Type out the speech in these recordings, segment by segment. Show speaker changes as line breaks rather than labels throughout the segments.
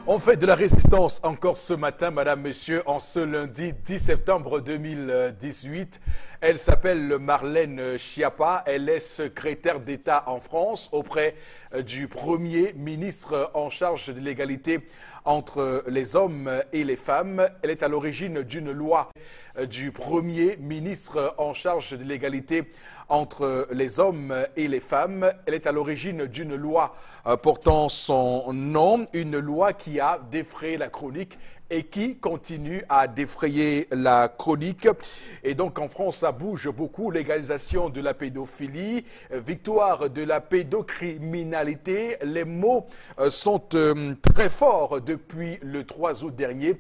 On fait de la résistance encore ce matin, madame, monsieur, en ce lundi 10 septembre 2018. Elle s'appelle Marlène Schiappa. Elle est secrétaire d'État en France auprès du Premier ministre en charge de l'égalité entre les hommes et les femmes. Elle est à l'origine d'une loi du Premier ministre en charge de l'égalité entre les hommes et les femmes. Elle est à l'origine d'une loi portant son nom, une loi qui a défrayé la chronique et qui continue à défrayer la chronique. Et donc en France, ça bouge beaucoup. Légalisation de la pédophilie, victoire de la pédocriminalité. Les mots sont très forts depuis le 3 août dernier,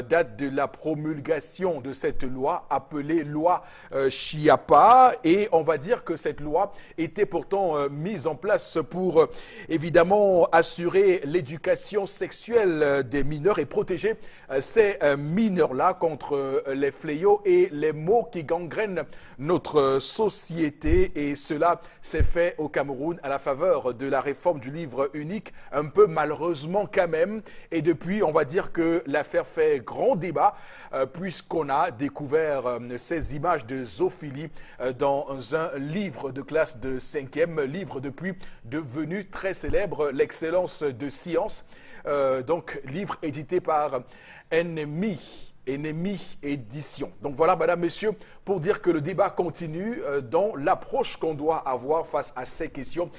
date de la promulgation de cette loi appelée loi Schiappa. Et on va dire que cette loi était pourtant mise en place pour évidemment assurer l'éducation sexuelle des mineurs et protéger ces mineurs-là contre les fléaux et les maux qui gangrènent notre société. Et cela s'est fait au Cameroun à la faveur de la réforme du livre unique, un peu malheureusement quand même. Et depuis, on va dire que l'affaire fait grand débat puisqu'on a découvert ces images de zoophilie dans un livre de classe de 5e, livre depuis devenu très célèbre, L'excellence de science. Donc, livre édité par Ennemi Édition. Donc voilà, madame, monsieur, pour dire que le débat continue dans l'approche qu'on doit avoir face à ces questions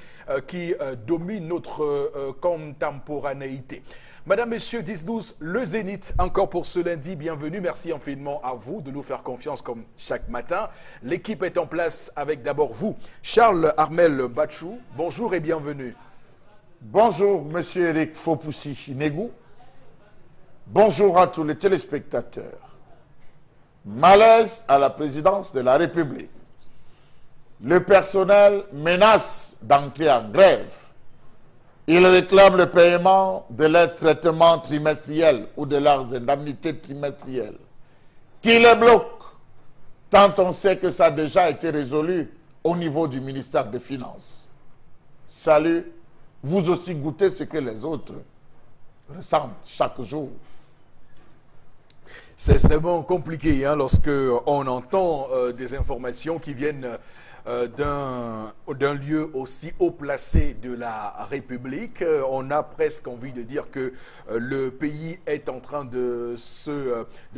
qui dominent notre contemporanéité. Madame, messieurs, 10-12, le Zénith, encore pour ce lundi, bienvenue. Merci infiniment à vous de nous faire confiance comme chaque matin. L'équipe est en place avec d'abord vous, Charles Armel Bachou. Bonjour et bienvenue.
Bonjour, monsieur Eric Fopoussi-Négou. Bonjour à tous les téléspectateurs. Malaise à la présidence de la République. Le personnel menace d'entrer en grève. Il réclame le paiement de leurs traitements trimestriels ou de leurs indemnités trimestrielles. Qui les bloque? Tant on sait que ça a déjà été résolu au niveau du ministère des Finances. Salut, vous aussi goûtez ce que les autres ressentent chaque jour.
C'est extrêmement compliqué lorsque on entend des informations qui viennent d'un lieu aussi haut placé de la République. On a presque envie de dire que le pays est en train de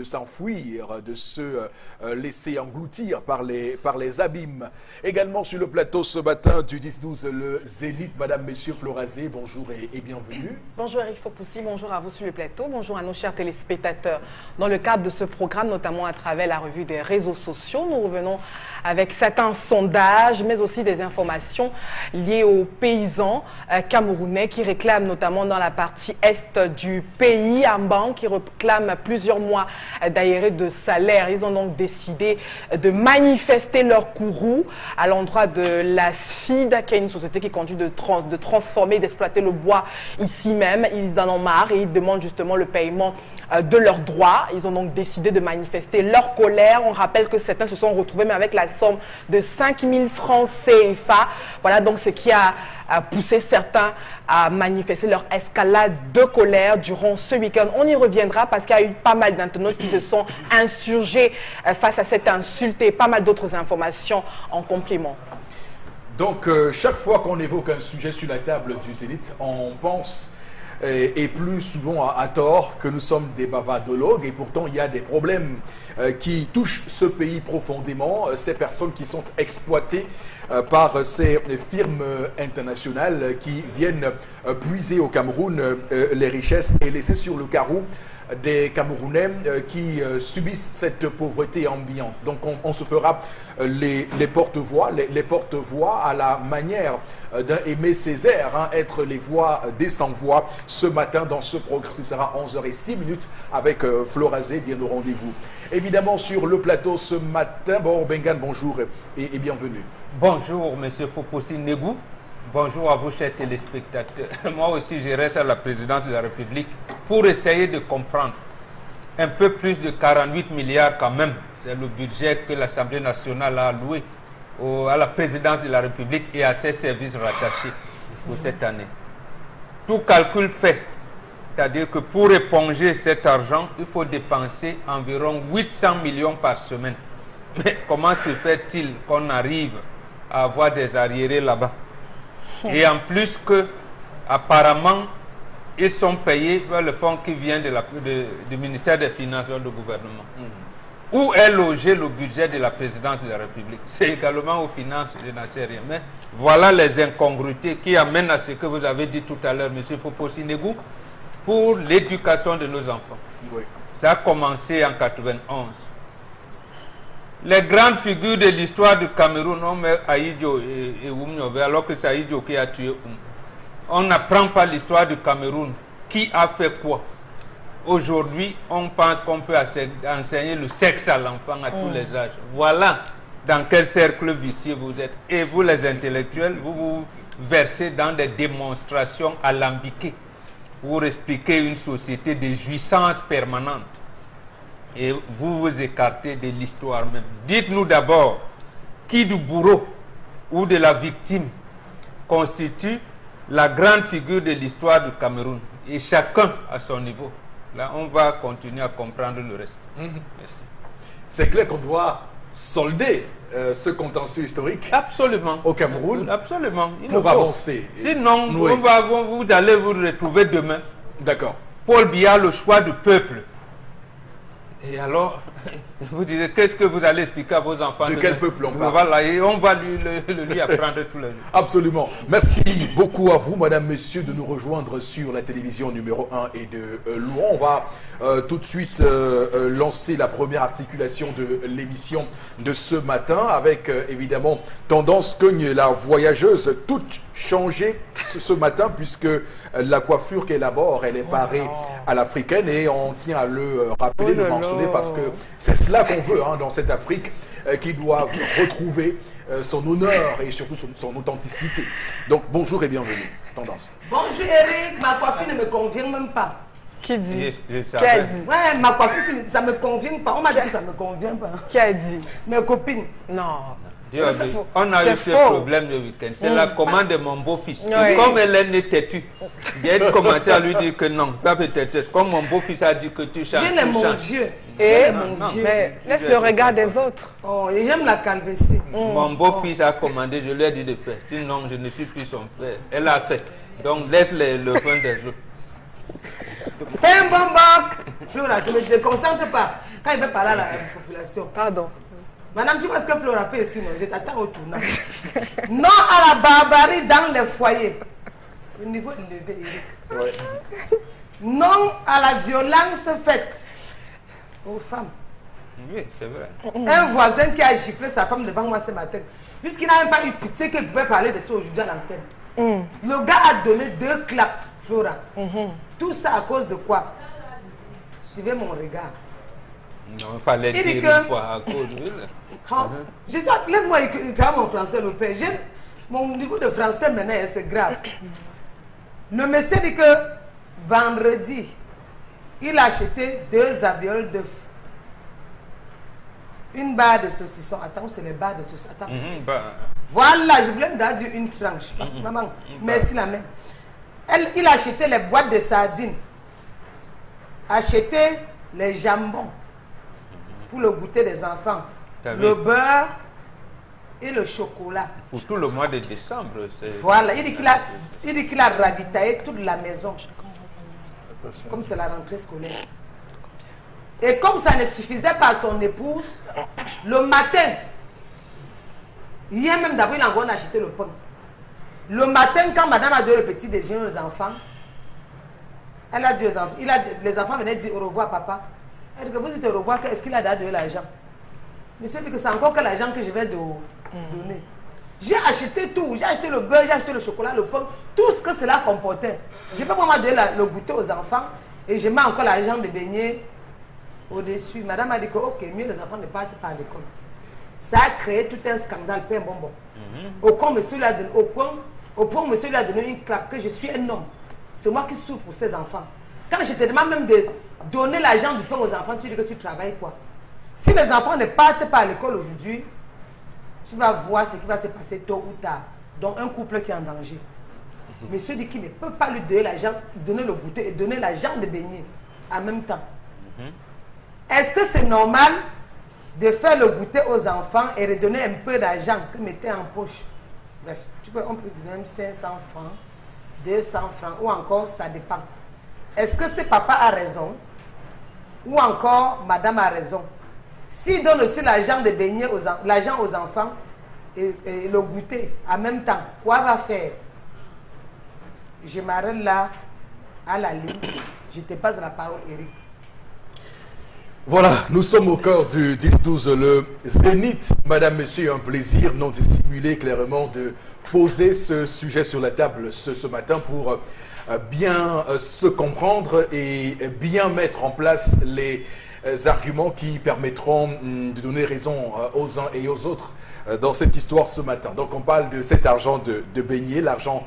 s'enfuir, de se laisser engloutir par les abîmes. Également sur le plateau ce matin du 10-12, le Zénith, madame, messieurs, Florazé, bonjour et bienvenue.
Bonjour Eric Fopoussi, bonjour à vous sur le plateau, bonjour à nos chers téléspectateurs. Dans le cadre de ce programme, notamment à travers la revue des réseaux sociaux, nous revenons avec certains sondages, mais aussi des informations liées aux paysans camerounais qui réclament notamment dans la partie est du pays, en banque, qui réclament plusieurs mois d'aéré de salaire. Ils ont donc décidé de manifester leur courroux à l'endroit de la SFID, qui est une société qui conduit de transformer, d'exploiter le bois ici même. Ils en ont marre et ils demandent justement le paiement de leurs droits. Ils ont donc décidé de manifester leur colère. On rappelle que certains se sont retrouvés mais avec la somme de 5 000 francs CFA. Voilà donc ce qui a poussé certains à manifester leur escalade de colère durant ce week-end. On y reviendra parce qu'il y a eu pas mal d'internautes qui se sont insurgés face à cette insulte et pas mal d'autres informations en complément.
Donc chaque fois qu'on évoque un sujet sur la table du Zénith, on pense et plus souvent à tort que nous sommes des bavardologues et pourtant il y a des problèmes qui touchent ce pays profondément, ces personnes qui sont exploitées par ces firmes internationales qui viennent puiser au Cameroun les richesses et laisser sur le carreau des Camerounais qui subissent cette pauvreté ambiante. Donc on se fera les porte-voix, les porte-voix à la manière d'un Aimé Césaire, être les voix des sans-voix ce matin dans ce programme. Ce sera 11h06 avec Florazé, bien au rendez-vous. Évidemment sur le plateau ce matin, bon Bengan, bonjour et bienvenue.
Bonjour monsieur Fopoussi-Négou. Bonjour à vous, chers téléspectateurs. Moi aussi, je reste à la présidence de la République pour essayer de comprendre un peu plus de 48 milliards quand même. C'est le budget que l'Assemblée nationale a alloué à la présidence de la République et à ses services rattachés pour cette année. Tout calcul fait, C'est-à-dire que pour éponger cet argent, il faut dépenser environ 800 millions par semaine. Mais comment se fait-il qu'on arrive à avoir des arriérés là-bas? Et en plus que, apparemment, ils sont payés par le fonds qui vient du ministère des Finances du gouvernement. Où est logé le budget de la présidence de la République? C'est également aux finances, je n'en sais rien. Mais voilà les incongruités qui amènent à ce que vous avez dit tout à l'heure, M. Fopo-Sinégou, pour l'éducation de nos enfants.
Oui.
Ça a commencé en 91. Les grandes figures de l'histoire du Cameroun, on met Aïdjo et Oumniobé, alors que c'est Aïdjo qui a tué Oum. On n'apprend pas l'histoire du Cameroun. Qui a fait quoi? Aujourd'hui, on pense qu'on peut enseigner le sexe à l'enfant à tous les âges. Voilà dans quel cercle vicieux vous êtes. Et vous, les intellectuels, vous vous versez dans des démonstrations alambiquées pour expliquer une société de jouissance permanente. Et vous vous écartez de l'histoire même. Dites-nous d'abord, qui du bourreau ou de la victime constitue la grande figure de l'histoire du Cameroun? Et chacun à son niveau. Là, on va continuer à comprendre le reste. Merci.
C'est clair qu'on doit solder ce contentieux historique
Absolument.
au Cameroun
Absolument.
pour avancer.
Sinon,
Oui.
vous allez vous retrouver demain.
D'accord.
Paul Biya, le choix du peuple. Et alors, vous disiez, qu'est-ce que vous allez expliquer à vos enfants?
De quel peuple on parle?
Voilà, et on va lui apprendre tous les jours.
Absolument. Merci beaucoup à vous, madame, messieurs, de nous rejoindre sur la télévision numéro 1 et de Louan. On va tout de suite lancer la première articulation de l'émission de ce matin avec, évidemment, Tendance Cogne, la voyageuse, toute changée ce matin puisque la coiffure qu'elle aborde, elle est parée à l'africaine et on tient à le rappeler, le mentionner parce que c'est cela qu'on veut dans cette Afrique qui doit retrouver son honneur et surtout son authenticité. Donc bonjour et bienvenue. Tendance.
Bonjour Eric, ma coiffure ne me convient même pas.
Qui dit?
Je
Qui a
savais.
dit?
Ouais, ma coiffure, ça ne me convient pas. On m'a dit que ça ne me convient pas.
Qui a dit?
Mes copines.
Non.
Dieu,
C'est faux.
on a eu
C'est
ce
faux.
problème le week-end. C'est la commande de mon beau-fils.
Oui.
Comme elle est née têtue, j'ai commencé à lui dire que non, pas peut-être. Comme mon beau-fils a dit que tu chantes.
J'ai les
tu
mon
chantes.
vieux.
Et,
non,
vieux.
mais laisse le regard des autres.
Oh, et j'aime la calvitie.
Mon beau-fils a commandé, je lui ai dit de faire. Sinon, je ne suis plus son père. Elle a fait. Donc, laisse le fond des autres.
Un bon boc. Flora, tu ne te concentres pas. Quand il veut parler à la population.
Pardon.
Madame, tu vois ce que Flora fait ici, non? Je t'attends au tournant. Non à la barbarie dans les foyers. Le niveau élevé, Eric. Non à la violence faite aux femmes.
Oui, c'est vrai.
Un voisin qui a giflé sa femme devant moi ce matin, puisqu'il n'a même pas eu pitié qu'il pouvait parler de ça aujourd'hui à l'antenne. Le gars a donné 2 claps, Flora. Tout ça à cause de quoi? Suivez mon regard.
Non, il fallait
Il dit
dire
que-
une fois à cause de
Hein? Laisse-moi écouter mon français, le père. Mon niveau de français maintenant, c'est grave. Le monsieur dit que vendredi, il a acheté 2 avioles d'œufs. Une barre de saucisson. Attends, c'est les barres de saucisson. Attends. Voilà, je voulais me dire une tranche. Maman, merci la main. Il a acheté les boîtes de sardines. Acheté les jambons pour le goûter des enfants.
T'as
Le
vu?
beurre et le chocolat.
Pour tout le mois de décembre, c'est...
Voilà, il dit qu'il a ravitaillé toute la maison. Comme c'est la rentrée scolaire. Et comme ça ne suffisait pas à son épouse, le matin, hier même d'abord, il a encore acheté le pain. Le matin, quand madame a donné le petit déjeuner aux enfants, elle a dit aux enfants, les enfants venaient dire au revoir papa. Elle dit que vous dites au revoir, est-ce qu'il a donné l'argent? Monsieur dit que c'est encore que l'argent que je vais donner. J'ai acheté tout, j'ai acheté le beurre, j'ai acheté le chocolat, le pain, tout ce que cela comportait. Je ne peux pas donner le goûter aux enfants et je mets encore l'argent de beignet au-dessus. Madame a dit que ok, mieux les enfants ne partent pas à l'école. Ça a créé tout un scandale, pain bonbon. Au point où monsieur lui a donné une claque que je suis un homme. C'est moi qui souffre pour ces enfants. Quand je te demande même de donner l'argent du pain aux enfants, tu dis que tu travailles quoi? Si les enfants ne partent pas à l'école aujourd'hui, tu vas voir ce qui va se passer tôt ou tard. Donc un couple qui est en danger. Monsieur dit qu'il ne peut pas lui donner le goûter et donner l'argent de baigner en même temps. Est-ce que c'est normal de faire le goûter aux enfants et redonner un peu d'argent que mettez en poche? Bref, on peut donner même 500 francs, 200 francs, ou encore, ça dépend. Est-ce que ce papa a raison ou encore madame a raison? S'il donne aussi l'argent de baigner, l'argent aux enfants et le goûter en même temps, quoi va faire? Je m'arrête là à la ligne. Je te passe la parole, Eric.
Voilà, nous sommes au cœur du 10-12, le Zénith. Madame, Monsieur, un plaisir non dissimulé clairement de poser ce sujet sur la table ce matin pour bien se comprendre et bien mettre en place les arguments qui permettront de donner raison aux uns et aux autres dans cette histoire ce matin. Donc on parle de cet argent de beignet, l'argent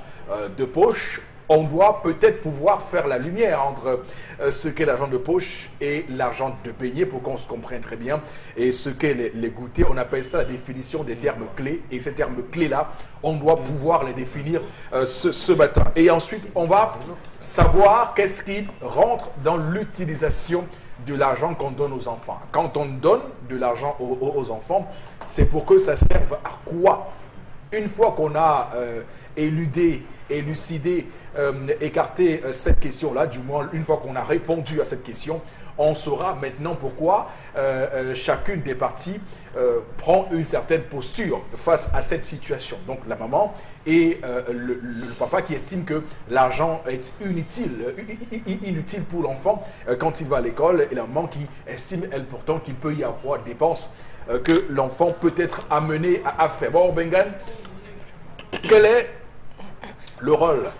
de poche. On doit peut-être pouvoir faire la lumière entre ce qu'est l'argent de poche et l'argent de beignet pour qu'on se comprenne très bien. Et ce qu'est les goûters, on appelle ça la définition des termes clés. Et ces termes clés-là, on doit pouvoir les définir ce matin. Et ensuite, on va savoir qu'est-ce qui rentre dans l'utilisation de l'argent qu'on donne aux enfants. Quand on donne de l'argent aux enfants, c'est pour que ça serve à quoi? Une fois qu'on a élucidé, écarté cette question-là, du moins une fois qu'on a répondu à cette question, on saura maintenant pourquoi chacune des parties prend une certaine posture face à cette situation. Donc la maman et le papa qui estiment que l'argent est inutile pour l'enfant quand il va à l'école, et la maman qui estime, elle, pourtant qu'il peut y avoir des dépenses que l'enfant peut être amené à faire. Bon, Bengan, quel est le rôle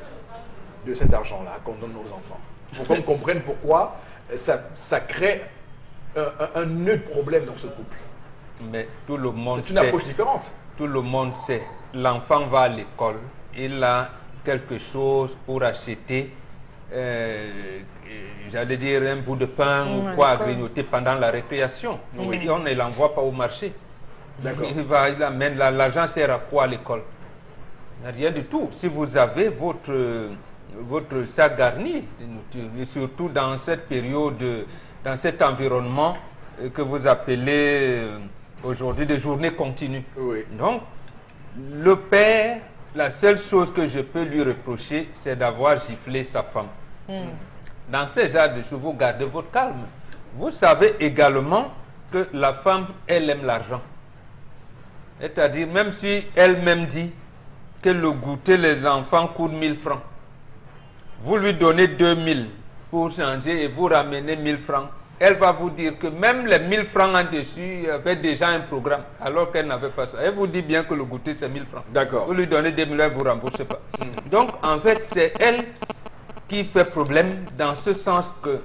de cet argent-là qu'on donne aux enfants? Pour qu'on comprenne pourquoi ça crée un nœud de problème dans ce couple.
Mais tout le monde
c'est une approche différente.
Tout le monde sait. L'enfant va à l'école, il a quelque chose pour acheter, j'allais dire un bout de pain ou quoi à grignoter pendant la récréation. Et on ne l'envoie pas au marché.
D'accord.
Il amène l'argent sert à quoi à l'école? Rien du tout. Si vous avez votre sac garni, et surtout dans cette période, dans cet environnement que vous appelez aujourd'hui des journées continues.
Oui.
Donc, le père, la seule chose que je peux lui reprocher, c'est d'avoir giflé sa femme. Dans ces genres de choses, vous gardez votre calme. Vous savez également que la femme, elle aime l'argent. C'est-à-dire, même si elle-même dit que le goûter, les enfants, coûte 1000 francs. Vous lui donnez 2000 pour changer et vous ramenez 1000 francs. Elle va vous dire que même les 1000 francs en dessus avaient déjà un programme, alors qu'elle n'avait pas ça. Elle vous dit bien que le goûter, c'est 1000 francs.
D'accord.
Vous lui donnez 2000, elle ne vous rembourse pas. Donc, en fait, c'est elle qui fait problème dans ce sens que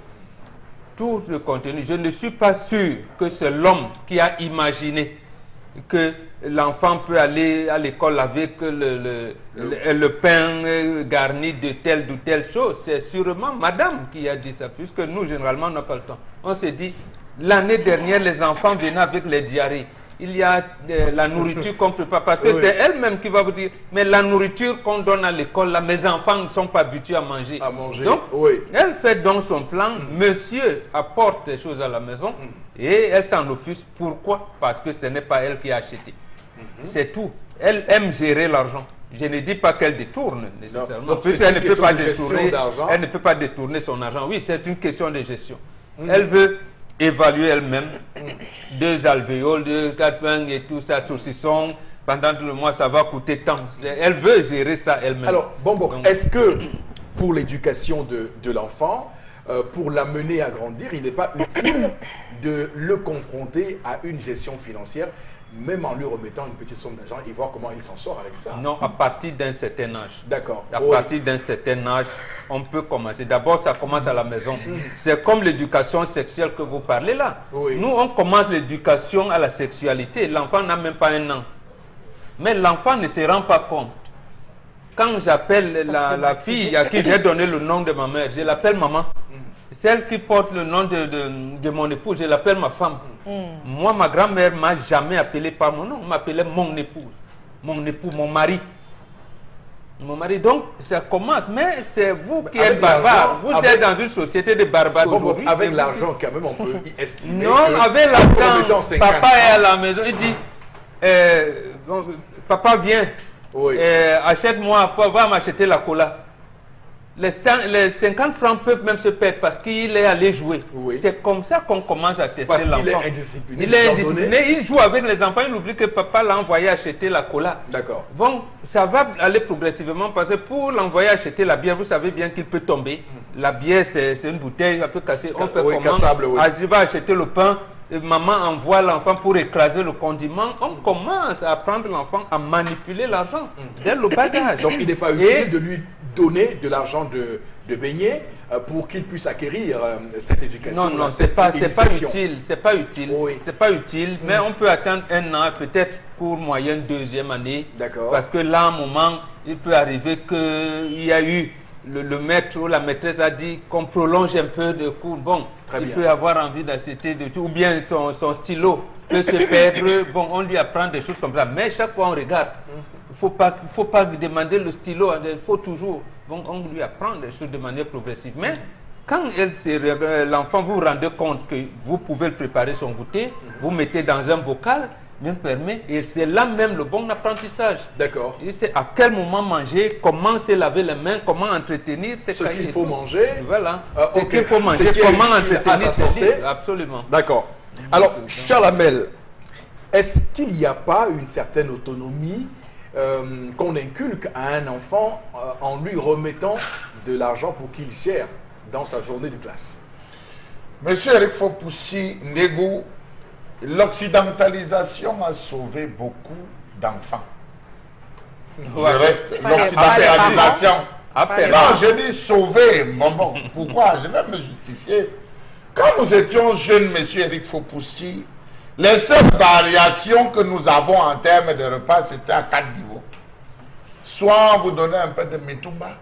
tout le contenu, je ne suis pas sûr que c'est l'homme qui a imaginé que l'enfant peut aller à l'école avec le pain garni de telle ou telle chose. C'est sûrement madame qui a dit ça, puisque nous, généralement, on n'a pas le temps. On s'est dit, l'année dernière, les enfants venaient avec les diarrhées. Il y a la nourriture qu'on prépare, parce que c'est elle-même qui va vous dire, mais la nourriture qu'on donne à l'école, là, mes enfants ne sont pas habitués à manger. Donc, elle fait donc son plan, monsieur apporte des choses à la maison, et elle s'en offusque. Pourquoi? Parce que ce n'est pas elle qui a acheté. C'est tout. Elle aime gérer l'argent. Je ne dis pas qu'elle détourne nécessairement, puisqu'elle ne peut pas détourner. Elle ne peut pas détourner son argent. Oui, c'est une question de gestion. Elle veut évaluer elle-même 2 alvéoles, 2 4 pains et tout ça, saucisson. Pendant tout le mois, ça va coûter tant. Elle veut gérer ça elle-même.
Alors, est-ce que pour l'éducation de l'enfant, pour l'amener à grandir, il n'est pas utile de le confronter à une gestion financière, même en lui remettant une petite somme d'argent et voir comment il s'en sort avec ça?
Non, à partir d'un certain âge.
D'accord.
À partir d'un certain âge, on peut commencer. D'abord, ça commence à la maison. C'est comme l'éducation sexuelle que vous parlez là. Nous, on commence l'éducation à la sexualité. L'enfant n'a même pas 1 an. Mais l'enfant ne se rend pas compte. Quand j'appelle la fille à qui j'ai donné le nom de ma mère, je l'appelle maman. Celle qui porte le nom de mon épouse, je l'appelle ma femme. Moi, ma grand-mère ne m'a jamais appelé par mon nom. Elle m'appelait mon épouse, mon époux, mon mari. Mon mari, donc ça commence, mais c'est vous qui
avec
êtes barbare. Vous
avec-
êtes dans une société de barbares
Bon,
aujourd'hui.
avec
Et
l'argent, quand même, on peut y estimer.
non,
que,
avec
comme étant
l'argent,
50
papa
ans,
est à la maison, il dit, bon, papa viens,
Oui.
achète-moi, va m'acheter la cola. Les 50 francs peuvent même se perdre parce qu'il est allé jouer.
Oui.
C'est comme ça qu'on commence à tester
Parce
l'enfant.
qu'il est indiscipliné.
Il est
leur
indiscipliné,
donner.
il joue avec les enfants, il oublie que papa l'a envoyé acheter la cola.
D'accord.
Bon, ça va aller progressivement parce que pour l'envoyer acheter la bière, vous savez bien qu'il peut tomber. La bière, c'est une bouteille un peu cassée. On fait
Oui,
comment?
cassable, oui.
Ah, je vais acheter le pain. Et maman envoie l'enfant pour écraser le condiment. On commence à apprendre l'enfant à manipuler l'argent dès le bas âge.
Donc, il n'est pas
Et-
utile de lui donner de l'argent de beignet pour qu'il puisse acquérir cette éducation.
Non, non,
cette
c'est pas
initiation.
utile. C'est pas utile.
Oui.
C'est pas utile. Mais on peut attendre un an, peut-être cours moyenne, deuxième année.
D'accord.
Parce que là, à un moment, il peut arriver qu'il y a eu le maître ou la maîtresse a dit qu'on prolonge un peu de cours. Bon,
Très
il
bien.
peut avoir envie d'acheter de tout. Ou bien son stylo peut se perdre. Bon, on lui apprend des choses comme ça. Mais chaque fois, on regarde. Il ne faut pas demander le stylo. Il faut toujours. Donc, on lui apprend des choses de manière progressive. Mais quand l'enfant vous rendez compte que vous pouvez le préparer son goûter, vous mettez dans un bocal, me permet, et c'est là même le bon apprentissage.
D'accord.
Il sait à quel moment manger, comment se laver les mains, comment entretenir ses
Ce
cahiers.
qu'il faut manger.
Voilà. Ce
ok.
qu'il faut
Ce
manger,
qui est
comment
utile à
entretenir
sa
ses
santé.
livres. Absolument.
D'accord. Alors, Charles Hamel, est-ce qu'il n'y a pas une certaine autonomie qu'on inculque à un enfant en lui remettant de l'argent pour qu'il gère dans sa journée de classe?
Monsieur Eric Fopoussi Ndegou, l'occidentalisation a sauvé beaucoup d'enfants. Je reste l'occidentalisation. Non, je dis sauver. Bon, pourquoi? Je vais me justifier. Quand nous étions jeunes, monsieur Eric Fopoussi, les seules variations que nous avons en termes de repas, c'était à 4 niveaux. Soit on vous donnait un peu de mitumba,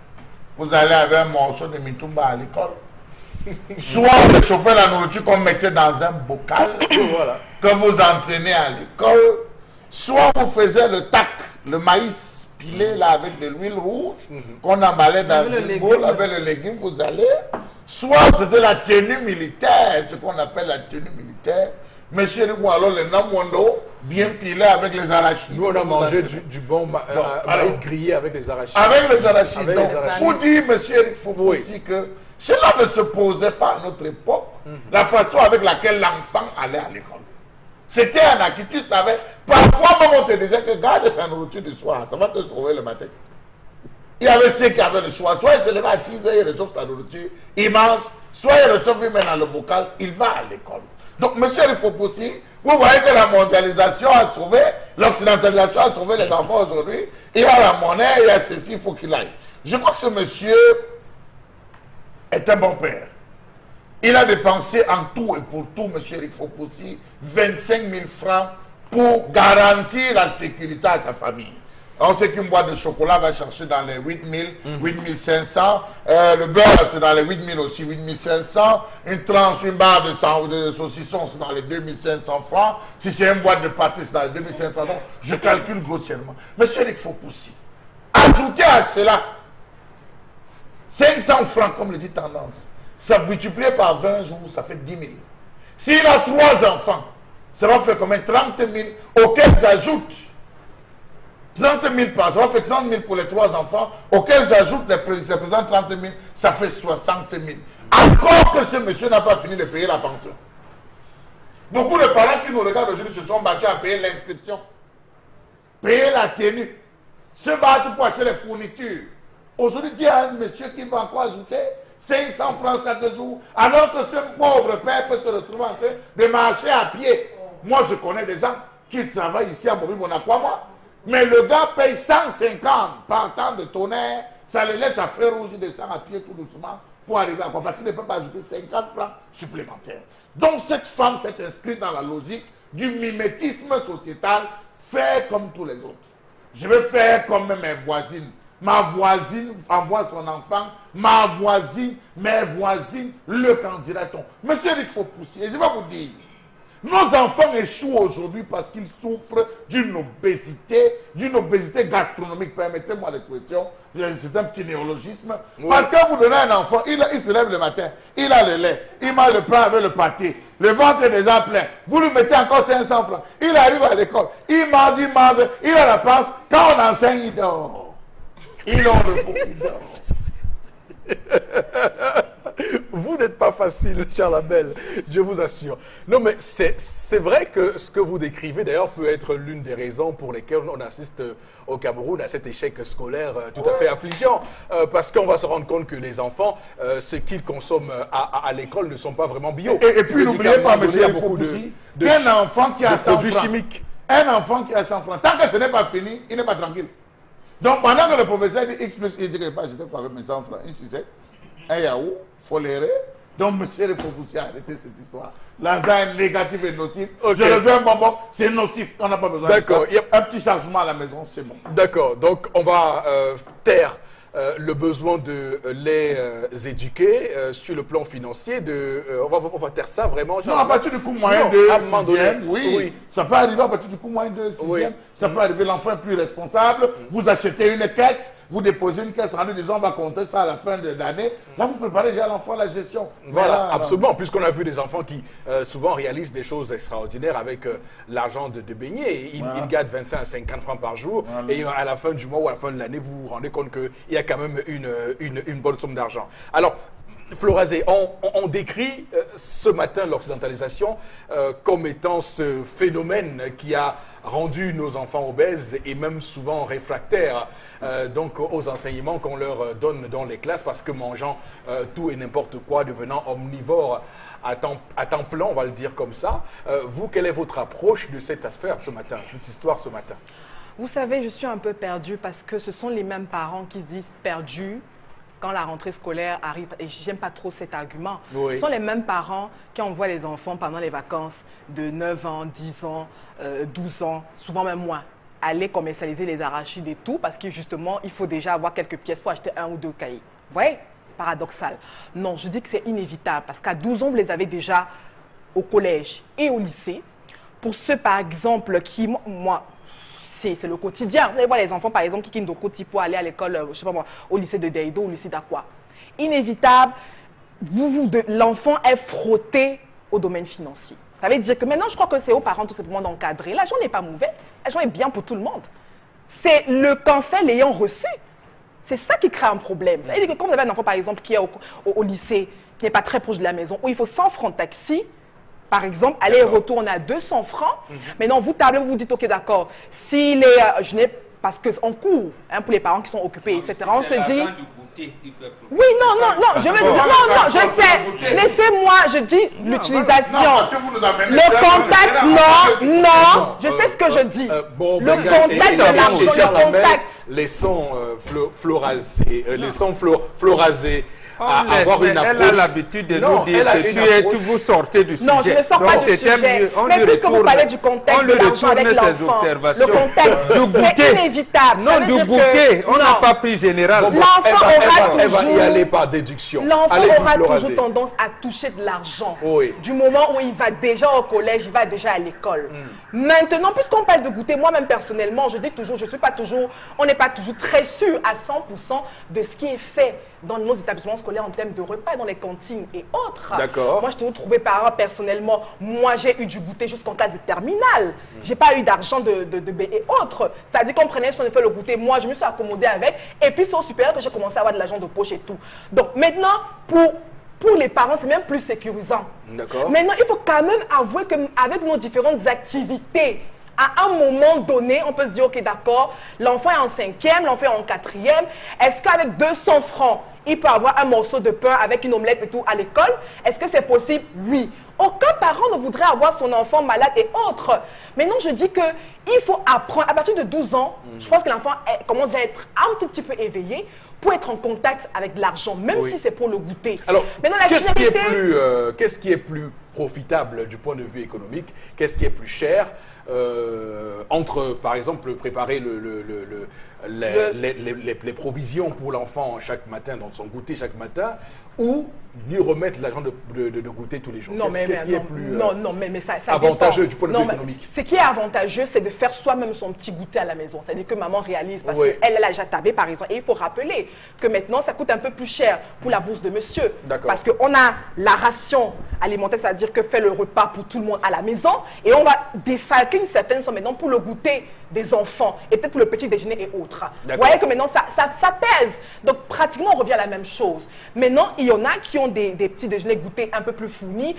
vous allez avec un morceau de mitumba à l'école. Soit on réchauffait la nourriture qu'on mettait dans un bocal,
Voilà.
que vous entraînez à l'école. Soit vous faisiez le tac, le maïs pilé là avec de l'huile rouge, qu'on emballait dans
Avec le
une boule
légume.
avec le légume, vous allez. Soit c'était la tenue militaire, ce qu'on appelle la tenue militaire. Monsieur Rigou, alors le namondo, bien pilé avec les arachides.
Nous, on a
Vous
mangé
entraînez.
du bon
alors-
maïs grillé avec des arachides.
Avec les arachides.
Avec
Donc,
les arachides.
vous dites, monsieur Eric Foucault,
Oui.
aussi que cela ne se posait pas à notre époque, la façon avec laquelle l'enfant allait à l'école. C'était un acquis, tu savais. Parfois, même on te disait que garde ta nourriture du soir, ça va te sauver le matin. Il y avait ceux qui avaient le choix. Soit il se levait à 6 heures, il réchauffe sa nourriture, il mange, soit il réchauffe, il met dans le bocal, il va à l'école. Donc, monsieur il faut aussi, vous voyez que la mondialisation a sauvé, l'occidentalisation a sauvé les enfants aujourd'hui. Il y a la monnaie, il y a ceci, il faut qu'il aille. Je crois que ce monsieur est un bon père. Il a dépensé en tout et pour tout, monsieur Eric Fopoussi, 25 000 francs pour garantir la sécurité à sa famille. On sait qu'une boîte de chocolat va chercher dans les 8 000, 8 500. Le beurre, c'est dans les 8 000 aussi, 8 500. Une tranche, une barre de saucisson, c'est dans les 2 500 francs. Si c'est une boîte de pâté, c'est dans les 2 500 francs. Je calcule grossièrement. Monsieur Eric Fopoussi, ajoutez à cela 500 francs, comme le dit Tendance. Ça multiplié par 20 jours, ça fait 10 000. S'il a 3 enfants, ça va faire combien? 30 000, auxquels j'ajoute 30 000 par, ça va faire 30 000 pour les 3 enfants, auxquels j'ajoute les présents 30 000, ça fait 60 000. Encore que ce monsieur n'a pas fini de payer la pension. Beaucoup de parents qui nous regardent aujourd'hui se sont battus à payer l'inscription, payer la tenue, se battre pour acheter les fournitures. Aujourd'hui, il y a un monsieur qui va encore ajouter 500 francs chaque jour, alors que ce pauvre père peut se retrouver en train de marcher à pied. Moi, je connais des gens qui travaillent ici à Montréal-Monaco, mais le gars paye 150 par temps de tonnerre, ça le laisse à feu rouge, il descend à pied tout doucement pour arriver à quoi. Parce qu'il ne peut pas ajouter 50 francs supplémentaires. Donc cette femme s'est inscrite dans la logique du mimétisme sociétal, faire comme tous les autres. Je vais faire comme mes voisines. Ma voisine envoie son enfant, ma voisine, mes voisines, le candidat. Monsieur Eric Fopoussi, et je vais vous dire, Nos enfants échouent aujourd'hui parce qu'ils souffrent d'une obésité gastronomique. Permettez-moi l'expression, c'est un petit néologisme. Oui. Parce que vous donnez un enfant, il se lève le matin, il a le lait, il mange le pain avec le pâté, le ventre est déjà plein. Vous lui mettez encore 500 francs. Il arrive à l'école, il mange, il a la passe. Quand on enseigne, il dort. Il a le fou, il dort.
Vous n'êtes pas facile, Charles Abel, je vous assure. Non, mais c'est vrai que ce que vous décrivez, d'ailleurs, peut être l'une des raisons pour lesquelles on assiste au Cameroun à cet échec scolaire tout à fait affligeant. Parce qu'on va se rendre compte que les enfants, ce qu'ils consomment à l'école ne sont pas vraiment bio.
Et puis, n'oubliez pas, monsieur Fopoussi, qu'un enfant qui a 100 francs, un enfant qui a 100 francs, tant que ce n'est pas fini, il n'est pas tranquille. Donc, pendant que le professeur dit X plus, il dit que j'étais quoi avec mes 100 francs, une sucette, un yaourt, foléré. Donc, monsieur le Fopoussi a arrêté cette histoire. L'argent est négatif et nocif. Okay. Je le veux un bonbon, c'est nocif. On n'a pas besoin de ça. Un petit chargement à la maison, c'est bon.
D'accord. Donc, on va taire le besoin de les éduquer sur le plan financier. On va taire ça vraiment.
Non, à partir du coût moyen de 6e, oui. Ça peut arriver à partir du coût moyen de 6e. Oui. Ça peut arriver, l'enfant est plus responsable. Vous achetez une caisse. Vous déposez une caisse rendue, disons, on va compter ça à la fin de l'année. Là, vous préparez déjà l'enfant à la gestion.
Voilà, absolument. Puisqu'on a vu des enfants qui souvent réalisent des choses extraordinaires avec l'argent de beignets. Ils gagnent 25 à 50 francs par jour. Voilà. Et à la fin du mois ou à la fin de l'année, vous vous rendez compte qu'il y a quand même une bonne somme d'argent. Alors, Florazé, on décrit ce matin l'occidentalisation comme étant ce phénomène qui a rendu nos enfants obèses et même souvent réfractaires donc aux enseignements qu'on leur donne dans les classes parce que mangeant tout et n'importe quoi, devenant omnivores à temps plein, on va le dire comme ça. Vous, quelle est votre approche de cette affaire ce matin, cette histoire ce matin?
Vous savez, je suis un peu perdue parce que ce sont les mêmes parents qui se disent perdus quand la rentrée scolaire arrive, et j'aime pas trop cet argument. Oui. Ce sont les mêmes parents qui envoient les enfants pendant les vacances de 9 ans, 10 ans, 12 ans, souvent même moins, aller commercialiser les arachides et tout, parce que justement, il faut déjà avoir quelques pièces pour acheter 1 ou 2 cahiers. Vous voyez? Paradoxal. Non, je dis que c'est inévitable, parce qu'à 12 ans, vous les avez déjà au collège et au lycée. Pour ceux, par exemple, qui, moi, c'est le quotidien. Vous allez voir les enfants, par exemple, qui quittent Dokoti pour aller à l'école, je sais pas moi, au lycée de Deido, au lycée d'Aqua. Inévitable, l'enfant est frotté au domaine financier. Ça veut dire que maintenant, je crois que c'est aux parents tout simplement d'encadrer. L'argent n'est pas mauvais, l'argent est bien pour tout le monde. C'est le qu'en fait l'ayant reçu. C'est ça qui crée un problème. Ça veut dire que quand vous avez un enfant, par exemple, qui est au lycée, qui n'est pas très proche de la maison, où il faut 100 francs de taxi, par exemple, aller et retour, on a 200 francs. Maintenant, vous tablez, vous vous dites, ok, d'accord, s'il est, je n'ai, parce qu'en cours, hein, pour les parents qui sont occupés, etc., on se dit... Oui, non, je veux dire, non, je sais, laissez-moi, je dis l'utilisation. Le contact, non, je sais ce que je dis. Le contact de l'argent, le contact.
Les sons florazés, avoir une approche.
Elle a l'habitude de nous dire que vous sortez du sujet.
Non, je ne sors pas du sujet. Mais puisque vous parlez du contexte de l'argent avec l'enfant, le contexte, c'est inévitable.
Non, du goûter, on n'a pas pris général.
L'enfant aura
elle va y aller par déduction.
L'enfant aura toujours tendance à toucher de l'argent.
Oui.
Du moment où il va déjà au collège, il va déjà à l'école. Maintenant, puisqu'on parle de goûter, moi-même personnellement, je dis toujours, on n'est pas toujours très sûr à 100% de ce qui est fait dans nos établissements scolaires en termes de repas, dans les cantines et autres.
D'accord.
Moi, je te trouvais parents personnellement. Moi, j'ai eu du goûter jusqu'en classe de terminale. J'ai pas eu d'argent de et autres. C'est-à-dire qu'on prenait son effet le goûter. Moi, je me suis accommodée avec. Et puis, c'est au supérieur que j'ai commencé à avoir de l'argent de poche et tout. Donc, maintenant, pour les parents, c'est même plus sécurisant.
D'accord.
Maintenant, il faut quand même avouer qu'avec nos différentes activités, à un moment donné, on peut se dire, ok, d'accord, l'enfant est en 5e, l'enfant est en 4e. Est-ce qu'avec 200 francs, il peut avoir un morceau de pain avec une omelette et tout à l'école? Est-ce que c'est possible? Oui. Aucun parent ne voudrait avoir son enfant malade et autres. Maintenant, je dis qu'il faut apprendre. À partir de 12 ans, je pense que l'enfant commence à être un tout petit peu éveillé pour être en contact avec l'argent, même si c'est pour le goûter.
Alors, qu'est-ce qui est plus profitable du point de vue économique? Qu'est-ce qui est plus cher entre, par exemple, préparer les provisions pour l'enfant chaque matin, dans son goûter chaque matin, ou lui remettre l'argent de goûter tous les jours? Qu'est-ce qui est plus
ça
avantageux
dépend.
du point de vue économique?
Ce qui est avantageux, c'est de faire soi-même son petit goûter à la maison. C'est-à-dire que maman réalise, parce qu'elle a déjà tablé, par exemple. Et il faut rappeler que maintenant, ça coûte un peu plus cher pour la bourse de monsieur. Parce qu'on a la ration alimentaire, c'est-à-dire que fait le repas pour tout le monde à la maison, et on va défalquer une certaine somme maintenant pour le goûter des enfants, et peut-être pour le petit déjeuner et autres. Vous voyez que maintenant, ça pèse. Donc, pratiquement, on revient à la même chose. Maintenant, il y en a qui ont des petits déjeuners goûtés un peu plus fournis.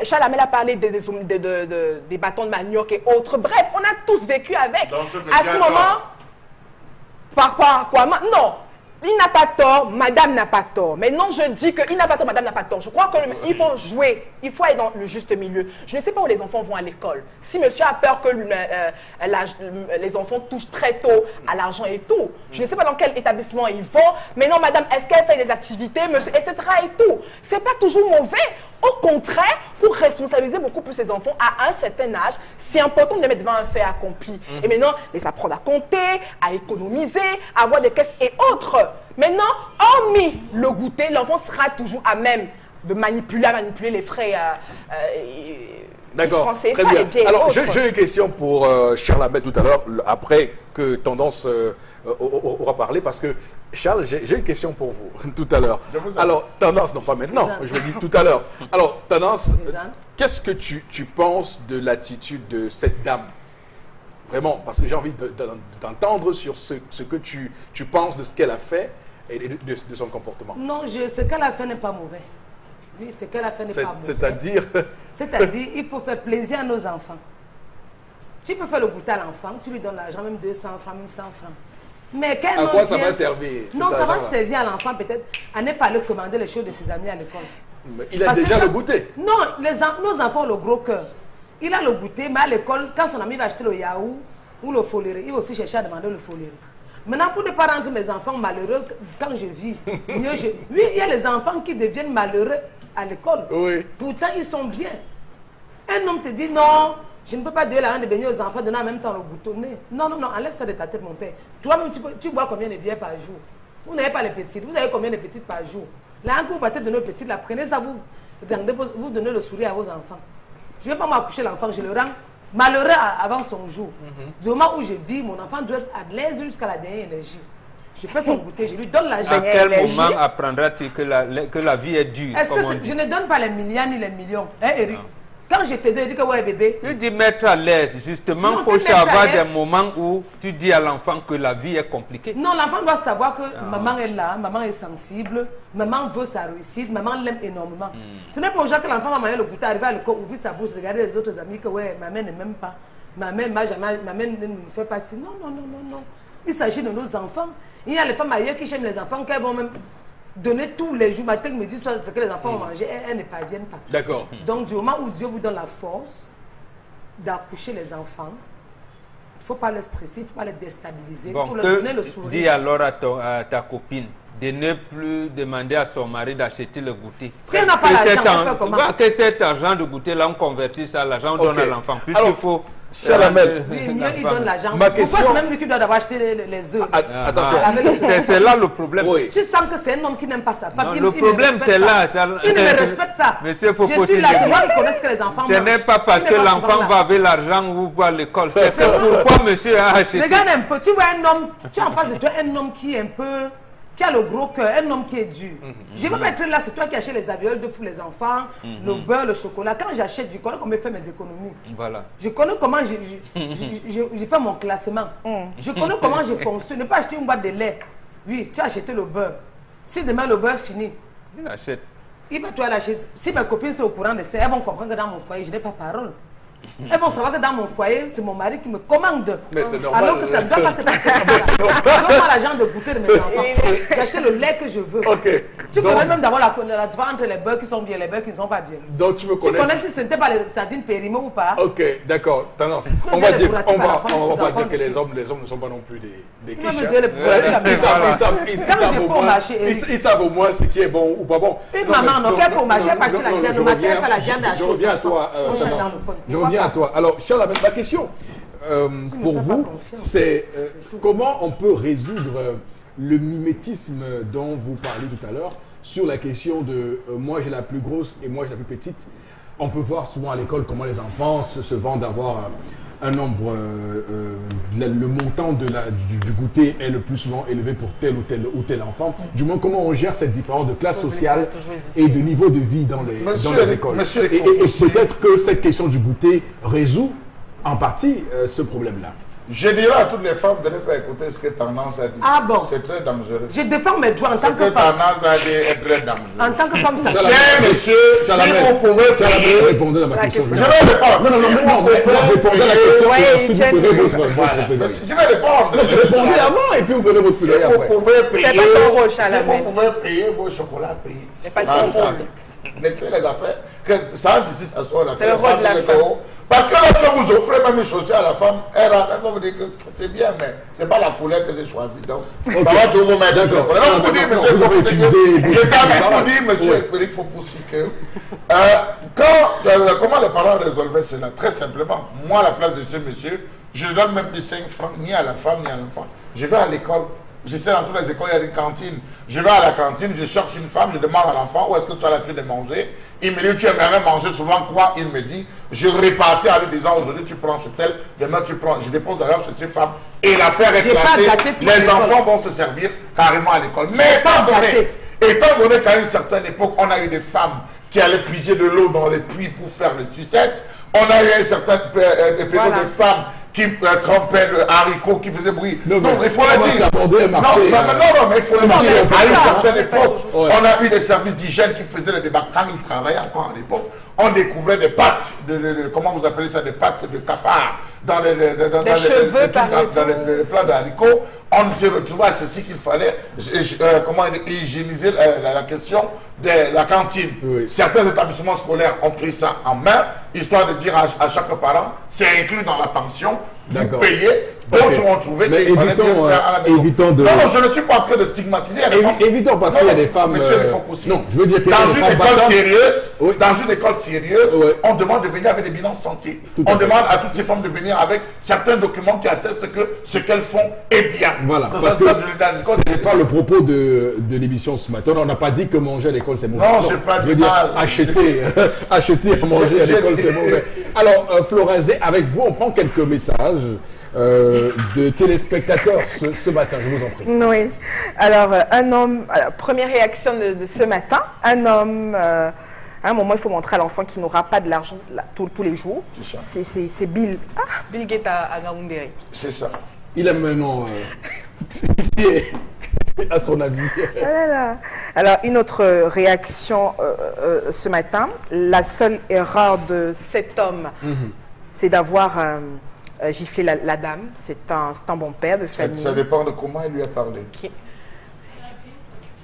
Charles Amel a parlé des bâtons de manioc et autres. Bref, on a tous vécu avec. À ce moment, par quoi? Non. Il n'a pas tort, madame n'a pas tort. Mais non, je dis qu'il n'a pas tort, madame n'a pas tort. Je crois qu'il faut jouer, il faut aller dans le juste milieu. Je ne sais pas où les enfants vont à l'école. Si monsieur a peur que les enfants touchent très tôt à l'argent et tout, je ne sais pas dans quel établissement ils vont. Mais non, madame, est-ce qu'elle fait des activités, monsieur, etc. et tout. Ce n'est pas toujours mauvais. Au contraire, pour responsabiliser beaucoup plus ces enfants à un certain âge, c'est important de les mettre devant un fait accompli. Et maintenant, les apprendre à compter, à économiser, à avoir des caisses et autres. Maintenant, hormis le goûter, l'enfant sera toujours à même de manipuler les frais
D'accord,
français.
très bien. Alors, j'ai une question pour Charles Amel tout à l'heure, après que Tendance aura parlé, parce que Charles, j'ai une question pour vous tout à l'heure. Alors, Tendance, non pas maintenant, je veux dire tout à l'heure. Alors, Tendance, qu'est-ce que tu penses de l'attitude de cette dame? Vraiment, parce que j'ai envie d'entendre sur ce que tu penses de ce qu'elle a fait et de son comportement.
Non, ce qu'elle a fait n'est pas mauvais. Oui, ce qu'elle a fait n'est pas mauvais.
C'est-à-dire?
C'est-à-dire, il faut faire plaisir à nos enfants. Tu peux faire le goûter à l'enfant, tu lui donnes l'argent, même 200 francs, même 100 francs. Mais
à quoi ça va servir?
Non, ça va servir à l'enfant peut-être à ne pas le commander les choses de ses amis à l'école.
Il a déjà le goûter.
Non, nos enfants ont le gros cœur. Il a le goûter, mais à l'école, quand son ami va acheter le yaourt ou le foléré, il va aussi chercher à demander le foléré. Maintenant, pour ne pas rendre mes enfants malheureux quand je vis, oui, il y a les enfants qui deviennent malheureux à l'école.
Oui.
Pourtant, ils sont bien. Un homme te dit non, je ne peux pas donner l'argent de baigner aux enfants, donner en même temps le boutonnet. Non, non, non, enlève ça de ta tête, mon père. Toi-même, tu bois combien de bières par jour? Vous n'avez pas les petites. Vous avez combien de petites par jour? Là, quand vous partez de nos petites, la prenez ça, vous donnez le sourire à vos enfants. Je ne vais pas m'accoucher l'enfant, je le rends malheureux avant son jour. Du moment où je vis, mon enfant doit être à l'aise jusqu'à la dernière énergie. Je fais son goûter, je lui donne l'argent.
À quel moment apprendras-tu que la vie est dure?
Est-ce que je ne donne pas les milliards ni les millions, hein, Eric? Quand je te dis, je dis que ouais, bébé.
Tu dis mettre à l'aise. Justement, il faut avoir des moments où tu dis à l'enfant que la vie est compliquée.
Non, l'enfant doit savoir que maman est là, maman est sensible, maman veut sa réussite, maman l'aime énormément. Ce n'est pas aux gens que l'enfant va manger le goûter, arriver à l'école, ouvrir sa bouche, regarder les autres amis que ouais, maman ne m'aime pas, maman ne me fait pas ci. Non, non, non, non, non. Il s'agit de nos enfants. Il y a les femmes ailleurs qui aiment les enfants, qu'elles vont même donner tous les jours, matin, midi, soir, ce que les enfants vont manger, elles ne parviennent pas.
D'accord.
Donc, du moment où Dieu vous donne la force d'accoucher les enfants, il ne faut pas les stresser, il ne faut pas les déstabiliser.
Bon,
il faut leur donner le sourire.
Dis alors à ta copine de ne plus demander à son mari d'acheter le goûter.
Si on n'a pas l'argent, comment?
Que cet argent de goûter, là, on convertit ça à l'argent, on donne à l'enfant. Puisqu'il faut...
Charles Amel,
oui, mieux il donne l'argent.
Ma question...
Pourquoi c'est même lui qui doit avoir acheté les œufs?
Attention.
C'est là le problème.
Oui.
Tu sens que c'est un homme qui n'aime pas sa femme.
Non, le problème c'est là.
Il ne me respecte pas.
Monsieur, faut
je suis là, c'est moi qui connais ce que les enfants mangent.
Ce n'est pas parce que l'enfant va avec l'argent ou à l'école. C'est pourquoi monsieur a acheté.
Regarde un peu, tu vois un homme, tu as en face de toi un homme qui est un peu... qui a le gros cœur, un homme qui est dur. Je ne vais pas être là, c'est toi qui achètes les alvéoles de fou les enfants, le beurre, le chocolat. Quand j'achète, je connais comment je fais mes économies.
Voilà.
Je connais comment je fais mon classement. Je connais comment je fonctionne. Ne pas acheter une boîte de lait. Oui, tu as acheté le beurre. Si demain le beurre finit,
il achète.
Il va toi lâcher. Si mes copines sont au courant de ça, elles vont comprendre que dans mon foyer, je n'ai pas parole. Elles vont savoir que dans mon foyer, c'est mon mari qui me commande.
Mais c'est normal.
Alors que ça ne doit pas se passer comme ça. Donne-moi l'argent de goûter de mes enfants. J'achète le lait que je veux.
Ok.
Tu connais même d'abord la différence entre les beurres qui sont bien et les beurres qui ne sont pas bien.
Donc tu me connais.
Tu connais si ce n'était pas les sardines périmées ou pas.
Ok, d'accord. Tendance. On va pas dire que les hommes ne sont pas non plus des Des
Tu vas me
quiches,
dire les
ils savent au moins ce qui est bon ou pas bon.
Une maman, non, qu'elle pour mâcher, parce que la viande, le matin, elle fait la viande à
Je reviens à toi, je reviens à toi. Alors, Charles, ma question pour vous, c'est comment on peut résoudre le mimétisme dont vous parlez tout à l'heure sur la question de moi j'ai la plus grosse et moi j'ai la plus petite. On peut voir souvent à l'école comment les enfants se vantent d'avoir un nombre, le montant de du goûter est le plus souvent élevé pour tel ou tel enfant. Du moins, comment on gère cette différence de classe sociale et de niveau de vie dans les écoles. Et peut-être que cette question du goûter résout en partie ce problème-là.
Je dirais à toutes les femmes de ne pas écouter ce que Tendance a dit.
Ah bon?
C'est très dangereux.
Je défends mes droits en tant que femme.
Tendance a dit est très dangereux.
En tant que femme, ça
Cher monsieur, si vous pouvez payer...
Répondez à ma question.
Je vais répondre.
Non, répondez à la question si vous ferez votre plaidoyer.
Je vais répondre.
Répondez avant et puis vous ferez votre
Si
plaidoyer après.
vous pouvez payer...
C'est pas ton rôle,
Si
Chalamel.
vous pouvez payer vos chocolats, payez.
C'est pas ton rôle.
Laissez les affaires. Que ça entre ici, ça soit la
C'est le rôle de la femme.
Parce que lorsque vous offrez même une chaussure à la femme, elle va vous dire que c'est bien, mais c'est pas la couleur que j'ai choisie. Donc, ça va toujours vous mettre sur le problème. Donc, vous dites, monsieur, je termine pour dire, monsieur Félix Fopoussi, que comment les parents résolvaient cela? Très simplement, moi, à la place de ce monsieur, je ne donne même plus 5 francs ni à la femme ni à l'enfant. Je vais à l'école. Je sais, dans toutes les écoles, il y a des cantines. Je vais à la cantine, je cherche une femme, je demande à l'enfant où est-ce que tu as l'habitude de manger. Il me dit, tu aimerais manger souvent quoi? Il me dit, je répartis en lui disant, aujourd'hui tu prends chez tel, demain tu prends. Je dépose d'ailleurs chez ces femmes. Et l'affaire est classée. Les enfants vont se servir carrément à l'école. Mais étant donné qu'à une certaine époque, on a eu des femmes qui allaient puiser de l'eau dans les puits pour faire les sucettes, on a eu une certaine période de femmes qui trempaient le haricot, qui faisait bruit. Non, il faut le dire. Non, mais il faut le dire. À une certaine époque, on a eu des services d'hygiène qui faisaient le débat. Quand ils travaillaient encore à l'époque, on découvrait des pattes, comment vous appelez ça, des pattes de cafard dans les plats de haricots. On s'est retrouvé à ceci qu'il fallait hygiéniser la question de la cantine. Oui. Certains établissements scolaires ont pris ça en main, histoire de dire à chaque parent, c'est inclus dans la pension, vous payez. D'autres ont trouvé qu'il fallait bien faire à la maison. Non, je ne suis pas en train de stigmatiser.
Évitons parce qu'il y a des femmes...
Monsieur Fopoussi,
non, je veux dire que
dans une école sérieuse, on demande de venir avec des bilans santé. On demande à toutes ces femmes de venir avec certains documents qui attestent que ce qu'elles font est bien.
Voilà, parce que ce n'est pas le propos de l'émission ce matin. On n'a pas dit que manger à l'école c'est mauvais.
Non, je n'ai pas dit mal.
Acheter à manger à l'école c'est mauvais. Alors, Florazé, avec vous, on prend quelques messages de téléspectateurs ce matin, je vous en prie.
Oui. Alors, un homme, première réaction de ce matin, un homme, à un moment, il faut montrer à l'enfant qu'il n'aura pas de l'argent tous les jours.
C'est ça.
C'est Bill. Bill Gates à Gaoundéré.
C'est ça.
Il a maintenant, à son avis.
Alors, une autre réaction ce matin, la seule erreur de cet homme, c'est d'avoir... gifler la dame, c'est un bon père de famille.
Ça dépend de comment il lui a parlé.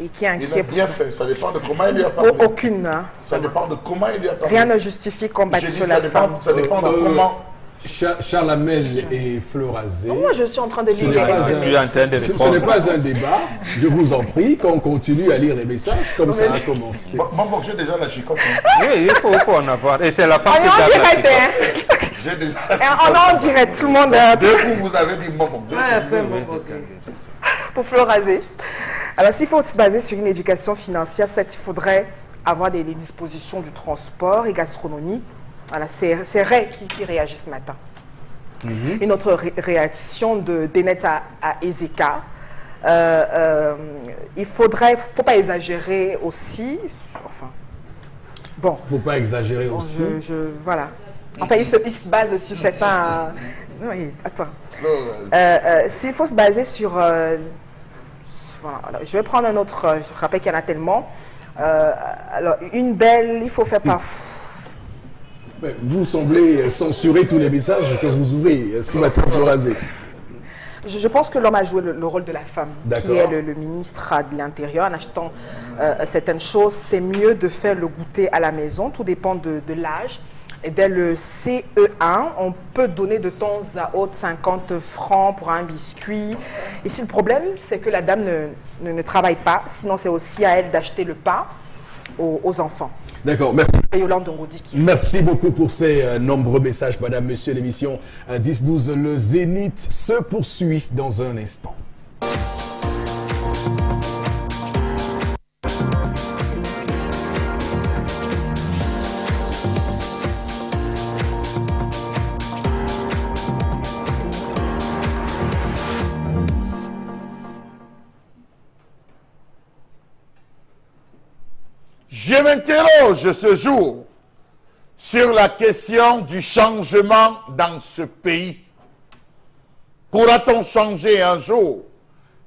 Il a
bien fait, ça dépend de comment il lui a parlé.
Aucune. Hein.
Ça dépend de comment il lui a parlé.
Rien ne justifie qu'on batte sur la femme.
Ça dépend de comment...
Chalamel et Florazé.
Moi, je suis en train de lire.
Ce n'est pas un débat. Je vous en prie qu'on continue à lire les messages comme ça a commencé.
Bon, j'ai déjà la chicotte.
Oui, il faut en avoir. Et c'est la femme qui
a la chicotte.
J'ai déjà.
On en dirait tout le monde.
Deux coups, vous avez dit bon.
Pour Florazé. Alors, s'il faut se baser sur une éducation financière, il faudrait avoir des dispositions du transport et gastronomie. Voilà, c'est Ray qui réagit ce matin. Une autre réaction d'Ennet à Ezeka. Il faut pas exagérer aussi. Enfin, bon.
Il ne faut pas exagérer aussi.
Voilà. Enfin, il se base sur certains... Oui, attends. S'il faut se baser sur... Voilà, alors, je vais prendre un autre... Je rappelle qu'il y en a tellement. Alors, une belle, il faut faire par...
Vous semblez censurer tous les messages que vous ouvrez ce matin, Florazé.
Je pense que l'homme a joué le rôle de la femme, qui est le ministre de l'Intérieur. En achetant certaines choses, c'est mieux de faire le goûter à la maison. Tout dépend de l'âge. Et dès le CE1, on peut donner de temps à autre 50 francs pour un biscuit. Ici, le problème, c'est que la dame ne travaille pas. Sinon, c'est aussi à elle d'acheter le pain aux enfants.
D'accord, merci.
Yolande Dongoudi.
Merci beaucoup pour ces nombreux messages, madame, monsieur. L'émission 10-12, le Zénith se poursuit dans un instant.
Je m'interroge ce jour sur la question du changement dans ce pays. Pourra-t-on changer un jour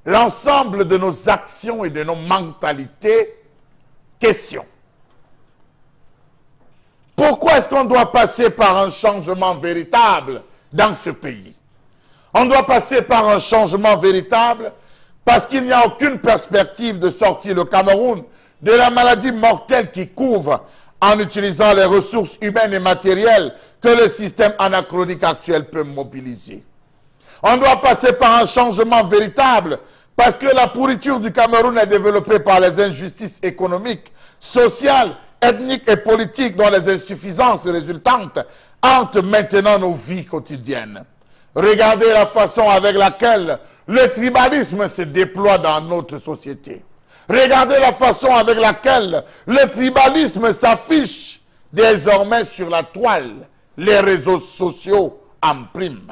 l'ensemble de nos actions et de nos mentalités? Question. Pourquoi est-ce qu'on doit passer par un changement véritable dans ce pays? On doit passer par un changement véritable parce qu'il n'y a aucune perspective de sortir le Cameroun de la maladie mortelle qui couvre en utilisant les ressources humaines et matérielles que le système anachronique actuel peut mobiliser. On doit passer par un changement véritable parce que la pourriture du Cameroun est développée par les injustices économiques, sociales, ethniques et politiques dont les insuffisances résultantes hantent maintenant nos vies quotidiennes. Regardez la façon avec laquelle le tribalisme se déploie dans notre société. Regardez la façon avec laquelle le tribalisme s'affiche désormais sur la toile, les réseaux sociaux en prime.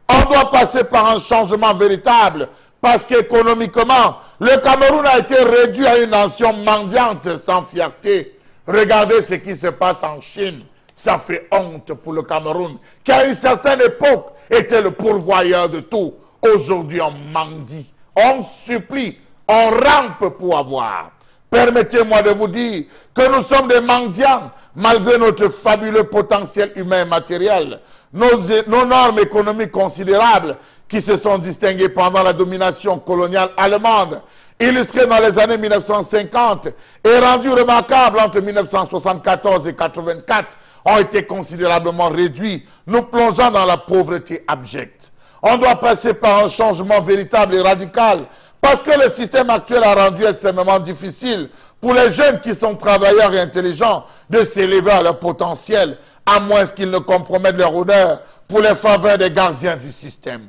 On doit passer par un changement véritable parce qu'économiquement, le Cameroun a été réduit à une nation mendiante sans fierté. Regardez ce qui se passe en Chine. Ça fait honte pour le Cameroun, qui à une certaine époque était le pourvoyeur de tout. Aujourd'hui, on mendie, on supplie, on rampe pour avoir. Permettez-moi de vous dire que nous sommes des mendiants, malgré notre fabuleux potentiel humain et matériel. Nos normes économiques considérables qui se sont distinguées pendant la domination coloniale allemande, illustrées dans les années 1950 et rendues remarquables entre 1974 et 1984, ont été considérablement réduits, nous plongeant dans la pauvreté abjecte. On doit passer par un changement véritable et radical parce que le système actuel a rendu extrêmement difficile pour les jeunes qui sont travailleurs et intelligents de s'élever à leur potentiel, à moins qu'ils ne compromettent leur honneur pour les faveurs des gardiens du système.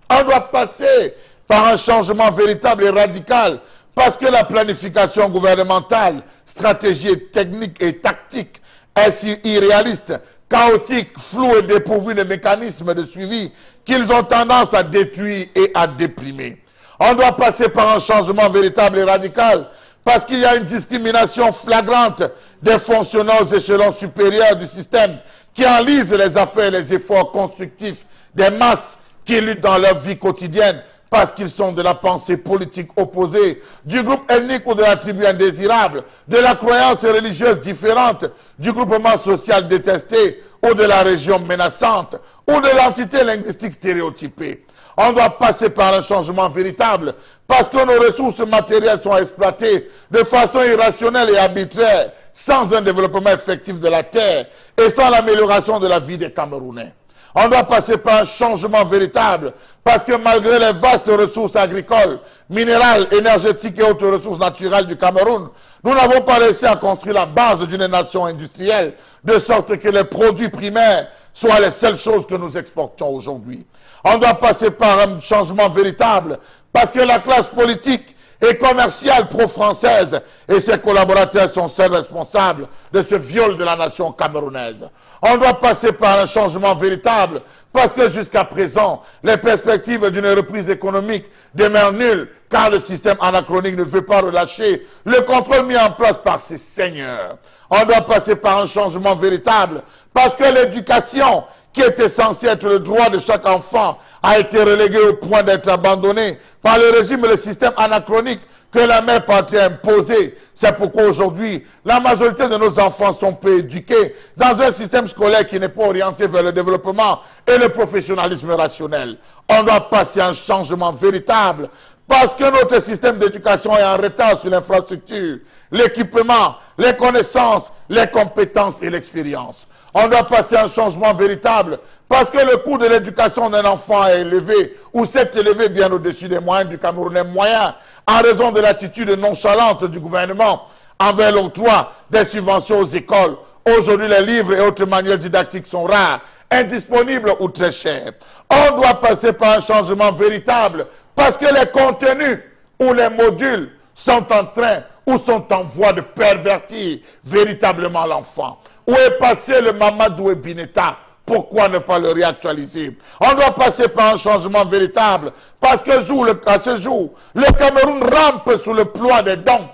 On doit passer par un changement véritable et radical parce que la planification gouvernementale, stratégie technique et tactique est si irréaliste, chaotique, floue et dépourvue de mécanismes de suivi qu'ils ont tendance à détruire et à déprimer. On doit passer par un changement véritable et radical parce qu'il y a une discrimination flagrante des fonctionnaires aux échelons supérieurs du système qui enlisent les affaires et les efforts constructifs des masses qui luttent dans leur vie quotidienne parce qu'ils sont de la pensée politique opposée, du groupe ethnique ou de la tribu indésirable, de la croyance religieuse différente, du groupement social détesté ou de la région menaçante ou de l'entité linguistique stéréotypée. On doit passer par un changement véritable parce que nos ressources matérielles sont exploitées de façon irrationnelle et arbitraire, sans un développement effectif de la terre et sans l'amélioration de la vie des Camerounais. On doit passer par un changement véritable parce que malgré les vastes ressources agricoles, minérales, énergétiques et autres ressources naturelles du Cameroun, nous n'avons pas réussi à construire la base d'une nation industrielle de sorte que les produits primaires soient les seules choses que nous exportons aujourd'hui. On doit passer par un changement véritable parce que la classe politique et commerciale pro-française et ses collaborateurs sont seuls responsables de ce viol de la nation camerounaise. On doit passer par un changement véritable parce que jusqu'à présent, les perspectives d'une reprise économique demeurent nulles car le système anachronique ne veut pas relâcher le contrôle mis en place par ses seigneurs. On doit passer par un changement véritable parce que l'éducation, qui était censée être le droit de chaque enfant, a été reléguée au point d'être abandonnée par le régime et le système anachronique que la mère patrie a imposé. C'est pourquoi aujourd'hui, la majorité de nos enfants sont peu éduqués dans un système scolaire qui n'est pas orienté vers le développement et le professionnalisme rationnel. On doit passer un changement véritable Parce que notre système d'éducation est en retard sur l'infrastructure, l'équipement, les connaissances, les compétences et l'expérience. On doit passer à un changement véritable parce que le coût de l'éducation d'un enfant est élevé ou s'est élevé bien au-dessus des moyens du Camerounais moyen en raison de l'attitude nonchalante du gouvernement envers l'octroi des subventions aux écoles. Aujourd'hui, les livres et autres manuels didactiques sont rares, indisponibles ou très chers. On doit passer par un changement véritable parce que les contenus ou les modules sont en train ou sont en voie de pervertir véritablement l'enfant. Où est passé le Mamadou et Bineta? Pourquoi ne pas le réactualiser? On doit passer par un changement véritable parce que à ce jour, le Cameroun rampe sous le poids des dons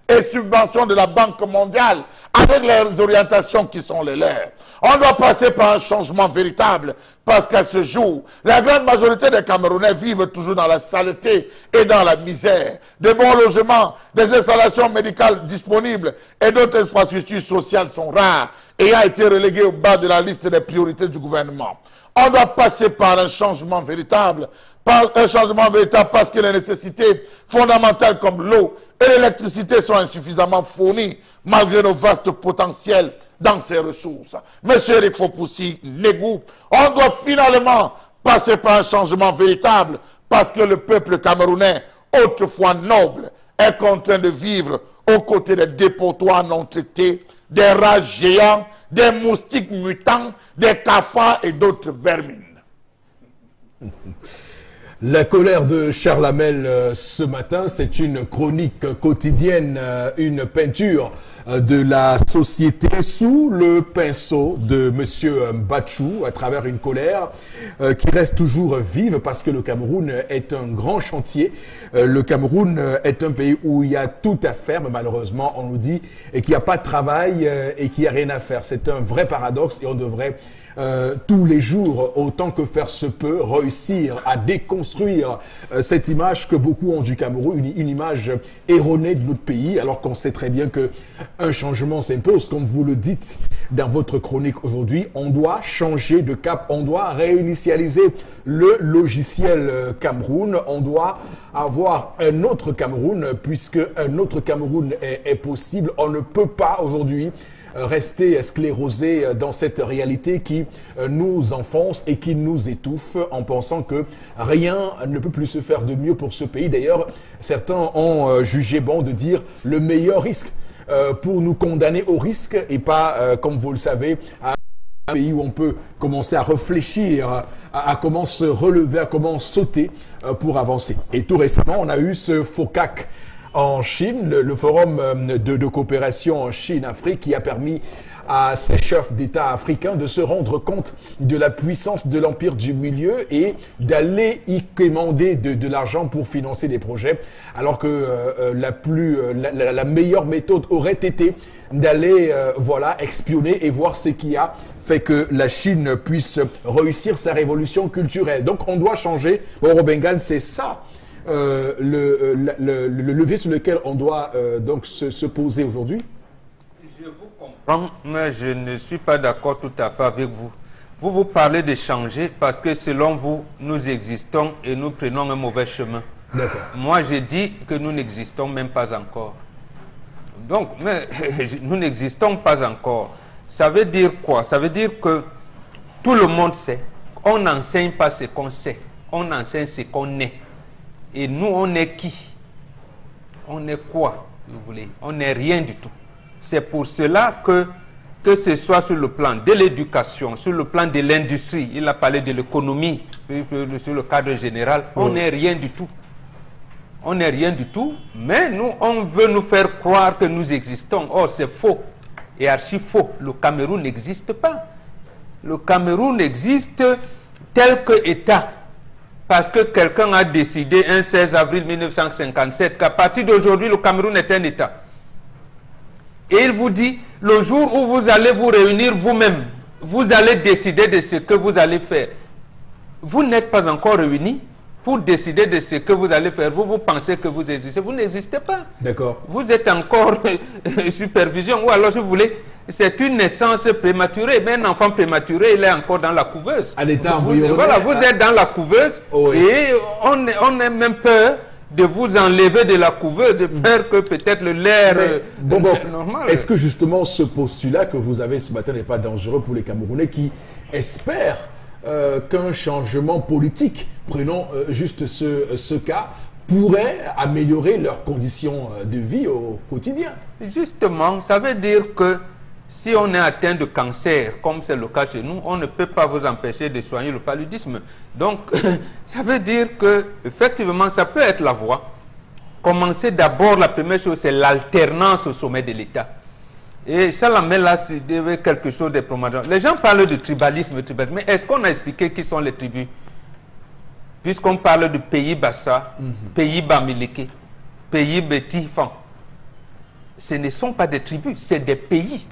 et subventions de la Banque mondiale avec les orientations qui sont les leurs. On doit passer par un changement véritable parce qu'à ce jour, la grande majorité des Camerounais vivent toujours dans la saleté et dans la misère. De bons logements, des installations médicales disponibles et d'autres infrastructures sociales sont rares et a été relégué au bas de la liste des priorités du gouvernement. On doit passer par un changement véritable parce que les nécessités fondamentales comme l'eau et l'électricité sont insuffisamment fournies malgré nos vastes potentiels dans ces ressources. Monsieur Eric Fopoussi Négou, on doit finalement passer par un changement véritable parce que le peuple camerounais, autrefois noble, est contraint de vivre aux côtés des dépotoirs non traités, des rats géants, des moustiques mutants, des cafards et d'autres vermines.
La colère de Charles Hamel ce matin, c'est une chronique quotidienne, une peinture de la société sous le pinceau de M. Bachou à travers une colère qui reste toujours vive parce que le Cameroun est un grand chantier. Le Cameroun est un pays où il y a tout à faire, mais malheureusement on nous dit qu'il n'y a pas de travail et qu'il n'y a rien à faire. C'est un vrai paradoxe et on devrait tous les jours, autant que faire se peut, réussir à déconstruire cette image que beaucoup ont du Cameroun, une image erronée de notre pays, alors qu'on sait très bien que un changement s'impose, comme vous le dites dans votre chronique aujourd'hui. On doit changer de cap, on doit réinitialiser le logiciel Cameroun, on doit avoir un autre Cameroun, puisque un autre Cameroun est possible. On ne peut pas aujourd'hui rester sclérosé dans cette réalité qui nous enfonce et qui nous étouffe en pensant que rien ne peut plus se faire de mieux pour ce pays. D'ailleurs, certains ont jugé bon de dire le meilleur risque pour nous condamner au risque et pas, comme vous le savez, à un pays où on peut commencer à réfléchir, à comment se relever, à comment sauter pour avancer. Et tout récemment, on a eu ce FOCAC en Chine, le forum de coopération en Chine-Afrique qui a permis à ces chefs d'État africains de se rendre compte de la puissance de l'empire du milieu et d'aller y quémander de l'argent pour financer des projets, alors que la meilleure méthode aurait été d'aller espionner et voir ce qui a fait que la Chine puisse réussir sa révolution culturelle. Donc on doit changer. Bon, Robengal, c'est ça. Le levier sur lequel on doit donc se poser aujourd'hui?
Je vous comprends, mais je ne suis pas d'accord tout à fait avec vous. Vous parlez de changer parce que selon vous, nous existons et nous prenons un mauvais chemin.
D'accord.
Moi, je dis que nous n'existons même pas encore. Donc, mais nous n'existons pas encore. Ça veut dire quoi? Ça veut dire que tout le monde sait. On n'enseigne pas ce qu'on sait. On enseigne ce qu'on est. Et nous, on est qui? On est quoi, vous voulez? On n'est rien du tout. C'est pour cela que ce soit sur le plan de l'éducation, sur le plan de l'industrie, il a parlé de l'économie, sur le cadre général, on n'est rien du tout. On n'est rien du tout, mais nous, on veut nous faire croire que nous existons. Or, c'est faux et archi faux. Le Cameroun n'existe pas. Le Cameroun existe tel que État. Parce que quelqu'un a décidé un 16 avril 1957 qu'à partir d'aujourd'hui, le Cameroun est un État. Et il vous dit, le jour où vous allez vous réunir vous-même, vous allez décider de ce que vous allez faire. Vous n'êtes pas encore réunis pour décider de ce que vous allez faire. Vous pensez que vous existez. Vous n'existez pas.
D'accord.
Vous êtes encore supervision. Ou alors, si vous voulez, c'est une naissance prématurée. Mais un enfant prématuré, il est encore dans la couveuse.
À l'état
voilà, vous êtes dans la couveuse.
Oh oui.
Et on a même peur de vous enlever de la couveuse, de peur que peut-être le l'air
normal. Est-ce que justement ce postulat que vous avez ce matin n'est pas dangereux pour les Camerounais qui espèrent qu'un changement politique, prenons juste ce cas, pourrait améliorer leurs conditions de vie au quotidien?
Justement, ça veut dire que si on est atteint de cancer, comme c'est le cas chez nous, on ne peut pas vous empêcher de soigner le paludisme. Donc, ça veut dire que effectivement, ça peut être la voie. Commencer d'abord, la première chose, c'est l'alternance au sommet de l'État. Et Salamé, là, c'est quelque chose de prometteur. Les gens parlent de tribalisme, mais est-ce qu'on a expliqué qui sont les tribus? Puisqu'on parle du pays Bassa, pays Bamileke, pays Betifan, ce ne sont pas des tribus, c'est des pays.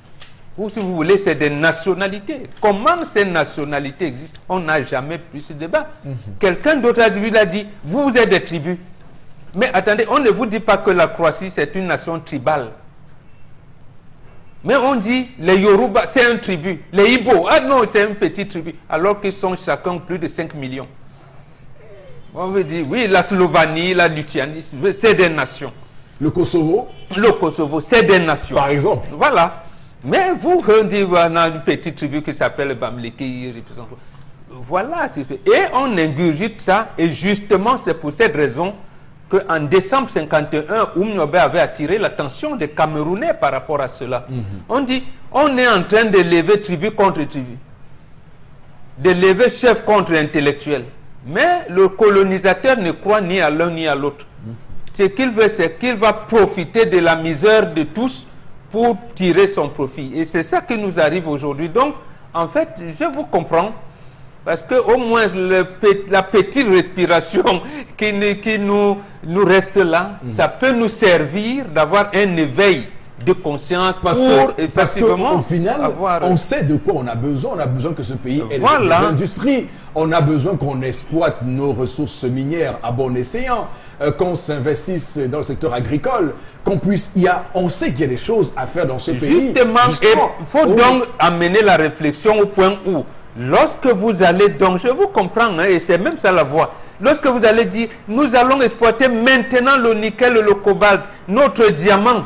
Ou si vous voulez, c'est des nationalités. Comment ces nationalités existent? On n'a jamais pu ce débat. Quelqu'un d'autre a dit, vous êtes des tribus. Mais attendez, on ne vous dit pas que la Croatie, c'est une nation tribale. Mais on dit, les Yoruba, c'est un tribu. Les Ibo, ah non, c'est une petite tribu. Alors qu'ils sont chacun plus de 5 millions. On veut dire, oui, la Slovanie, la Lituanie, c'est des nations.
Le Kosovo?
Le Kosovo, c'est des nations.
Par exemple.
Voilà. Mais vous, on dit, on a une petite tribu qui s'appelle Bamileke. Voilà. Et on ingurgite ça. Et justement, c'est pour cette raison qu'en décembre 1951, Oumniobe avait attiré l'attention des Camerounais par rapport à cela. On dit, on est en train de lever tribu contre tribu. De lever chef contre intellectuel. Mais le colonisateur ne croit ni à l'un ni à l'autre. Ce qu'il veut, c'est qu'il va profiter de la misère de tous pour tirer son profit. Et c'est ça qui nous arrive aujourd'hui. Donc, en fait, je vous comprends, parce qu'au moins la petite respiration qui nous reste là, ça peut nous servir d'avoir un éveil de conscience
parce qu'au final, on sait de quoi on a besoin. On a besoin que ce pays ait des industries. On a besoin qu'on exploite nos ressources minières à bon escient, qu'on s'investisse dans le secteur agricole, qu'on puisse... on sait qu'il y a des choses à faire dans ce pays.
Justement, il faut donc amener la réflexion au point où, lorsque vous allez donc, je vous comprends, et c'est même ça la voie, lorsque vous allez dire, nous allons exploiter maintenant le nickel et le cobalt, notre diamant,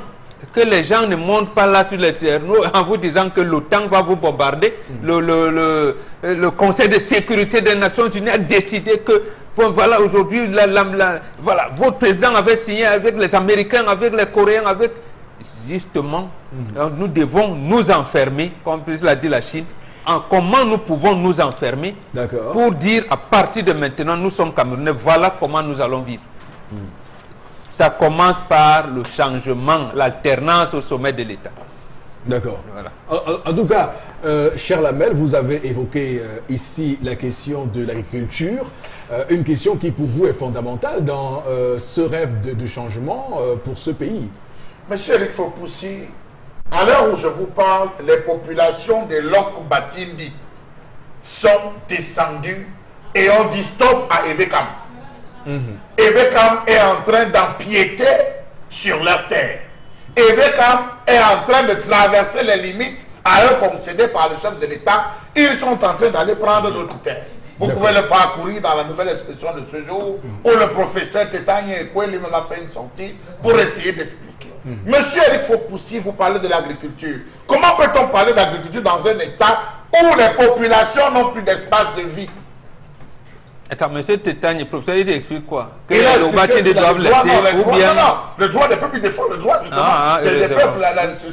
que les gens ne montent pas là sur les cerneaux en vous disant que l'OTAN va vous bombarder. Le Conseil de sécurité des Nations Unies a décidé que, voilà, aujourd'hui, voilà, votre président avait signé avec les Américains, avec les Coréens, avec... Justement, nous devons nous enfermer, comme l'a dit la Chine. Comment nous pouvons nous enfermer pour dire, à partir de maintenant, nous sommes Camerounais, voilà comment nous allons vivre. Ça commence par le changement, l'alternance au sommet de l'État.
D'accord. Voilà. En tout cas, cher Lamel, vous avez évoqué ici la question de l'agriculture, une question qui pour vous est fondamentale dans ce rêve de changement pour ce pays.
Monsieur Eric Fopoussi, à l'heure où je vous parle, les populations de Lok-Batindi sont descendues et ont dit stop à Evekam. Evekam est en train d'empiéter sur leur terre. Evekam est en train de traverser les limites à eux concédées par le chef de l'État. Ils sont en train d'aller prendre d'autres terres. Vous pouvez le parcourir dans la nouvelle expression de ce jour où le professeur Tétanye Ekwe lui-même a fait une sortie pour essayer d'expliquer. Monsieur Eric Fopoussi, vous parlez de l'agriculture. Comment peut-on parler d'agriculture dans un État où les populations n'ont plus d'espace de vie?
Attends, monsieur Tétanye, professeur, il explique quoi? Que
les
Lobati doivent laisser ou bien...
Non, le droit des peuples, il défend le droit justement des peuples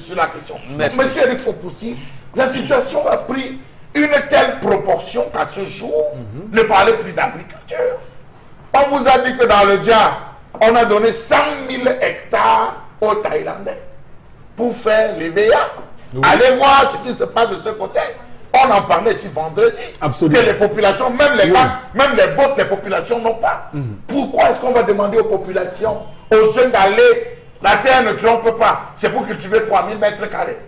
sur la question. Donc, monsieur Eric Fopoussi, la situation a pris une telle proportion qu'à ce jour, ne parlez plus d'agriculture. On vous a dit que dans le Dja, on a donné 100 000 hectares aux Thaïlandais pour faire les VA. Allez voir ce qui se passe de ce côté. On en parlait ici vendredi.
Absolument.
Que les populations, même les bacs, même les bottes, les populations n'ont pas. Pourquoi est-ce qu'on va demander aux populations, aux jeunes d'aller, la terre ne trompe pas. C'est pour cultiver quoi, 1000 mètres carrés?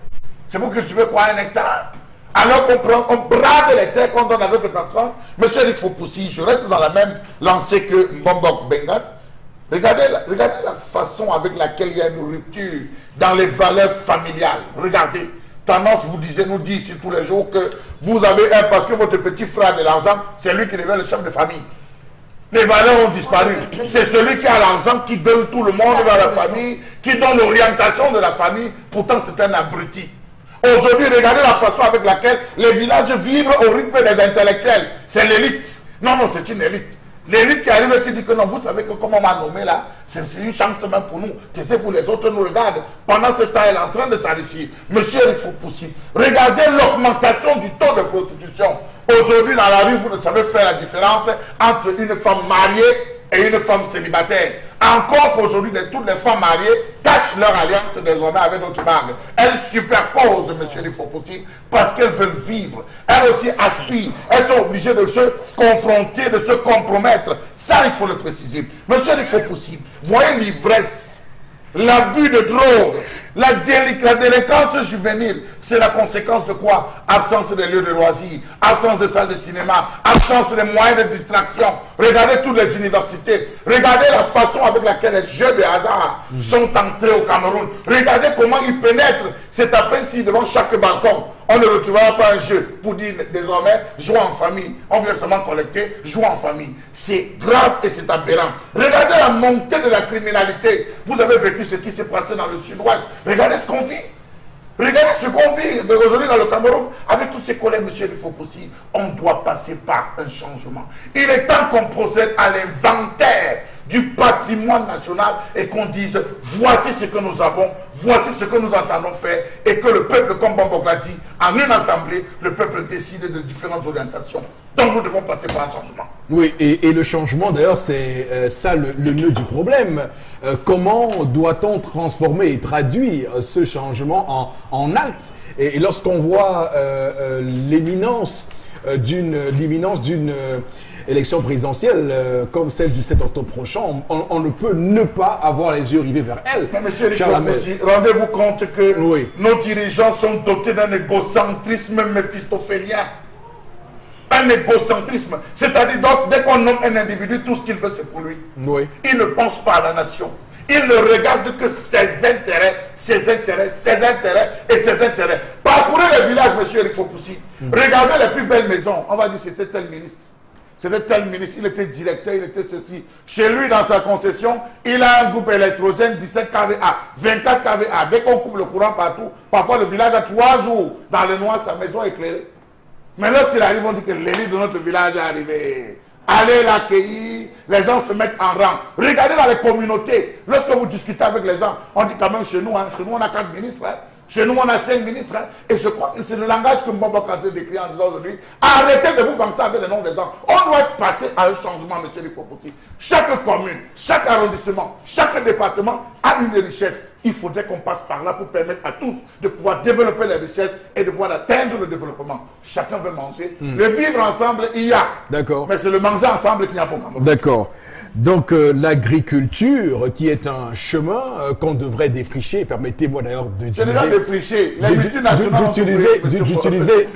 C'est pour cultiver quoi, 1 hectare? Alors on brade les terres qu'on donne à d'autres personnes. Monsieur Eric Fopoussi, je reste dans la même lancée que Mbombok Bengat. Regardez la façon avec laquelle il y a une rupture dans les valeurs familiales. Regardez. Tendance nous dit ici tous les jours que vous avez parce que votre petit frère a de l'argent, c'est lui qui devient le chef de famille. Les valeurs ont disparu. C'est celui qui a l'argent qui donne tout le monde dans la famille, qui donne l'orientation de la famille. Pourtant, c'est un abruti. Aujourd'hui, regardez la façon avec laquelle les villages vivent au rythme des intellectuels. C'est l'élite. Non, non, c'est une élite. L'élite qui arrive et qui dit que non, vous savez que comme on m'a nommé là, c'est une chance même pour nous. Tu sais, pour les autres nous regardent. Pendant ce temps, elle est en train de s'enrichir. Monsieur Eric Fopoussi, regardez l'augmentation du taux de prostitution. Aujourd'hui, dans la rue, vous ne savez faire la différence entre une femme mariée et une femme célibataire. Encore qu'aujourd'hui, toutes les femmes mariées cachent leur alliance désormais avec d'autres marques. Elles superposent, monsieur Eric Fopoussi, parce qu'elles veulent vivre. Elles aussi aspirent. Elles sont obligées de se confronter, de se compromettre. Ça, il faut le préciser. Monsieur Eric Fopoussi, voyez l'ivresse, l'abus de drogue, la délinquance juvénile, c'est la conséquence de quoi? Absence des lieux de loisirs, absence des salles de cinéma, absence des moyens de distraction. Regardez toutes les universités, regardez la façon avec laquelle les jeux de hasard sont entrés au Cameroun. Regardez comment ils pénètrent. C'est à peine si devant chaque balcon, on ne retrouvera pas un jeu pour dire désormais jouer en famille. On vient seulement collecter, jouer en famille. C'est grave et c'est aberrant. Regardez la montée de la criminalité. Vous avez vécu ce qui s'est passé dans le sud-ouest. Regardez ce qu'on vit. Regardez ce qu'on vit aujourd'hui dans le Cameroun. Avec tous ces collègues, monsieur Fopoussi, on doit passer par un changement. Il est temps qu'on procède à l'inventaire du patrimoine national et qu'on dise voici ce que nous avons, voici ce que nous entendons faire, et que le peuple, comme Bambok l'a dit, en une assemblée, le peuple décide de différentes orientations. Donc nous devons passer par un changement.
Oui, et le changement d'ailleurs, c'est ça le nœud du problème. Comment doit-on transformer et traduire ce changement en acte? Et lorsqu'on voit l'imminence d'une élection présidentielle comme celle du 7 octobre prochain, on ne peut ne pas avoir les yeux rivés vers elle.
Mais monsieur Fopoussi, rendez-vous compte que nos dirigeants sont dotés d'un égocentrisme méphistophélien. Un égocentrisme. C'est-à-dire, dès qu'on nomme un individu, tout ce qu'il veut, c'est pour lui. Il ne pense pas à la nation. Il ne regarde que ses intérêts, ses intérêts, ses intérêts et ses intérêts. Parcourez les villages, monsieur Eric Fopoussi. Regardez les plus belles maisons. On va dire c'était tel ministre. C'était tel ministre, il était directeur, il était ceci. Chez lui, dans sa concession, il a un groupe électrogène 17 kVA, 24 kVA. Dès qu'on coupe le courant partout, parfois le village a 3 jours dans le noir, sa maison est éclairée. Mais lorsqu'il arrive, on dit que l'élite de notre village est arrivée. Allez l'accueillir, les gens se mettent en rang. Regardez dans les communautés, lorsque vous discutez avec les gens, on dit quand même chez nous on a 4 ministres. Chez nous, on a 5 ministres. Et je crois que c'est le langage que Mbamba Kanté décrit en disant aujourd'hui, arrêtez de vous vanter avec les noms des gens. On doit passer à un changement, monsieur Fopoussi. Chaque commune, chaque arrondissement, chaque département a une richesse. Il faudrait qu'on passe par là pour permettre à tous de pouvoir développer les richesses et de pouvoir atteindre le développement. Chacun veut manger. Le vivre ensemble, il y a. D'accord. Mais c'est le manger ensemble qu'il n'y a pas.
D'accord. Donc l'agriculture qui est un chemin qu'on devrait défricher, permettez-moi d'ailleurs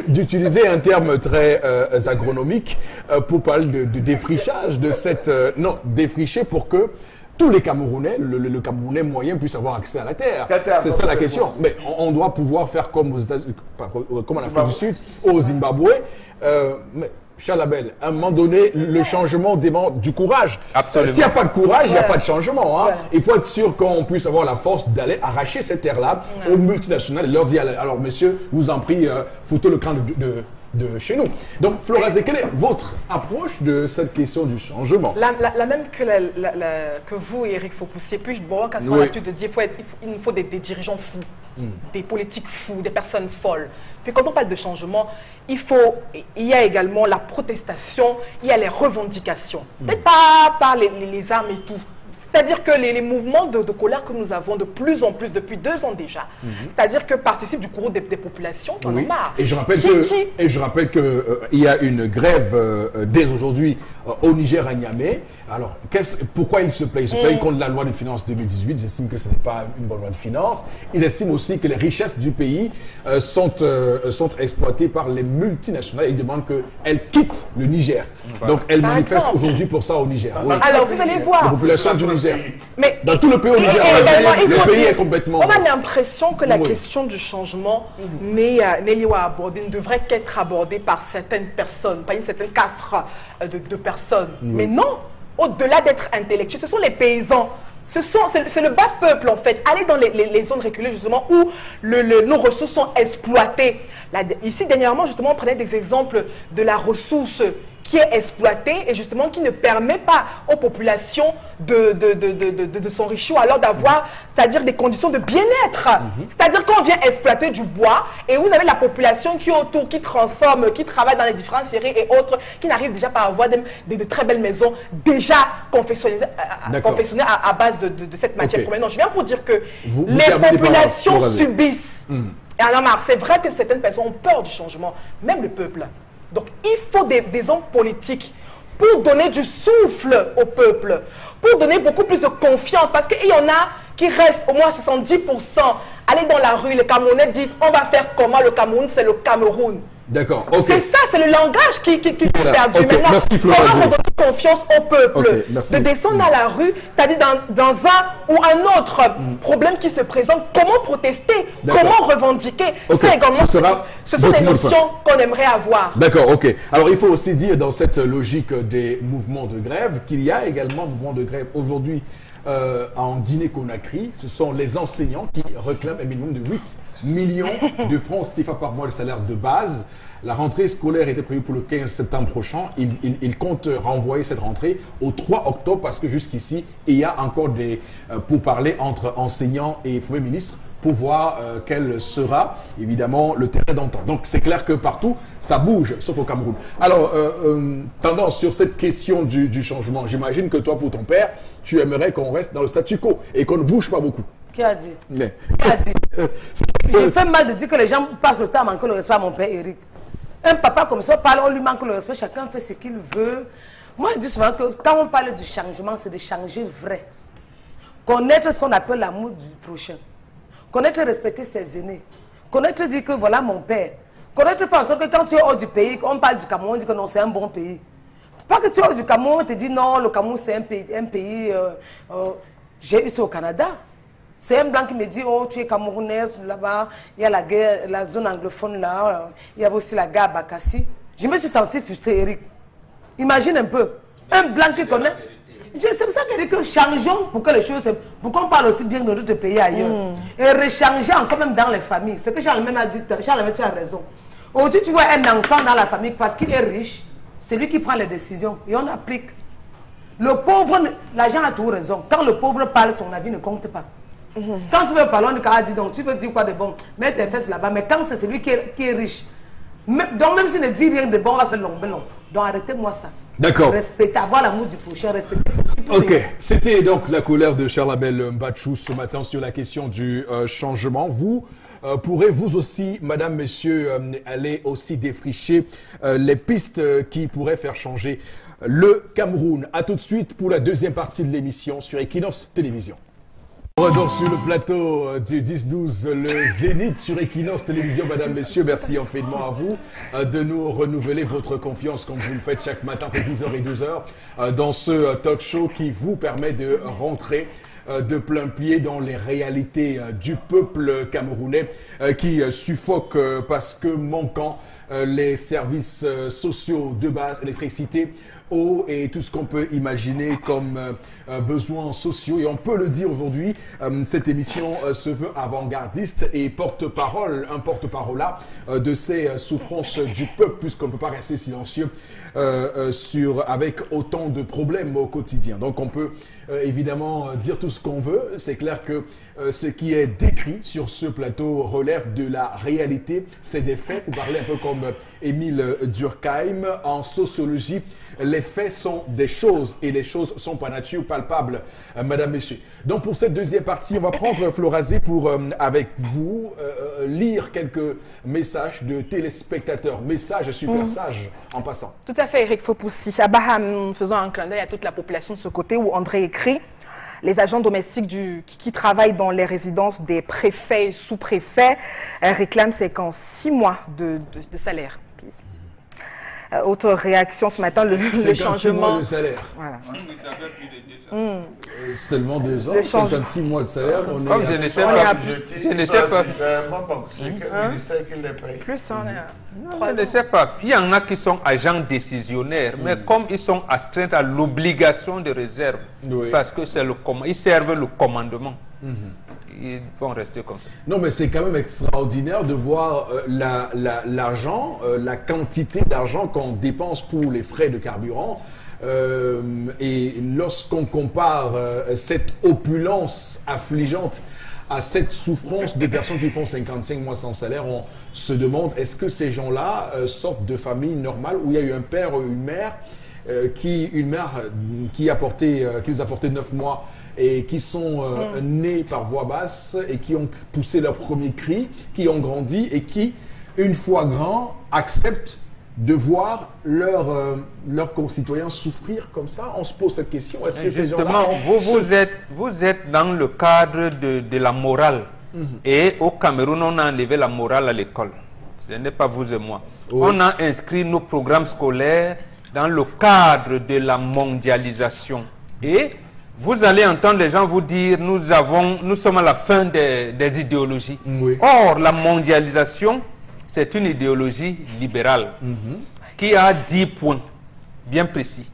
d'utiliser un terme très agronomique pour parler de défrichage, de cette défricher pour que tous les Camerounais, le Camerounais moyen puisse avoir accès à la terre. C'est ça la question. Mais on doit pouvoir faire comme aux États-Unis, comme en Afrique du Sud, au Zimbabwe. Chalabel, à un moment donné, le changement demande du courage. S'il n'y a pas de courage, il n'y a pas de changement. Il faut être sûr qu'on puisse avoir la force d'aller arracher cette terre-là aux multinationales et leur dire, alors monsieur, vous en prie, foutez le camp de chez nous. Donc, Florence, quelle est votre approche de cette question du changement?
La même que vous, Eric Fopoussi. Puis, bon, qu'à soit l'habitude de dire il nous faut des dirigeants fous, des politiques fous, des personnes folles. Puis, quand on parle de changement, il y a également la protestation, il y a les revendications. Peut-être pas par les armes et tout. C'est-à-dire que les mouvements de colère que nous avons de plus en plus depuis 2 ans déjà, c'est-à-dire que participent du courroux des populations qui en ont marre.
Et je rappelle qu'il y a une grève dès aujourd'hui au Niger à Niamey. Alors, pourquoi ils se plaignent? Ils se plaignent contre la loi de finances 2018. Ils estiment que ce n'est pas une bonne loi de finances. Ils estiment aussi que les richesses du pays sont exploitées par les multinationales. Ils demandent qu'elles quittent le Niger. Donc, elles manifestent aujourd'hui pour ça au Niger.
Alors, vous allez voir.
La population du Niger. Mais dans tout le pays au Niger, le pays est complètement...
On a l'impression que la question du changement ne devrait qu'être abordée par certaines personnes, pas une certaine caste de personnes. Mais non, au-delà d'être intellectuels, ce sont les paysans. C'est le bas peuple en fait. Allez dans les zones reculées justement où nos ressources sont exploitées. Là, ici dernièrement justement on prenait des exemples de la ressource qui est exploitée et justement qui ne permet pas aux populations de s'enrichir ou alors d'avoir, c'est-à-dire des conditions de bien-être. C'est-à-dire qu'on vient exploiter du bois et vous avez la population qui est autour, qui transforme, qui travaille dans les différentes séries et autres, qui n'arrive déjà pas à avoir de très belles maisons déjà confectionnées à base de cette matière première. Non, je viens pour dire que les populations subissent. Et en marre, c'est vrai que certaines personnes ont peur du changement, même le peuple. Donc, il faut des hommes politiques pour donner du souffle au peuple, pour donner beaucoup plus de confiance. Parce qu'il y en a qui restent au moins 70%. Aller dans la rue, les Camerounais disent, on va faire comment le Cameroun, c'est le Cameroun.
D'accord, ok.
C'est ça, c'est le langage qui est perdu.
Okay.
Maintenant,
merci,
comment redonner confiance au peuple, de descendre à la rue, c'est-à-dire dans un ou un autre problème qui se présente, comment protester, comment revendiquer. Ça également, ce sont des notions qu'on aimerait avoir.
D'accord, ok. Alors il faut aussi dire dans cette logique des mouvements de grève qu'il y a également un mouvement de grève aujourd'hui en Guinée-Conakry. Ce sont les enseignants qui réclament un minimum de 8 millions de francs CFA par mois de salaire de base. La rentrée scolaire était prévue pour le 15 septembre prochain. Il compte renvoyer cette rentrée au 3 octobre parce que jusqu'ici, il y a encore des pourparlers entre enseignants et Premier ministre pour voir quel sera évidemment le terrain d'entente. Donc c'est clair que partout, ça bouge, sauf au Cameroun. Alors, tendance sur cette question du changement, j'imagine que toi, pour ton père, tu aimerais qu'on reste dans le statu quo et qu'on ne bouge pas beaucoup.
Qui a dit? Qui a dit? J'ai fait mal de dire que les gens passent le temps à manquer le respect à mon père Eric. Un papa comme ça parle, on lui manque le respect, chacun fait ce qu'il veut. Moi, je dis souvent que quand on parle du changement, c'est de changer vrai. Connaître ce qu'on appelle l'amour du prochain. Connaître et respecter ses aînés. Connaître dire que voilà mon père. Connaître faire en sorte que quand tu es hors du pays, on parle du Cameroun, on dit que non, c'est un bon pays. Pas que tu es hors du Cameroun, on te dit non, le Cameroun c'est un pays j'ai eu ça au Canada. C'est un blanc qui me dit, oh, tu es camerounaise, là-bas, il y a la guerre, la zone anglophone là, il y avait aussi la guerre à Bakassi. Je me suis senti frustré, Eric. Imagine un peu, un blanc qui connaît. C'est pour ça qu'il dit que changeons pour que les choses, pour qu'on parle aussi bien de notre pays ailleurs. Et rechanger encore même dans les familles. Ce que Charles même a dit, Charles, tu as raison. Aujourd'hui, tu vois un enfant dans la famille parce qu'il est riche, c'est lui qui prend les décisions et on applique. Le pauvre, l'agent a tout raison. Quand le pauvre parle, son avis ne compte pas. Quand tu veux parler, on a dit donc tu veux dire quoi de bon, mets tes fesses là-bas. Mais quand c'est celui qui est riche, donc même s'il ne dit rien de bon, on va se long. Donc arrêtez-moi ça.
D'accord.
Respecter, avoir l'amour du prochain, respecter ses supérieurs.
Ok, c'était donc la colère de Charles Abel Mbachou ce matin sur la question du changement. Vous pourrez vous aussi, madame, monsieur, aller aussi défricher les pistes qui pourraient faire changer le Cameroun. A tout de suite pour la deuxième partie de l'émission sur Equinox Télévision. Donc sur le plateau du 10-12, le Zénith sur Equinox Télévision. Madame, messieurs, merci infiniment à vous de nous renouveler votre confiance comme vous le faites chaque matin entre 10h et 12h dans ce talk show qui vous permet de rentrer de plein pied dans les réalités du peuple camerounais qui suffoque parce que manquant les services sociaux de base, électricité, eau et tout ce qu'on peut imaginer comme besoins sociaux. Et on peut le dire aujourd'hui, cette émission se veut avant-gardiste et porte-parole, un porte-parole là de ces souffrances du peuple, puisqu'on ne peut pas rester silencieux avec autant de problèmes au quotidien. Donc on peut évidemment dire tout ce qu'on veut. C'est clair que ce qui est décrit sur ce plateau relève de la réalité. C'est des faits, pour parler un peu comme Émile Durkheim. En sociologie, les faits sont des choses et les choses sont par nature palpables, madame, monsieur. Donc pour cette deuxième partie, on va prendre Florazé pour, avec vous, lire quelques messages de téléspectateurs. Messages super sages en passant.
Tout à fait, Eric Fopoussi. À Baham, faisant un clin d'œil à toute la population de ce côté où André écrit les agents domestiques qui travaillent dans les résidences des préfets et sous-préfets réclament 6 mois de salaire. Autre réaction ce matin, le changement.
56 mois de salaire.
Voilà.
Seulement 2 ans,
Le change-
56 mois de salaire. On
Comme
est
je
à-
ne sais
On est
pas.
à
Je ne sais pas.
C'est quel ministère qui les paye?
Plus, hein,
Je ne sais pas. Il y en a qui sont agents décisionnaires, mais comme ils sont astreints à l'obligation de réserve,
Oui.
parce que c'est ils servent le commandement, ils vont rester comme ça.
Non, mais c'est quand même extraordinaire de voir l'argent, la quantité d'argent qu'on dépense pour les frais de carburant. Et lorsqu'on compare cette opulence affligeante à cette souffrance de personnes qui font 55 mois sans salaire, on se demande est-ce que ces gens-là sortent de familles normales où il y a eu un père ou une mère qui les a portés 9 mois et qui sont nés par voie basse et qui ont poussé leur premier cri, qui ont grandi et qui, une fois grands, acceptent de voir leurs concitoyens souffrir comme ça. On se pose cette question. Est-ce que ces gens-là...
Justement, vous êtes dans le cadre de la morale. Et au Cameroun, on a enlevé la morale à l'école. Ce n'est pas vous et moi.
Oui.
On a inscrit nos programmes scolaires dans le cadre de la mondialisation. Et vous allez entendre les gens vous dire nous sommes à la fin des idéologies.
Oui.
Or, la mondialisation, c'est une idéologie libérale qui a 10 points bien précis.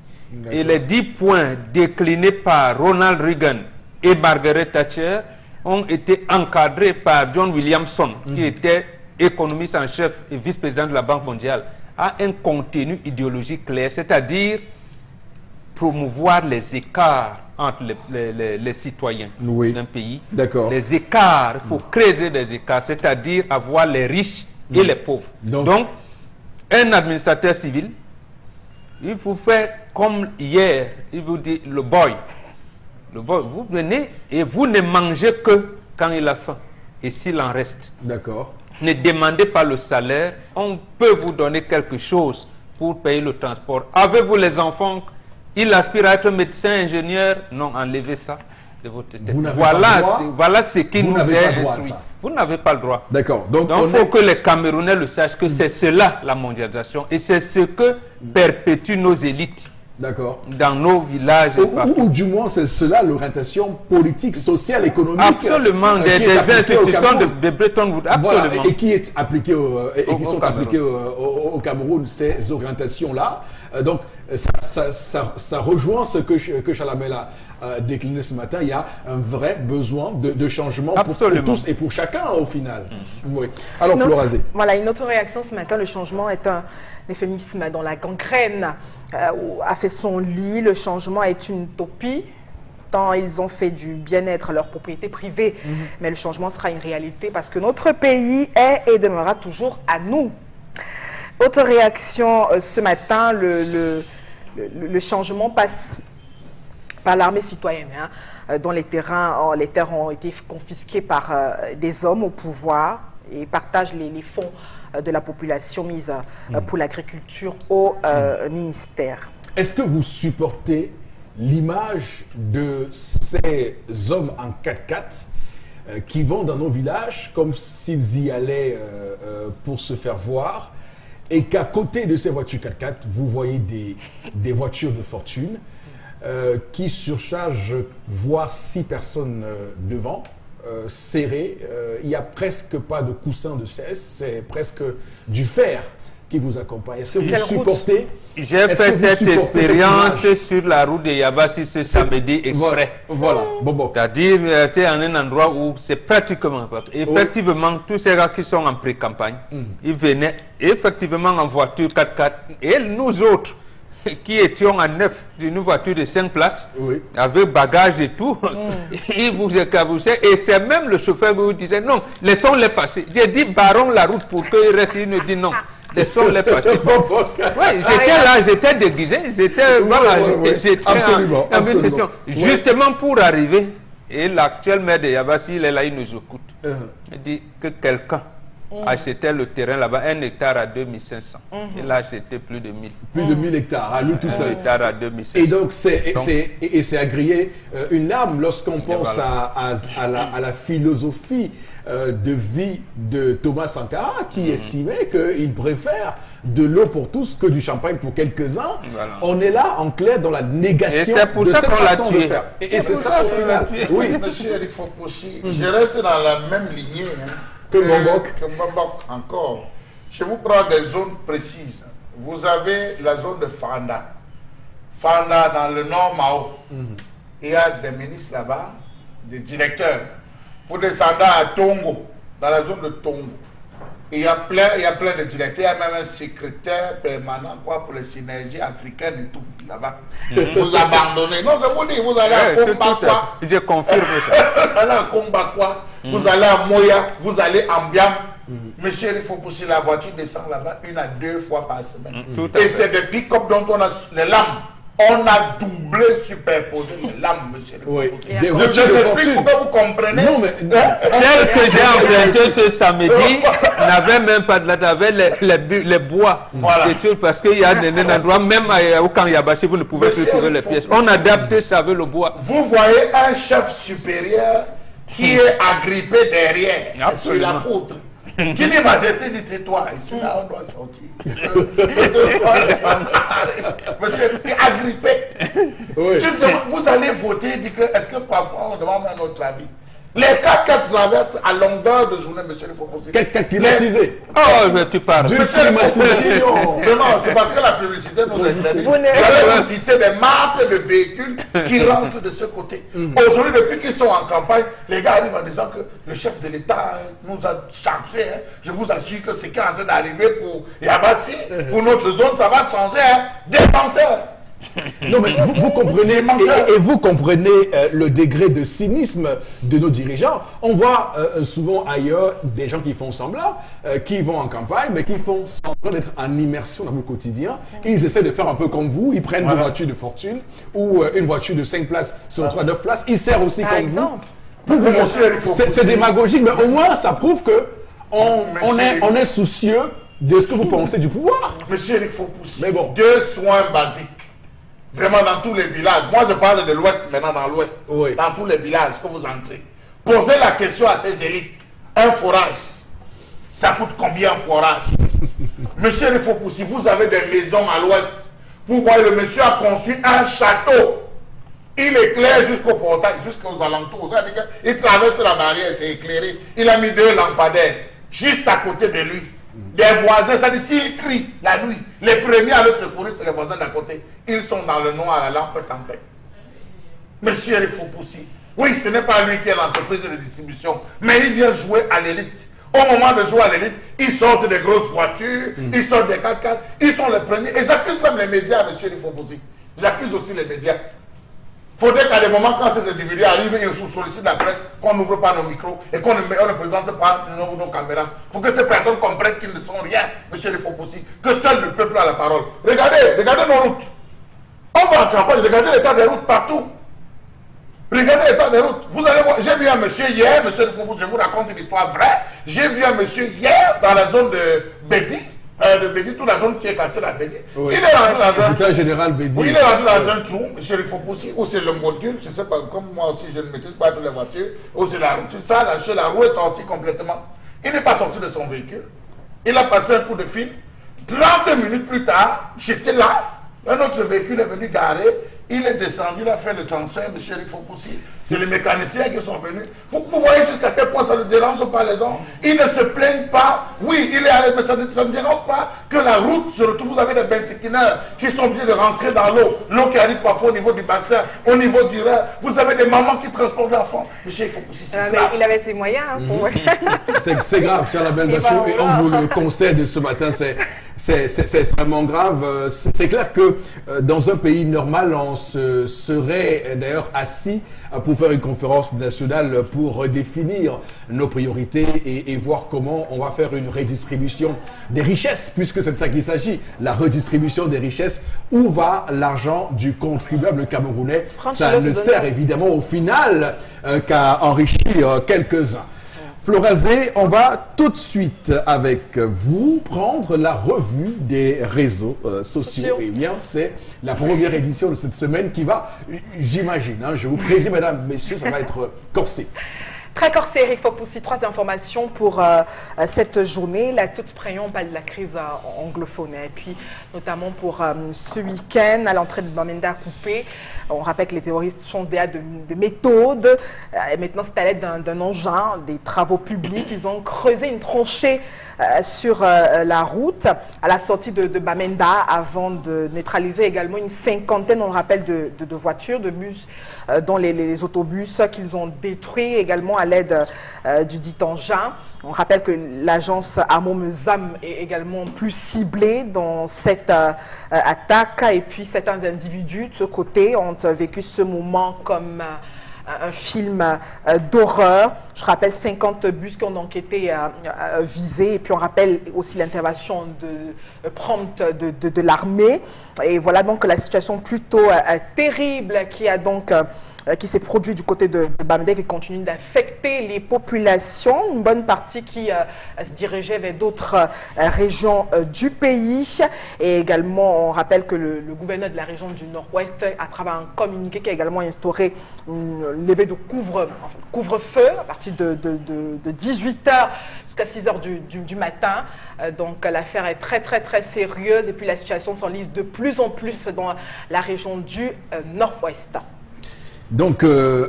Et les 10 points déclinés par Ronald Reagan et Margaret Thatcher ont été encadrés par John Williamson, qui était économiste en chef et vice-président de la Banque mondiale, a un contenu idéologique clair, c'est-à-dire promouvoir les écarts entre les citoyens d'un pays.
D'accord.
Les écarts, il faut creuser des écarts, c'est-à-dire avoir les riches et les pauvres. Donc, un administrateur civil, il vous fait comme hier, il vous dit le boy, vous venez et vous ne mangez que quand il a faim et s'il en reste.
D'accord.
Ne demandez pas le salaire, on peut vous donner quelque chose pour payer le transport. Avez-vous les enfants? Il aspire à être médecin, ingénieur? Non, enlevez ça de votre tête. Voilà ce qui nous est instruit. Vous n'avez pas le droit.
D'accord. Donc
il faut que les Camerounais le sachent que c'est cela la mondialisation et c'est ce que perpétuent nos élites.
D'accord.
Dans nos villages.
Ou du moins, c'est cela l'orientation politique, sociale, économique.
Absolument, des institutions de Bretton Woods. Absolument.
Voilà, et qui est appliquée qui sont appliquées au Cameroun, ces orientations-là. Donc, ça rejoint ce que Chalamel a décliné ce matin. Il y a un vrai besoin de changement pour tous et pour chacun au final. Oui. Alors, Florazé.
Voilà, une autre réaction ce matin. Le changement est un euphémisme dans la gangrène. A fait son lit, le changement est une utopie, tant ils ont fait du bien-être à leur propriété privée. Mais le changement sera une réalité parce que notre pays est et demeurera toujours à nous. Autre réaction ce matin, le changement passe par l'armée citoyenne, dont les terres ont été confisquées par des hommes au pouvoir et partagent les fonds de la population mise pour l'agriculture au ministère.
Est-ce que vous supportez l'image de ces hommes en 4x4 qui vont dans nos villages comme s'ils y allaient pour se faire voir et qu'à côté de ces voitures 4x4, vous voyez des voitures de fortune qui surchargent voire 6 personnes devant serré, il n'y a presque pas de coussin de chaise, c'est presque du fer qui vous accompagne. Est-ce que vous supportez?
J'ai fait cette expérience sur la route de Yabassi ce samedi exprès.
Voilà. Bon.
C'est-à-dire, c'est en un endroit où c'est pratiquement... Effectivement, tous ces gars qui sont en pré-campagne, ils venaient effectivement en voiture 4x4. Et nous autres, qui étions en neuf d'une voiture de 5 places, avec bagages et tout, ils vous éclaboussaient. Et c'est même le chauffeur qui vous disait non, laissons-les passer. J'ai dit barrons la route pour qu'ils restent. Il nous dit non, laissons-les passer. J'étais là, j'étais déguisé, j'étais
absolument.
Justement pour arriver. Et l'actuel maire de Yabassi, il est là, il nous écoute. Il dit que quelqu'un achetait le terrain là-bas, 1 hectare à 2500. Il a acheté plus de 1000.
Plus de 1000 hectares, à lui tout seul.
1 hectare à 2500.
Et donc, c'est à griller une larme lorsqu'on pense à la philosophie de vie de Thomas Sankara qui estimait qu'il préfère de l'eau pour tous que du champagne pour quelques-uns.
Voilà.
On est là en clair dans la négation de cette façon de faire. Et c'est ça au final. Oui.
Monsieur Eric Fopoussi, je reste dans la même lignée
que Mbok.
Que Mbok encore. Je vous prends des zones précises. Vous avez la zone de Fanda. Fanda dans le nord Mao. Il y a des ministres là-bas, des directeurs. Vous descendez à Tongo, dans la zone de Tongo. Il y a plein de directeurs. Il y a même un secrétaire permanent pour les synergies africaines et tout là-bas. Vous abandonnez. Non, je vous dis, vous allez à Kombakwa.
Je confirme ça.
Vous allez à Kombakwa, vous allez à Moya, vous allez à Mbiam. Monsieur, il faut pousser la voiture, descend là-bas 1 à 2 fois par semaine. Et c'est des pick-up dont on a les lames. On a doublé, superposé les lames, monsieur.
Oui.
Je t'explique pour que vous compreniez.
Non, mais...
Celle que j'ai emprunté ce samedi n'avait même pas de là, avait les bois.
Voilà.
Parce qu'il y a des endroits, même au camp Yabashi, vous ne pouvez plus trouver les pièces. On a adapté ça avec le bois.
Vous voyez un chef supérieur qui est agrippé derrière, sur la poutre. Tu dis majesté, dis tais-toi, ici là on doit sortir. Monsieur, tu es agrippé. Oui. Vous allez voter, dit que est-ce que parfois on demande un autre avis? Les 4 traversent à longueur de journée, monsieur, il faut poser.
4 climatisés.
Oh, mais tu parles.
Monsieur, non, c'est parce que la publicité nous a dit. J'allais vous citer des marques de véhicules qui rentrent de ce côté. Aujourd'hui, depuis qu'ils sont en campagne, les gars arrivent en disant que le chef de l'État nous a chargé. Je vous assure que ce qui est en train d'arriver pour Yabassi, pour notre zone, ça va changer. Des menteurs.
Non, mais vous comprenez, et vous comprenez le degré de cynisme de nos dirigeants. On voit souvent ailleurs des gens qui font semblant, qui vont en campagne, mais qui font semblant d'être en immersion dans le quotidien. Ils essaient de faire un peu comme vous, ils prennent une voiture de fortune ou une voiture de 5 places sur 3, 9 places. Ils servent aussi comme vous. C'est démagogique, mais au moins ça prouve que on est soucieux de ce que vous pensez du pouvoir.
Monsieur Eric Fopoussi, mais bon. 2 soins basiques. Vraiment dans tous les villages. Moi, je parle de l'Ouest, maintenant dans l'Ouest.
Oui.
Dans tous les villages que vous entrez. Posez la question à ces élites. Un forage, ça coûte combien un forage? Monsieur il faut si vous avez des maisons à l'Ouest, vous voyez, le monsieur a construit un château. Il éclaire jusqu'au portail, jusqu'aux alentours. Il traverse la barrière, c'est éclairé. Il a mis 2 lampadaires juste à côté de lui. Des voisins, ça dit s'ils crient la nuit, les premiers à le secourir, c'est les voisins d'à côté. Ils sont dans le noir, la lampe tempête. Monsieur El Fopoussi, oui, ce n'est pas lui qui est l'entreprise de distribution, mais il vient jouer à l'élite. Au moment de jouer à l'élite, ils sortent des grosses voitures, ils sortent des 4x4, ils sont les premiers. Et j'accuse même les médias, monsieur El Fopoussi. J'accuse aussi les médias. Il faudrait qu'à des moments, quand ces individus arrivent, ils nous sollicitent la presse, qu'on n'ouvre pas nos micros et qu'on ne présente pas nos caméras. Pour que ces personnes comprennent qu'ils ne sont rien, monsieur Le Fopoussi, que seul le peuple a la parole. Regardez nos routes. On va en campagne, regardez l'état des routes partout. Regardez l'état des routes. Vous allez voir, j'ai vu un monsieur hier, monsieur Le Fopoussi, je vous raconte une histoire vraie. J'ai vu un monsieur hier dans la zone de Bédi. De Bédi, toute la zone qui est cassée là, Bédi.
Oui.
Il est rentré dans un
général Bédi.
Oui, il est rentré dans un trou, monsieur le Fopoussi, où c'est le module, je ne sais pas, comme moi aussi je ne maîtrise pas toutes les voitures, où c'est la roue. Ça, la roue est sortie complètement. Il n'est pas sorti de son véhicule. Il a passé un coup de fil. 30 minutes plus tard, j'étais là. Un autre véhicule est venu garer. Il est descendu, il a fait le transfert, monsieur Eric Fopoussi. C'est les mécaniciens qui sont venus. Vous voyez jusqu'à quel point ça ne dérange pas les gens. Ils ne se plaignent pas. Oui, il est à l'aise, mais ça ne dérange pas que la route se retrouve. Vous avez des bensiquineurs qui sont obligés de rentrer dans l'eau. L'eau qui arrive parfois au niveau du bassin, au niveau du Rhin. Vous avez des mamans qui transportent l'enfant. Monsieur Eric Fopoussi, c'est grave.
Il avait ses moyens.
C'est grave, cher Label Bachot. Et on vous le concède ce matin, c'est extrêmement grave. C'est clair que dans un pays normal, on se serait d'ailleurs assis pour faire une conférence nationale pour redéfinir nos priorités et voir comment on va faire une redistribution des richesses, puisque c'est de ça qu'il s'agit, la redistribution des richesses. Où va l'argent du contribuable camerounais? Ça ne sert évidemment au final qu'à enrichir quelques-uns. Florazé, on va tout de suite avec vous prendre la revue des réseaux sociaux. Et bien, c'est la première édition de cette semaine qui va, j'imagine, je vous préviens, mesdames, messieurs, ça va être corsé.
Très corsé, Eric Fopoussi, 3 informations pour cette journée. La toute prégnante, on parle de la crise anglophone. Et puis, notamment pour ce week-end, à l'entrée de Bamenda Coupé, on rappelle que les terroristes changent de méthode. Et maintenant, c'est à l'aide d'un engin, des travaux publics. Ils ont creusé une tranchée sur la route à la sortie de Bamenda avant de neutraliser également une cinquantaine, on le rappelle, de voitures, de bus, dont les autobus qu'ils ont détruits également à l'aide du dit engin. On rappelle que l'agence Amomezam est également plus ciblée dans cette attaque et puis certains individus de ce côté ont vécu ce moment comme un film d'horreur. Je rappelle 50 bus qui ont donc été visés et puis on rappelle aussi l'intervention prompte de l'armée. Et voilà donc la situation plutôt terrible qui s'est produite du côté de Bamenda, qui continue d'affecter les populations, une bonne partie qui se dirigeait vers d'autres régions du pays. Et également, on rappelle que le gouverneur de la région du Nord-Ouest, à travers un communiqué qui a également instauré une levée de couvre-feu à partir de 18h jusqu'à 6h du matin. Donc l'affaire est très très très sérieuse et puis la situation s'enlise de plus en plus dans la région du Nord-Ouest.
Donc,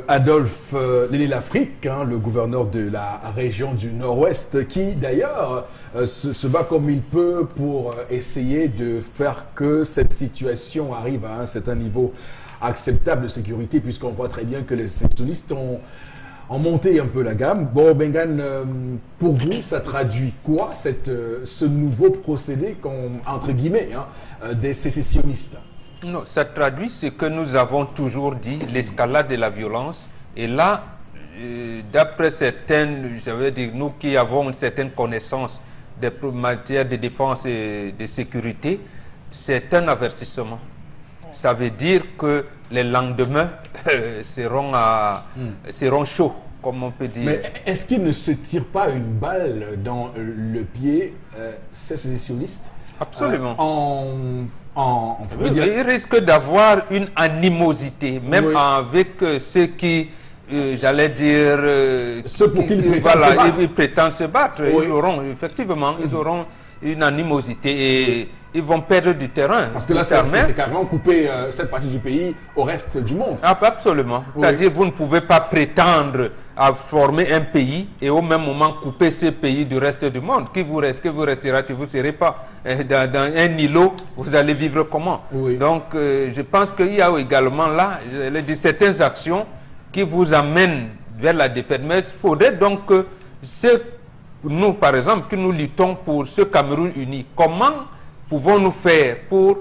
Adolphe Lélé-Lafrique, le gouverneur de la région du Nord-Ouest, qui d'ailleurs se bat comme il peut pour essayer de faire que cette situation arrive à un certain niveau acceptable de sécurité, puisqu'on voit très bien que les sécuritistes ont monté un peu la gamme. Bon, Bengan, pour vous, ça traduit quoi, ce nouveau procédé, entre guillemets, des sécessionnistes?
Non, ça traduit ce que nous avons toujours dit, l'escalade de la violence. Et là, d'après certaines, je veux dire, nous qui avons une certaine connaissance des matières de défense et de sécurité, c'est un avertissement. Ça veut dire que les lendemains seront chauds, comme on peut dire.
Mais est-ce qu'il ne se tire pas une balle dans le pied, ces sécessionnistes?
Absolument.
Il
risque d'avoir une animosité, même avec ceux qui, j'allais dire,
ceux pour qui
ils prétendent se battre.
Oui.
Ils auront, effectivement, ils auront une animosité et ils vont perdre du terrain.
Parce que là, c'est carrément couper cette partie du pays au reste du monde.
Absolument. Oui. C'est-à-dire vous ne pouvez pas prétendre à former un pays et au même moment couper ce pays du reste du monde. Qui vous restera, vous ne serez pas dans un îlot, vous allez vivre comment?
Oui.
Donc, je pense qu'il y a également là certaines actions qui vous amènent vers la défaite. Mais il faudrait donc que nous, par exemple, que nous luttons pour ce Cameroun uni, comment pouvons-nous faire pour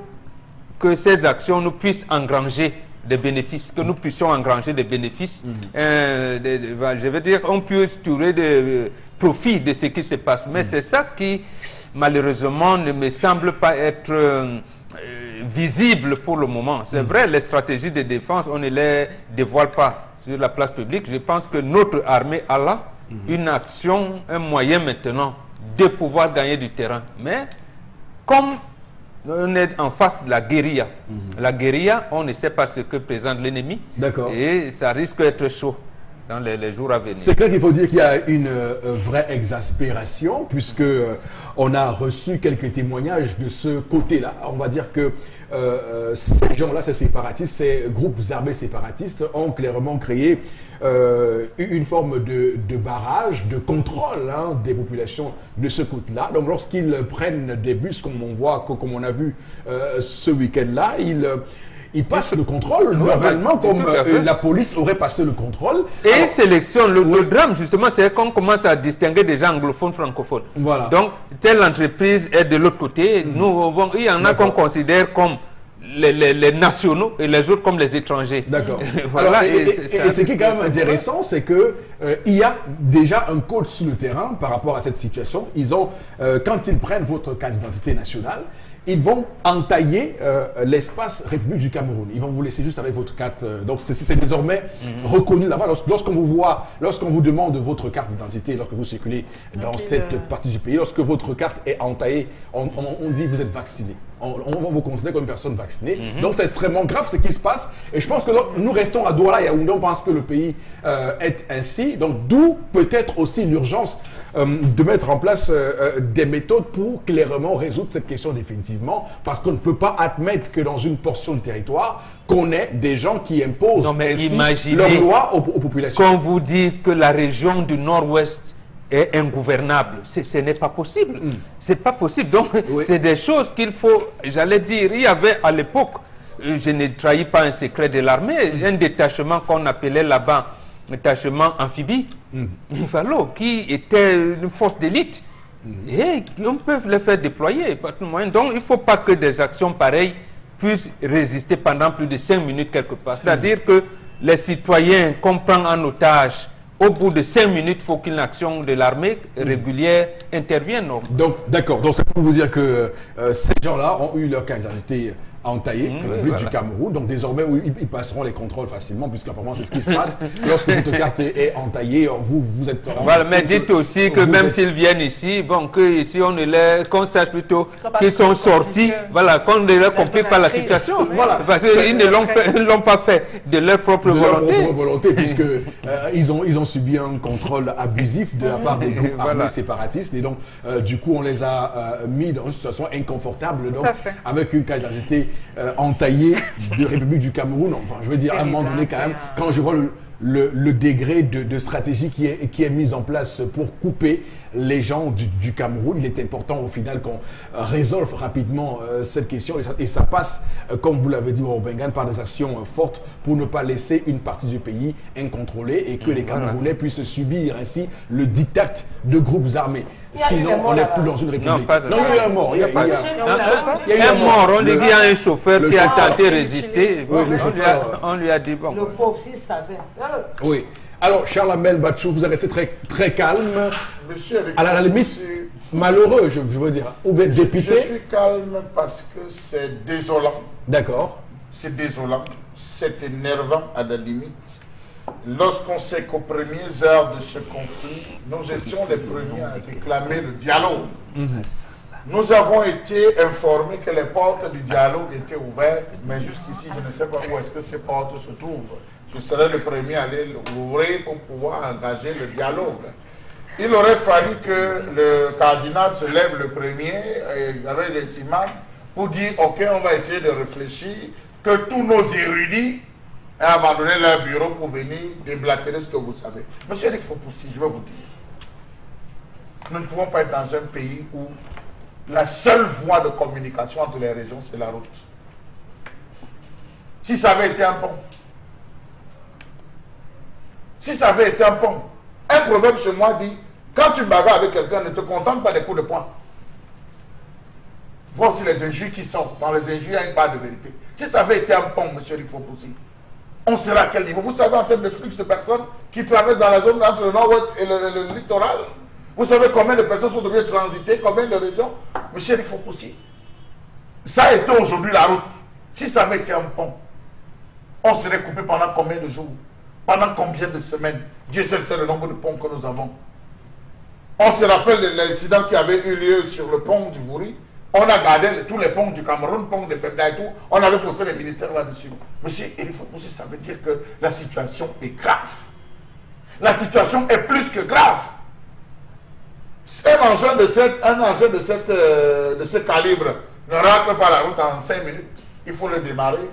que ces actions nous puissent engranger des bénéfices, que nous puissions engranger des bénéfices, je veux dire, on peut tirer des profits de ce qui se passe. Mais c'est ça qui, malheureusement, ne me semble pas être visible pour le moment. C'est vrai, les stratégies de défense, on ne les dévoile pas sur la place publique. Je pense que notre armée a là une action, un moyen maintenant de pouvoir gagner du terrain. Mais comme on est en face de la guérilla, la guérilla, on ne sait pas ce que présente l'ennemi.
D'accord.
Et ça risque d'être chaud dans les jours à venir.
C'est clair qu'il faut dire qu'il y a une vraie exaspération, puisque on a reçu quelques témoignages de ce côté-là. On va dire que ces gens-là, ces séparatistes, ces groupes armés séparatistes ont clairement créé une forme de barrage, de contrôle des populations de ce côté-là. Donc lorsqu'ils prennent des bus, comme on voit, comme on a vu ce week-end-là, ils passent le contrôle, normalement, comme la police aurait passé le contrôle.
Et alors, sélectionne. Le drame, justement, c'est qu'on commence à distinguer des gens anglophones, francophones.
Voilà.
Donc, telle entreprise est de l'autre côté. Nous, il y en a qu'on considère comme les nationaux et les autres comme les étrangers.
D'accord.
Voilà,
et ce qui est quand même intéressant, c'est que il y a déjà un code sur le terrain par rapport à cette situation. Ils ont, quand ils prennent votre carte d'identité nationale,
ils vont entailler l'espace République du Cameroun. Ils vont vous laisser juste avec votre carte. Donc, c'est désormais reconnu là-bas. Lorsqu'on vous voit, lorsqu'on vous demande votre carte d'identité, lorsque vous circulez dans cette partie du pays, lorsque votre carte est entaillée, on dit vous êtes vacciné. On va vous considérer comme une personne vaccinée. Donc, c'est extrêmement grave ce qui se passe. Et je pense que nous restons à Douala et à Yaoundé, on pense que le pays est ainsi. Donc, d'où peut-être aussi l'urgence de mettre en place des méthodes pour clairement résoudre cette question définitivement. Parce qu'on ne peut pas admettre que dans une portion de territoire, qu'on ait des gens qui imposent leurs lois aux populations.
Qu'on vous dise que la région du Nord-Ouest est ingouvernable. Ce n'est pas possible. C'est pas possible. Donc, c'est des choses qu'il faut, j'allais dire, il y avait à l'époque, je ne trahis pas un secret de l'armée, un détachement qu'on appelait là-bas, détachement amphibie, qui était une force d'élite. Et on peut les faire déployer. Donc, il ne faut pas que des actions pareilles puissent résister pendant plus de 5 minutes quelque part. C'est-à-dire que les citoyens qu'on prend en otage, au bout de 5 minutes, il faut qu'une action de l'armée régulière intervienne.
Donc, d'accord. Donc, c'est pour vous dire que ces gens-là ont eu leur carte d'identité entaillée, République du Cameroun. Donc, désormais, ils passeront les contrôles facilement, puisqu'apparemment, c'est ce qui se passe. Lorsque votre carte est entaillée, vous êtes...
Voilà, mais dites aussi que même s'ils viennent ici, bon, qu'ici, qu'on sache plutôt qu'ils sont sortis, voilà, qu'on ne leur complique pas la situation. Voilà. Parce qu'ils ne l'ont pas fait de leur propre volonté.
De leur propre volonté, puisqu'ils ont subi un contrôle abusif de la part des groupes armés séparatistes. Et donc, du coup, on les a mis dans une situation inconfortable, donc, avec une carte d'identité entaillée de République du Cameroun. Enfin, je veux dire, à un moment donné, quand même, quand je vois le degré de stratégie qui est mise en place pour couper les gens du Cameroun, il est important au final qu'on résolve rapidement cette question et ça passe, comme vous l'avez dit, Bengan, par des actions fortes pour ne pas laisser une partie du pays incontrôlée et que les Camerounais puissent subir ainsi le diktat de groupes armés. Sinon, on n'est plus dans une république.
Non,
il y a un mort. Il y a
un mort. On dit qu'il y a un chauffeur qui a tenté de résister. On lui a dit bon.
Le pauvre, s'il savait.
Oui. Alors, Charles Amel Bachou, vous êtes resté très calme.
Monsieur,
à la limite, malheureux, je veux dire. Ou bien dépité.
Je suis calme parce que c'est désolant.
D'accord.
C'est désolant. C'est énervant à la limite. Lorsqu'on sait qu'aux premières heures de ce conflit, nous étions les premiers à réclamer le dialogue. Nous avons été informés que les portes du dialogue étaient ouvertes, mais jusqu'ici, je ne sais pas où est-ce que ces portes se trouvent. Je serai le premier à aller l'ouvrir pour pouvoir engager le dialogue. Il aurait fallu que le cardinal se lève le premier avec les imams pour dire « Ok, on va essayer de réfléchir, que tous nos érudits aient abandonné leur bureau pour venir déblatérer ce que vous savez. » Monsieur Eric Fopoussi, je vais vous dire, nous ne pouvons pas être dans un pays où la seule voie de communication entre les régions, c'est la route. Si ça avait été un pont, un proverbe chez moi dit, quand tu bagarres avec quelqu'un, ne te contente pas des coups de poing. Voir si les injures qui sortent, dans les injures, il y a une part de vérité. Si ça avait été un pont, monsieur Rifopoussi, on serait à quel niveau? Vous savez, en termes de flux de personnes qui traversent dans la zone entre le nord-ouest et le littoral, vous savez combien de personnes sont devenues transitées, combien de régions? Monsieur Rifopoussi, ça a été aujourd'hui la route. Si ça avait été un pont, on serait coupé pendant combien de jours? Pendant combien de semaines? Dieu seul sait le nombre de ponts que nous avons. On se rappelle de l'incident qui avait eu lieu sur le pont du Vouri. On a gardé tous les ponts du Cameroun, pont de Pemda et tout. On avait posé les militaires là-dessus. Monsieur Erifopoussi, ça veut dire que la situation est grave. La situation est plus que grave. Un engin de ce calibre ne racle pas la route en 5 minutes. Il faut le démarrer,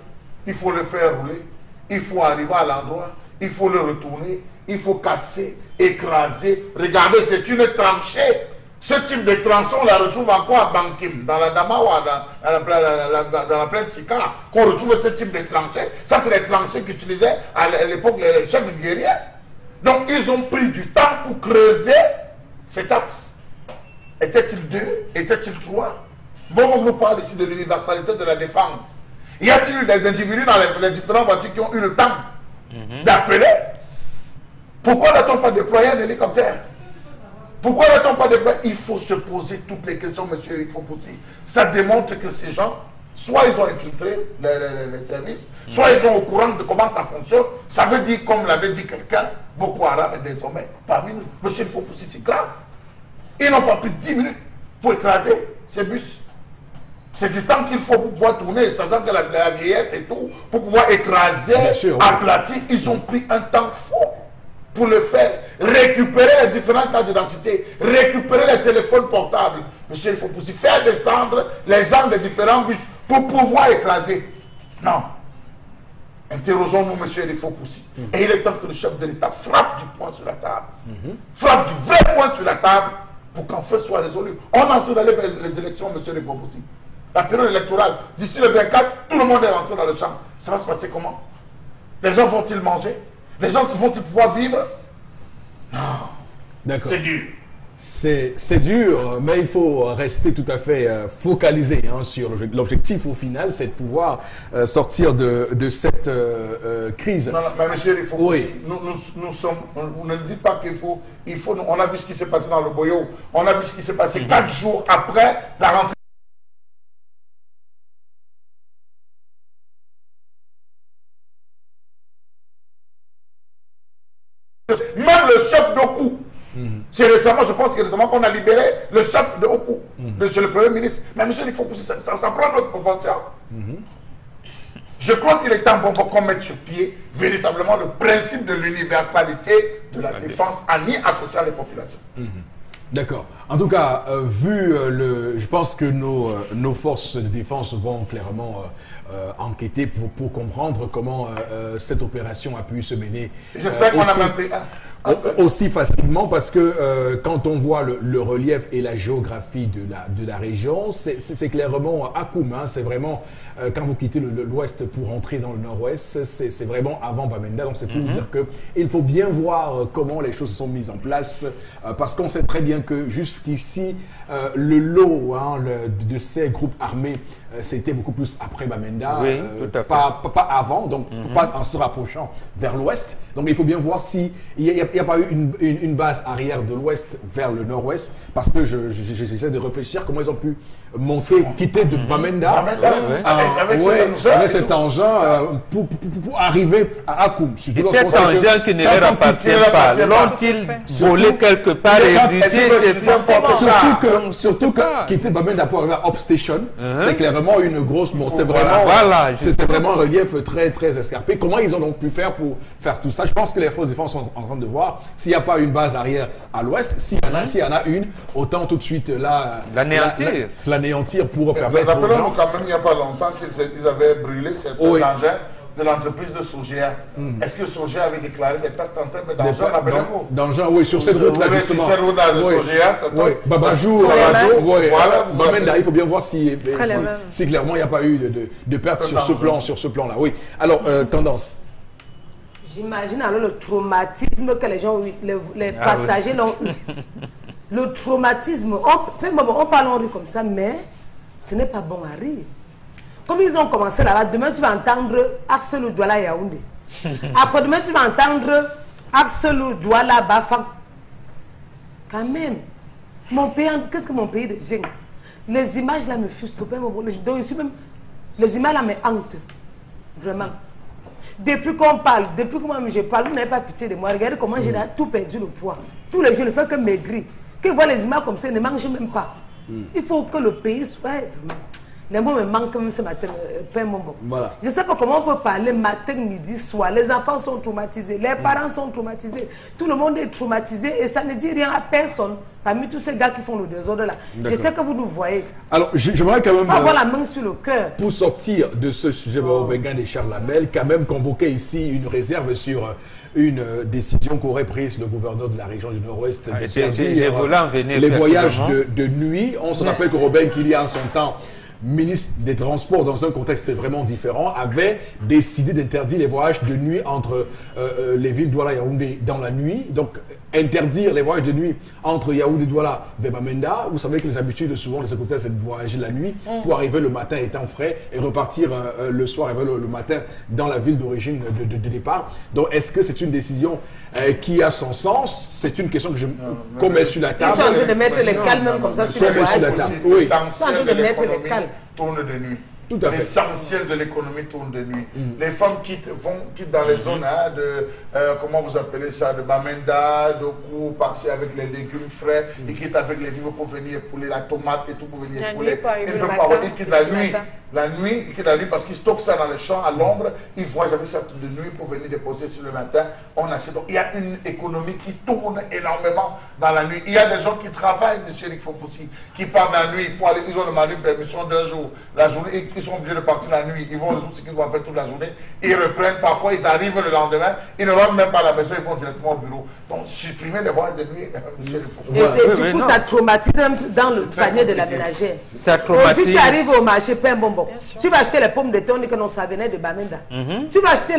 il faut le faire rouler, il faut arriver à l'endroit, il faut le retourner, il faut casser, écraser. Regardez, c'est une tranchée. Ce type de tranchée, on la retrouve encore à Bankim, dans la Damawa, dans la plaine Tika, qu'on retrouve ce type de tranchée. Ça, c'est les tranchées qu'utilisaient à l'époque les chefs guerriers. Donc, ils ont pris du temps pour creuser cet axe. Était-il 2? Était-il 3? Bon, on nous parle ici de l'universalité de la défense. Y a-t-il eu des individus dans les différentes voitures qui ont eu le temps d'appeler? Pourquoi n'a-t-on pas déployé un hélicoptère Pourquoi n'a-t-on pas de débat? Il faut se poser toutes les questions, monsieur Eric Fopoussi. Ça démontre que ces gens, soit ils ont infiltré les services, soit ils sont au courant de comment ça fonctionne. Ça veut dire, comme l'avait dit quelqu'un, Boko Haram est désormais parmi nous. Monsieur Fopoussi, c'est grave. Ils n'ont pas pris 10 minutes pour écraser ces bus. C'est du temps qu'il faut pour pouvoir tourner, sachant que la vieillesse et tout, pour pouvoir écraser, aplatir. Ils ont pris un temps fou pour le faire. Récupérer les différentes cartes d'identité, récupérer les téléphones portables. Monsieur, il faut aussi faire descendre les gens des différents bus pour pouvoir écraser. Non. Interrogeons-nous, monsieur Eric Fopoussi. Et il est temps que le chef de l'État frappe du poing sur la table. Frappe du vrai poing sur la table pour qu'en fait soit résolu. On est en train d'aller vers les élections, monsieur Eric Fopoussi. La période électorale, d'ici le 24, tout le monde est rentré dans le champ. Ça va se passer comment? Les gens vont-ils manger? Les gens vont-ils pouvoir vivre? Non.
D'accord.
C'est dur.
C'est dur, mais il faut rester tout à fait focalisé sur l'objectif au final, c'est de pouvoir sortir de cette crise.
Non, mais monsieur, il faut aussi, nous sommes, on ne dit pas qu'il faut, on a vu ce qui s'est passé dans le Boyo, on a vu ce qui s'est passé 4 jours après la rentrée. Même le chef d'Oku, c'est récemment, je pense que récemment qu'on a libéré le chef de Oku, monsieur le Premier ministre. Mais monsieur, il faut que ça prend notre proportion. Je crois qu'il est temps qu'on mette sur pied véritablement le principe de l'universalité de la défense en y associant les populations.
D'accord. En tout cas, je pense que nos forces de défense vont clairement enquêter pour comprendre comment cette opération a pu se mener.
J'espère qu'on a même pris
aussi facilement, parce que quand on voit le relief et la géographie de la région, c'est clairement Akoum. C'est vraiment, quand vous quittez l'ouest pour entrer dans le nord-ouest, c'est vraiment avant Bamenda. Donc c'est pour dire qu'il faut bien voir comment les choses se sont mises en place, parce qu'on sait très bien que jusqu'ici, le lot de ces groupes armés, c'était beaucoup plus après Bamenda,
oui, tout à fait.
Pas avant, donc pas en se rapprochant vers l'ouest. Donc il faut bien voir s'il n'y a pas eu une base arrière de l'ouest vers le nord-ouest, parce que j'essaie de réfléchir comment ils ont pu monter, quitter de Bamenda avec cet engin pour arriver à Akoum.
Et cet engin qui ne leur appartient pas, l'ont-ils volé quelque part et
surtout que quitter Bamenda pour arriver à Up Station, c'est clairement une grosse montre. C'est vraiment un relief très très escarpé. Comment ils ont donc pu faire pour faire tout ça? Je pense que les forces de défense sont en train de voir s'il n'y a pas une base arrière à l'ouest. S'il y en a une, autant tout de suite l'anéantir pour permettre.
Rappelons-nous quand même, il n'y a pas longtemps qu'ils avaient brûlé cet engin de l'entreprise de Sogea. Est-ce que Sogea avait déclaré des pertes en termes
d'engin? Oui, sur cette route-là, justement.
Sur cette route-là de Sogea, c'est
Babajou, Bamenda, il faut bien voir si clairement il n'y a pas eu de pertes sur ce plan-là. Oui. Alors, tendance.
J'imagine alors le traumatisme que les gens ont eu, les passagers l'ont eu. Le traumatisme, on parle en rue comme ça, mais ce n'est pas bon à rire. Comme ils ont commencé là-bas, demain tu vas entendre Arcelou Douala Yaoundé. Après-demain tu vas entendre Arcelou Douala Bafang. Quand même, mon pays, qu'est-ce que mon pays devient? Les images là me frustrent. Les images là me hantent. Vraiment. Depuis qu'on parle, depuis que moi je parle, vous n'avez pas pitié de moi. Regardez comment j'ai tout perdu le poids. Tous les jours, ne fait que maigrir. Qu'ils voient les images comme ça, ils ne mangent même pas. Il faut que le pays soit... Les mots me manquent même ce matin,
Voilà.
Je ne sais pas comment on peut parler matin, midi, soir. Les enfants sont traumatisés, les parents sont traumatisés. Tout le monde est traumatisé et ça ne dit rien à personne. Parmi tous ces gars qui font le désordre là. Je sais que vous nous voyez.
Alors, j'aimerais quand même...
avoir la main sur le cœur.
Pour sortir de ce sujet de Charles Lamel, quand même convoquer ici une réserve sur une décision qu'aurait prise le gouverneur de la région du Nord-Ouest d'interdire les voyages de nuit. On se rappelle que Robin Kylian, en son temps, ministre des Transports, dans un contexte vraiment différent, avait décidé d'interdire les voyages de nuit entre les villes Douala et Yaoundé dans la nuit. Donc, interdire les voyages de nuit entre Yaoundé et Douala vers Bamenda. Vous savez que les habitudes souvent des écouteurs, c'est de voyager la nuit pour arriver le matin étant frais et repartir le soir, arriver le matin dans la ville d'origine de départ. Donc, est-ce que c'est une décision qui a son sens? C'est une question que je commets sur la table.
Ils sont en train de mettre les calmes comme ça sur les voyages.
Oui.
L'essentiel de l'économie tourne de nuit.
L'essentiel
de l'économie tourne de nuit. Les femmes quittent dans les zones de, comment vous appelez ça, de Bamenda, de Kou, passer avec les légumes frais, ils quittent avec les vivres pour venir épouler la tomate et tout pour venir épouler. Ils ne peuvent pas, ils quittent la nuit. La nuit, ils quittent la nuit parce qu'ils stockent ça dans les champs à l'ombre, ils voyagent avec ça de nuit pour venir déposer sur le matin. On achète. Donc il y a une économie qui tourne énormément dans la nuit. Il y a des gens qui travaillent, M. Eric Fopoussi, qui partent la nuit pour aller, ils ont demandé une permission d'un jour. La journée, ils sont obligés de partir la nuit. Ils vont résoudre ce qu'ils doivent faire toute la journée. Ils reprennent, parfois ils arrivent le lendemain, ils ne rentrent même pas à la maison, ils vont directement au bureau. Donc supprimer les voyages de nuit, M. Eric Fopoussi.
Et du coup, ça traumatise dans le panier de la ménagère.
Ça traumatise.
Aujourd'hui, tu arrives au marché, pain bonbon. Tu vas acheter les pommes de thé, on dit que non, ça venait de Bamenda. Tu vas acheter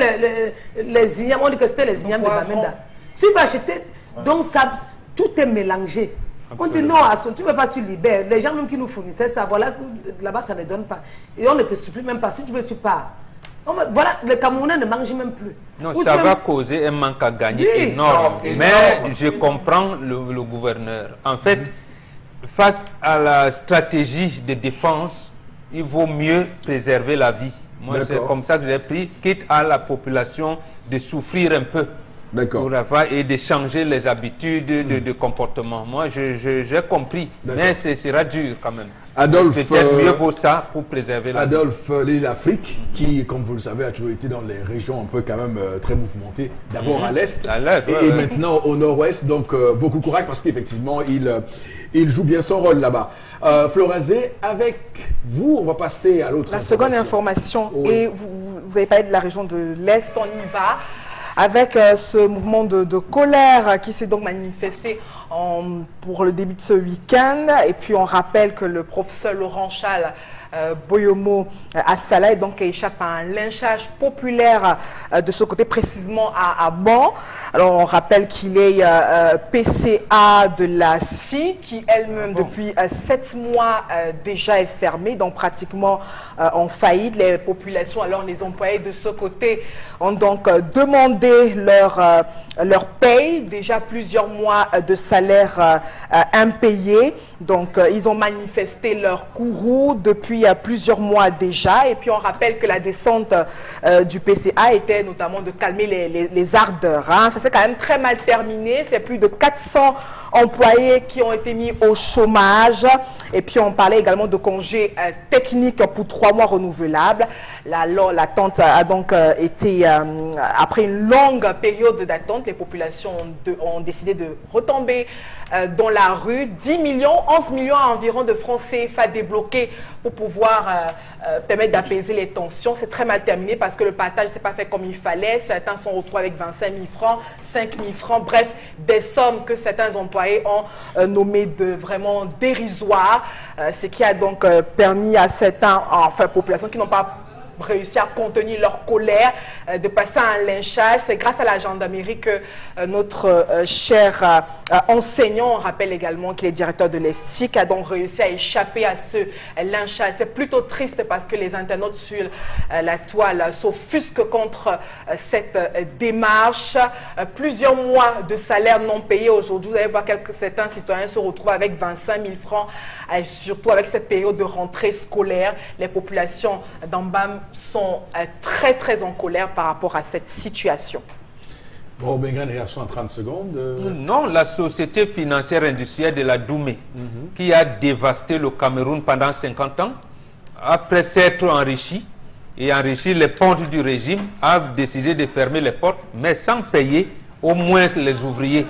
les ignames, on dit que c'était les ignames de Bamenda. Tu vas acheter, donc ça, tout est mélangé. On dit non, tu ne veux pas, tu libères. Les gens même qui nous fournissaient ça, voilà, là-bas, ça ne donne pas. Et on ne te supplie même pas. Si tu veux, tu pars. Voilà, les Camerounais ne mangent même plus.
Non, ça va causer un manque à gagner énorme. Mais je comprends le gouverneur. En fait, face à la stratégie de défense, il vaut mieux préserver la vie. Moi, c'est comme ça que j'ai pris, quitte à la population de souffrir un peu. Et de changer les habitudes de comportement. Moi, j'ai compris, mais ce sera dur quand même.
Adolphe,
peut-être mieux vaut ça pour préserver la vie.
Adolphe, l'Afrique, qui, comme vous le savez, a toujours été dans les régions un peu quand même très mouvementées. D'abord à l'Est et maintenant au Nord-Ouest. Donc, beaucoup de courage parce qu'effectivement, il joue bien son rôle là-bas. Florazé, avec vous, on va passer à l'autre
information. La seconde information, et vous avez parlé de la région de l'Est, on y va. Avec ce mouvement de colère qui s'est donc manifesté pour le début de ce week-end. Et puis on rappelle que le professeur Laurent Charles Boyomo Assala est donc échappe à un lynchage populaire de ce côté, précisément à Ban. Alors on rappelle qu'il est PCA de la SFI qui elle-même depuis 7 mois déjà est fermée, donc pratiquement en faillite. Les populations, alors les employés de ce côté ont donc demandé leur paye, déjà plusieurs mois de salaire impayés. Donc ils ont manifesté leur courroux depuis plusieurs mois déjà. Et puis on rappelle que la descente du PCA était notamment de calmer les ardeurs. Hein. Ça s'est quand même très mal terminé. C'est plus de 400 employés qui ont été mis au chômage. Et puis on parlait également de congés techniques pour 3 mois renouvelables. L'attente a donc été, après une longue période d'attente, les populations ont décidé de retomber dans la rue. 10 millions, 11 millions environ de francs CFA débloqués pour pouvoir permettre d'apaiser les tensions. C'est très mal terminé parce que le partage ne s'est pas fait comme il fallait. Certains sont retrouvés avec 25 000 francs, 5 000 francs, bref, des sommes que certains employés ont nommées de vraiment dérisoires, ce qui a donc permis à certains, enfin, populations qui n'ont pas réussi à contenir leur colère, de passer à un lynchage. C'est grâce à la gendarmerie que notre cher enseignant, on rappelle également qu'il est directeur de l'ESTIC, a donc réussi à échapper à ce lynchage. C'est plutôt triste parce que les internautes sur la toile s'offusquent contre cette démarche. Plusieurs mois de salaire non payé aujourd'hui. Vous allez voir que certains citoyens se retrouvent avec 25 000 francs, et surtout avec cette période de rentrée scolaire. Les populations d'Ambam sont très très en colère par rapport à cette situation.
Bon, ben, une réaction en 30 secondes.
Non, la société financière industrielle de la Doumé, qui a dévasté le Cameroun pendant 50 ans, après s'être enrichi et enrichi les pontes du régime, a décidé de fermer les portes, mais sans payer au moins les ouvriers.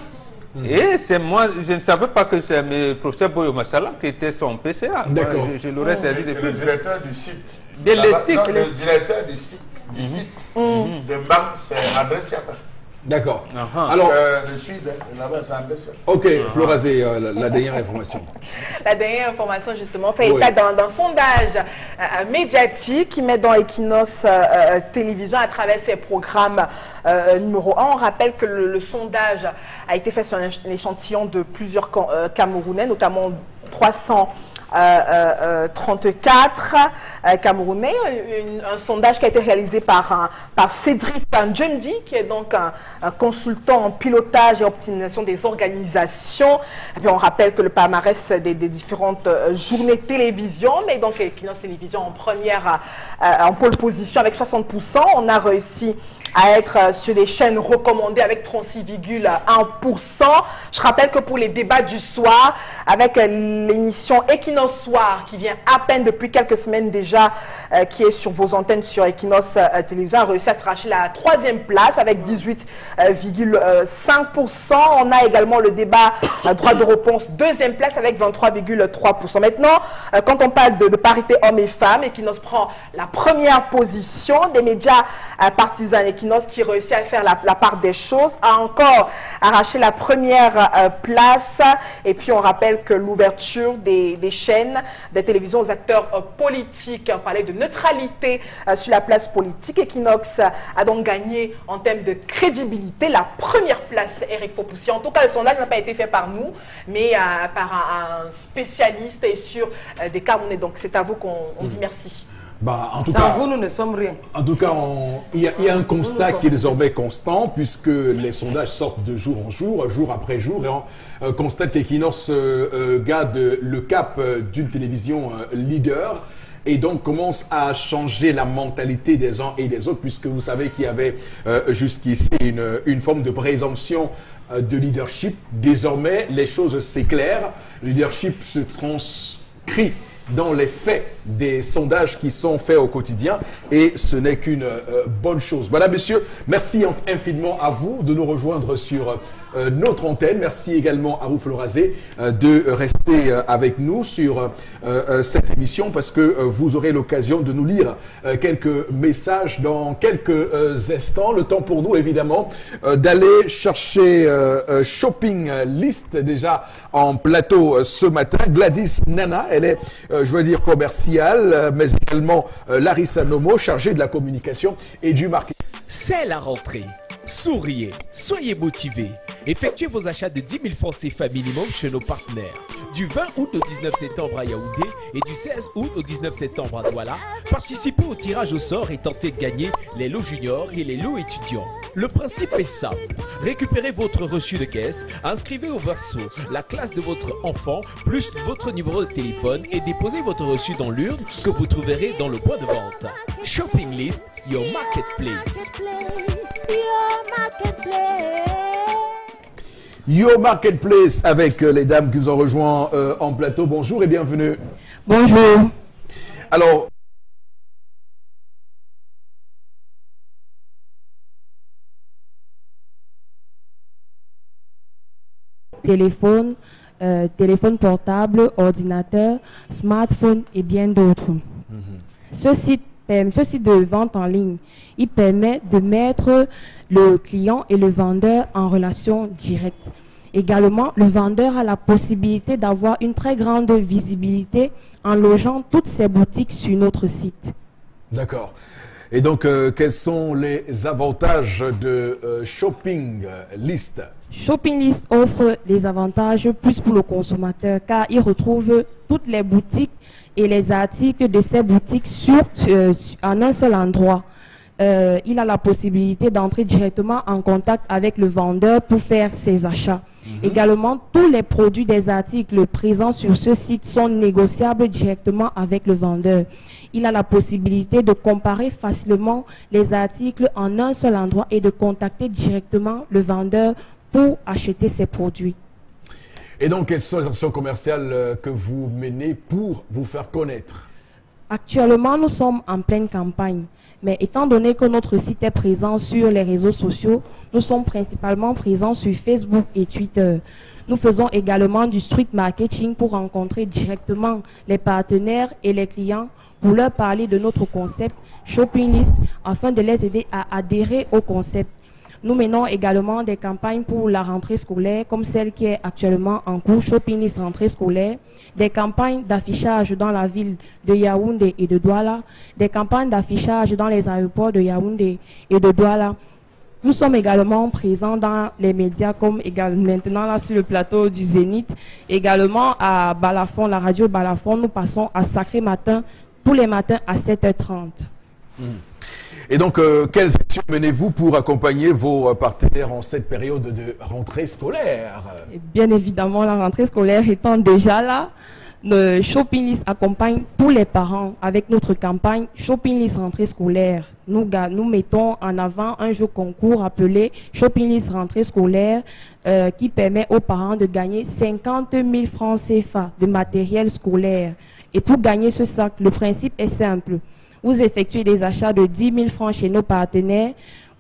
Et c'est moi, je ne savais pas que c'est le professeur Boyo Massala qui était son PCA.
D'accord.
Je l'aurais servi depuis.
Le directeur du site.
De l'ESTIC.
Le directeur du site de Mbam, c'est André Siapa.
D'accord.
Alors, le Sud, là-bas, c'est un baisseur.
Ok, Florazé, la dernière information.
La dernière information, justement, fait état d'un sondage médiatique qui met dans Equinox Télévision à travers ses programmes numéro 1. On rappelle que le sondage a été fait sur un échantillon de plusieurs Camerounais, notamment 334 Camerounais, un sondage qui a été réalisé par Cédric Ndjendi, qui est donc un consultant en pilotage et optimisation des organisations. Et puis on rappelle que le palmarès des différentes journées de télévision, mais donc Equinox Télévision en première, en pole position avec 60%, on a réussi à être sur les chaînes recommandées avec 36,1%. Je rappelle que pour les débats du soir, avec l'émission Equinox Soir, qui vient à peine depuis quelques semaines déjà, qui est sur vos antennes sur Equinox Télévision, a réussi à se racheter la 3e place avec 18,5%. On a également le débat droit de réponse, 2e place avec 23,3%. Maintenant, quand on parle de parité hommes et femmes, Equinox prend la première position des médias partisans. Equinox qui réussit à faire la part des choses, a encore arraché la première place. Et puis on rappelle que l'ouverture des chaînes de télévision aux acteurs politiques, on parlait de neutralité sur la place politique. Equinox a donc gagné en termes de crédibilité la première place, Eric Fopoussi. En tout cas, le sondage n'a pas été fait par nous, mais par un spécialiste et sur des Camerounais. Donc c'est à vous qu'on dit merci.
Bah, en tout
Sans
cas,
vous, nous ne sommes rien.
En tout cas, il y a un constat qui est désormais constant, puisque les sondages sortent de jour en jour, jour après jour, et on constate qu'Equinox garde le cap d'une télévision leader, et donc commence à changer la mentalité des uns et des autres, puisque vous savez qu'il y avait jusqu'ici une forme de présomption de leadership. Désormais, les choses s'éclairent, le leadership se transcrit dans les faits des sondages qui sont faits au quotidien, et ce n'est qu'une bonne chose. Voilà, messieurs, merci infiniment à vous de nous rejoindre sur notre antenne. Merci également à vous, Florazé, de rester avec nous sur cette émission, parce que vous aurez l'occasion de nous lire quelques messages dans quelques instants. Le temps pour nous, évidemment, d'aller chercher Shopping List, déjà en plateau ce matin. Gladys Nana, elle est, je veux dire, commerciale, mais également Larissa Nomo, chargée de la communication et du marketing.
C'est la rentrée. Souriez, soyez motivés. Effectuez vos achats de 10 000 francs CFA minimum chez nos partenaires. Du 20 août au 19 septembre à Yaoundé et du 16 août au 19 septembre à Douala, participez au tirage au sort et tentez de gagner les lots juniors et les lots étudiants. Le principe est simple. Récupérez votre reçu de caisse, inscrivez au verso la classe de votre enfant plus votre numéro de téléphone et déposez votre reçu dans l'urne que vous trouverez dans le point de vente. Shopping List, your marketplace.
Yo Marketplace avec les dames qui nous ont rejoints en plateau. Bonjour et bienvenue.
Bonjour.
Alors,
téléphone, téléphone portable, ordinateur, smartphone et bien d'autres. Ce site de vente en ligne, il permet de mettre le client et le vendeur en relation directe. Également, le vendeur a la possibilité d'avoir une très grande visibilité en logeant toutes ses boutiques sur notre site.
D'accord. Et donc, quels sont les avantages de Shopping List? Shopping List
offre des avantages plus pour le consommateur, car il retrouve toutes les boutiques et les articles de ces boutiques en un seul endroit. Il a la possibilité d'entrer directement en contact avec le vendeur pour faire ses achats. Également, tous les produits des articles présents sur ce site sont négociables directement avec le vendeur. Il a la possibilité de comparer facilement les articles en un seul endroit et de contacter directement le vendeur pour acheter ses produits.
Et donc, quelles sont les actions commerciales que vous menez pour vous faire connaître?
Actuellement, nous sommes en pleine campagne. Mais étant donné que notre site est présent sur les réseaux sociaux, nous sommes principalement présents sur Facebook et Twitter. Nous faisons également du street marketing pour rencontrer directement les partenaires et les clients pour leur parler de notre concept Shopping List afin de les aider à adhérer au concept. Nous menons également des campagnes pour la rentrée scolaire, comme celle qui est actuellement en cours, Shopping List rentrée scolaire, des campagnes d'affichage dans la ville de Yaoundé et de Douala, des campagnes d'affichage dans les aéroports de Yaoundé et de Douala. Nous sommes également présents dans les médias, comme maintenant là sur le plateau du Zénith, également à Balafon, la radio Balafon. Nous passons à Sacré Matin tous les matins à 7h30.
Et donc, quelles actions menez-vous pour accompagner vos partenaires en cette période de rentrée scolaire?
Et bien évidemment, la rentrée scolaire étant déjà là, le Shopping List accompagne tous les parents avec notre campagne Shopping List rentrée scolaire. Nous mettons en avant un jeu concours appelé Shopping List rentrée scolaire qui permet aux parents de gagner 50 000 francs CFA de matériel scolaire. Et pour gagner ce sac, le principe est simple. Vous effectuez des achats de 10 000 francs chez nos partenaires,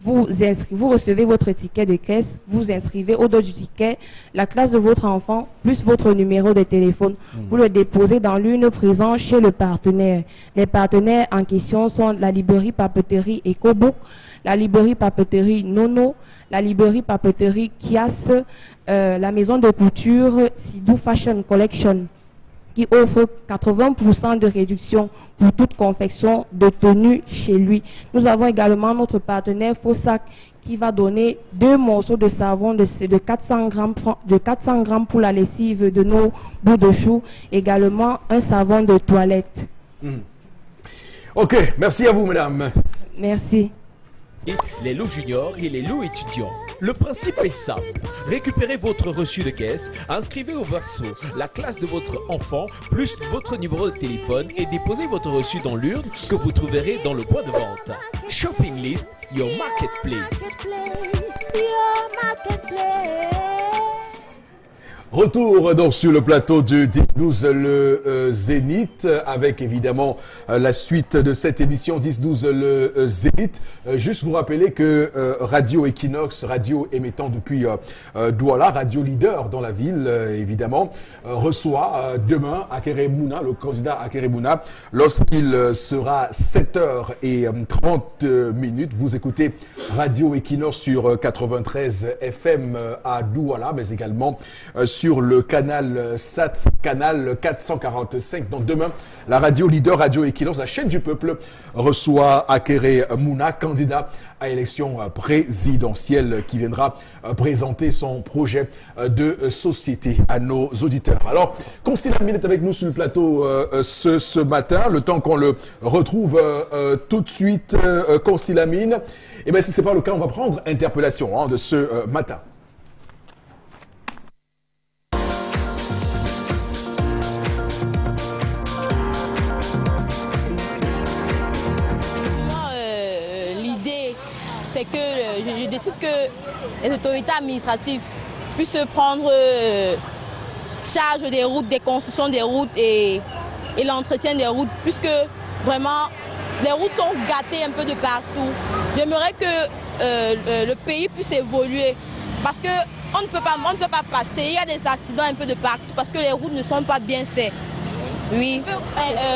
vous recevez votre ticket de caisse, vous inscrivez au dos du ticket la classe de votre enfant plus votre numéro de téléphone. Vous le déposez dans l'urne présente chez le partenaire. Les partenaires en question sont la librairie papeterie EcoBook, la librairie papeterie Nono, la librairie papeterie Kias, la maison de couture Sidou Fashion Collection, qui offre 80% de réduction pour toute confection de tenue chez lui. Nous avons également notre partenaire Fossac qui va donner 2 morceaux de savon de 400 grammes pour la lessive de nos bouts de chou, également un savon de toilette.
Ok, merci à vous, mesdames.
Merci.
Les lots juniors et les lots étudiants. Le principe est simple. Récupérez votre reçu de caisse, inscrivez au verso la classe de votre enfant plus votre numéro de téléphone et déposez votre reçu dans l'urne que vous trouverez dans le bois de vente. Shopping List, your marketplace.
Retour donc sur le plateau du 10-12 le Zénith avec évidemment la suite de cette émission 10-12 le Zénith. Juste vous rappeler que Radio Equinox, radio émettant depuis Douala, radio leader dans la ville évidemment, reçoit demain Akere Mouna, le candidat Akere Mouna, lorsqu'il sera 7h30. Vous écoutez Radio Equinox sur 93 FM à Douala, mais également sur le canal SAT, canal 445. Donc demain, la radio leader, Radio Equinox, la chaîne du peuple, reçoit Akere Mouna, candidat à l'élection présidentielle, qui viendra présenter son projet de société à nos auditeurs. Alors, Consilamine est avec nous sur le plateau ce matin, le temps qu'on le retrouve tout de suite. Consilamine, et bien si ce n'est pas le cas, on va prendre interpellation de ce matin.
C'est que je décide que les autorités administratives puissent prendre charge des routes, des constructions des routes et l'entretien des routes, puisque vraiment les routes sont gâtées un peu de partout. J'aimerais que le pays puisse évoluer, parce qu'on ne peut pas passer, il y a des accidents un peu de partout, parce que les routes ne sont pas bien faites. Oui,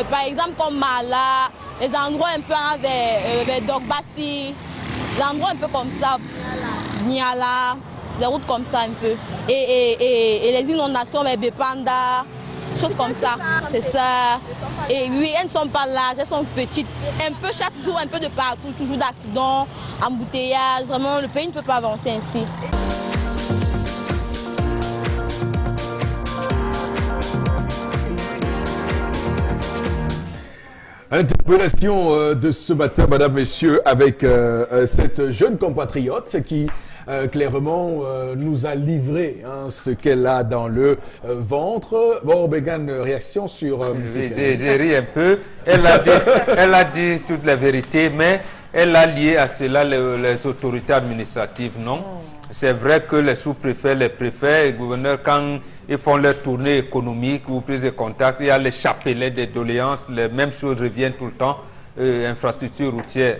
par exemple comme Mala, les endroits un peu vers Dogbassi, des endroits un peu comme ça, Niala, des routes comme ça un peu. Et les inondations vers Bepanda, choses comme ça, c'est ça. Et oui, elles ne sont pas larges, elles sont petites. Un peu chaque jour, un peu de partout, toujours d'accidents, embouteillages. Vraiment, le pays ne peut pas avancer ainsi.
Interpellation de ce matin, madame, messieurs, avec cette jeune compatriote qui clairement nous a livré ce qu'elle a dans le ventre. Bon, Bégan, réaction sur...
J'ai ri un peu. Elle a dit toute la vérité, mais elle a lié à cela les autorités administratives, non? C'est vrai que les sous-préfets, les préfets, les gouverneurs, quand ils font leur tournée économique ou prise de contact, il y a les chapelets des doléances, les mêmes choses reviennent tout le temps, infrastructures routières.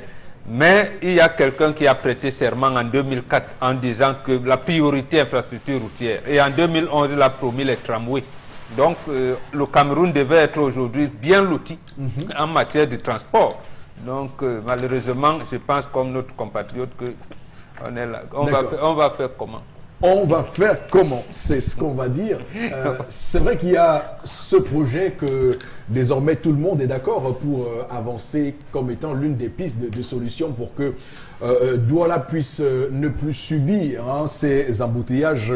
Mais il y a quelqu'un qui a prêté serment en 2004 en disant que la priorité infrastructure routière. Et en 2011, il a promis les tramways. Donc, le Cameroun devait être aujourd'hui bien loti en matière de transport. Donc, malheureusement, je pense comme notre compatriote que On est là. On va faire comment?
On va faire comment? C'est ce qu'on va dire. C'est vrai qu'il y a ce projet que désormais tout le monde est d'accord pour avancer comme étant l'une des pistes de solution pour que Douala puisse ne plus subir ces embouteillages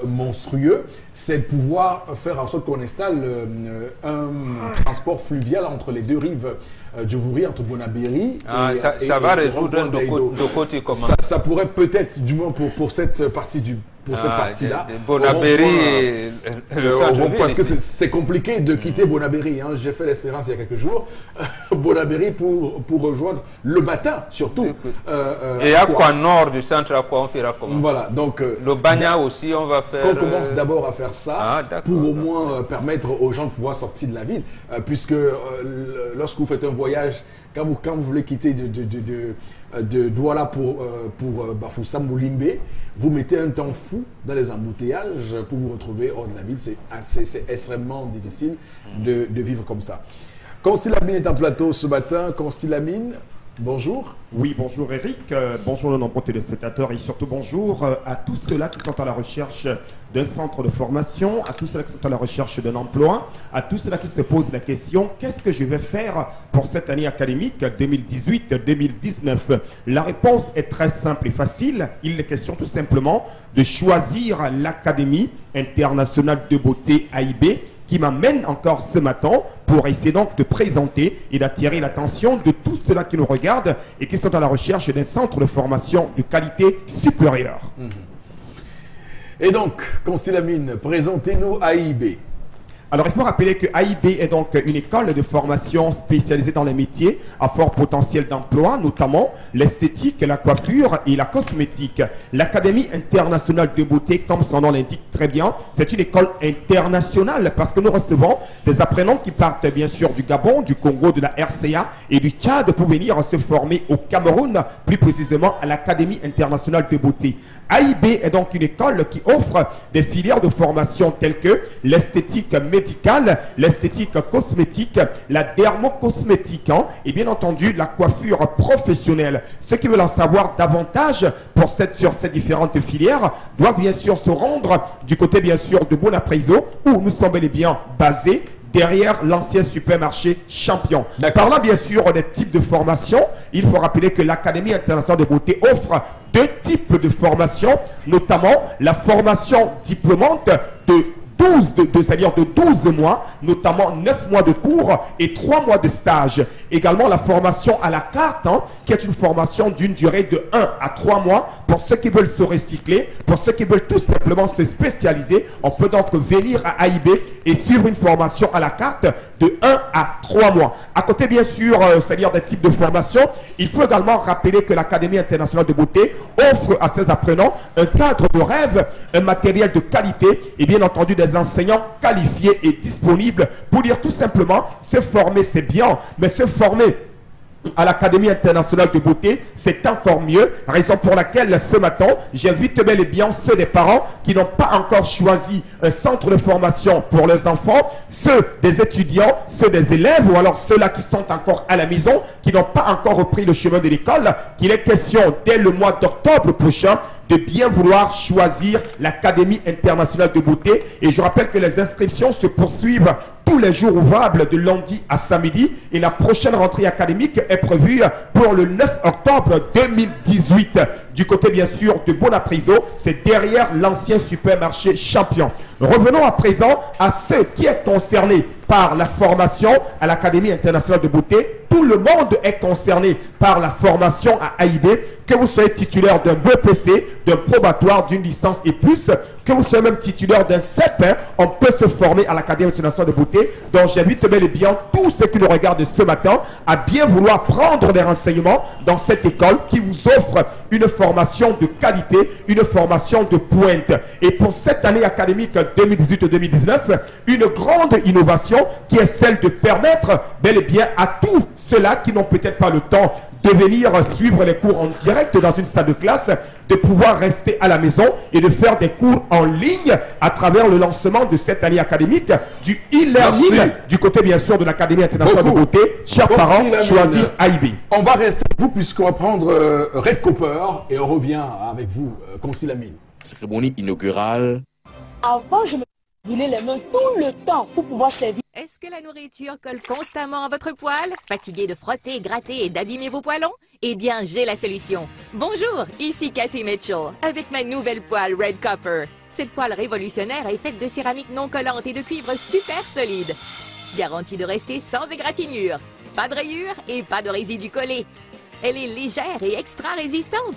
monstrueux. C'est de pouvoir faire en sorte qu'on installe un transport fluvial entre les deux rives du Vouvry, entre Bonabéry et
ça va résoudre de côté comment?
Ça pourrait peut-être, du moins pour cette partie cette partie-là.
Bonabéry
parce que c'est compliqué de quitter Bonabéry. J'ai fait l'expérience il y a quelques jours. Bonabéry pour rejoindre le matin, surtout.
Et à quoi nord du centre, à quoi on fera comment?
Voilà, donc
le Bagna aussi, on va faire.
On commence d'abord à faire ça pour au moins permettre aux gens de pouvoir sortir de la ville, puisque lorsque vous faites un voyage, quand vous voulez quitter de Douala pour Bafoussam ou Limbé, vous mettez un temps fou dans les embouteillages pour vous retrouver hors de la ville. C'est extrêmement difficile de vivre comme ça. Constilamine est en plateau ce matin. Constilamine, bonjour.
Oui, bonjour Eric, bonjour nos nombreux téléspectateurs et surtout bonjour à tous ceux-là qui sont à la recherche d'un centre de formation, à tous ceux-là qui sont à la recherche d'un emploi, à tous ceux-là qui se posent la question « Qu'est-ce que je vais faire pour cette année académique 2018-2019 » La réponse est très simple et facile. Il est question tout simplement de choisir l'Académie internationale de beauté AIB, qui m'amène encore ce matin pour essayer donc de présenter et d'attirer l'attention de tous ceux-là qui nous regardent et qui sont à la recherche d'un centre de formation de qualité supérieure.
Et donc, Constilamine, présentez-nous AIB.
Alors, il faut rappeler que AIB est donc une école de formation spécialisée dans les métiers à fort potentiel d'emploi, notamment l'esthétique, la coiffure et la cosmétique. L'Académie internationale de beauté, comme son nom l'indique très bien, c'est une école internationale parce que nous recevons des apprenants qui partent bien sûr du Gabon, du Congo, de la RCA et du Tchad pour venir se former au Cameroun, plus précisément à l'Académie internationale de beauté. AIB est donc une école qui offre des filières de formation telles que l'esthétique médicale, l'esthétique cosmétique, la dermocosmétique et bien entendu la coiffure professionnelle. Ceux qui veulent en savoir davantage sur ces différentes filières doivent bien sûr se rendre du côté bien sûr de Bonapriso où nous sommes bel et bien basés derrière l'ancien supermarché Champion. Parlant bien sûr des types de formation, il faut rappeler que l'Académie internationale de beauté offre deux types de formation, notamment la formation diplômante c'est-à-dire de 12 mois, notamment 9 mois de cours et 3 mois de stage. Également la formation à la carte, qui est une formation d'une durée de 1 à 3 mois pour ceux qui veulent se recycler, pour ceux qui veulent tout simplement se spécialiser. On peut donc venir à AIB et suivre une formation à la carte de 1 à 3 mois. À côté bien sûr, c'est-à-dire des types de formation, il faut également rappeler que l'Académie internationale de beauté offre à ses apprenants un cadre de rêve, un matériel de qualité et bien entendu des enseignants qualifiés et disponibles pour dire tout simplement se former c'est bien, mais se former à l'Académie internationale de beauté, c'est encore mieux, raison pour laquelle ce matin, j'invite bel et bien ceux des parents qui n'ont pas encore choisi un centre de formation pour les enfants, ceux des étudiants, ceux des élèves ou alors ceux-là qui sont encore à la maison, qui n'ont pas encore repris le chemin de l'école, qu'il est question dès le mois d'octobre prochain de bien vouloir choisir l'Académie internationale de beauté. Et je rappelle que les inscriptions se poursuivent tous les jours ouvrables de lundi à samedi et la prochaine rentrée académique est prévue pour le 9 octobre 2018. Du côté bien sûr de Bonapriso, c'est derrière l'ancien supermarché Champion. Revenons à présent à ceux qui est concerné par la formation à l'Académie internationale de beauté. Tout le monde est concerné par la formation à AIB, que vous soyez titulaire d'un BPC, d'un probatoire, d'une licence et plus, que vous soyez même titulaire d'un CEP, on peut se former à l'Académie internationale de beauté. Donc j'invite bel et bien tous ceux qui nous regardent ce matin à bien vouloir prendre des renseignements dans cette école qui vous offre une formation de qualité, une formation de pointe. Et pour cette année académique 2018-2019, une grande innovation qui est celle de permettre bel et bien à tous ceux-là qui n'ont peut-être pas le temps de venir suivre les cours en direct dans une salle de classe, de pouvoir rester à la maison et de faire des cours en ligne à travers le lancement de cette année académique du e-learning du côté bien sûr de l'Académie internationale de beauté. Chers parents, choisir AIB.
On va rester avec vous puisqu'on va prendre Red Copper et on revient avec vous, Concy Lamine.
Cérémonie inaugurale.
Avant, je me brûlais les mains tout le temps pour pouvoir servir.
Est-ce que la nourriture colle constamment à votre poêle? Fatigué de frotter, gratter et d'abîmer vos poêlons? Eh bien, j'ai la solution. Bonjour, ici Cathy Mitchell, avec ma nouvelle poêle Red Copper. Cette poêle révolutionnaire est faite de céramique non collante et de cuivre super solide. Garantie de rester sans égratignure. Pas de rayures et pas de résidus collés. Elle est légère et extra résistante.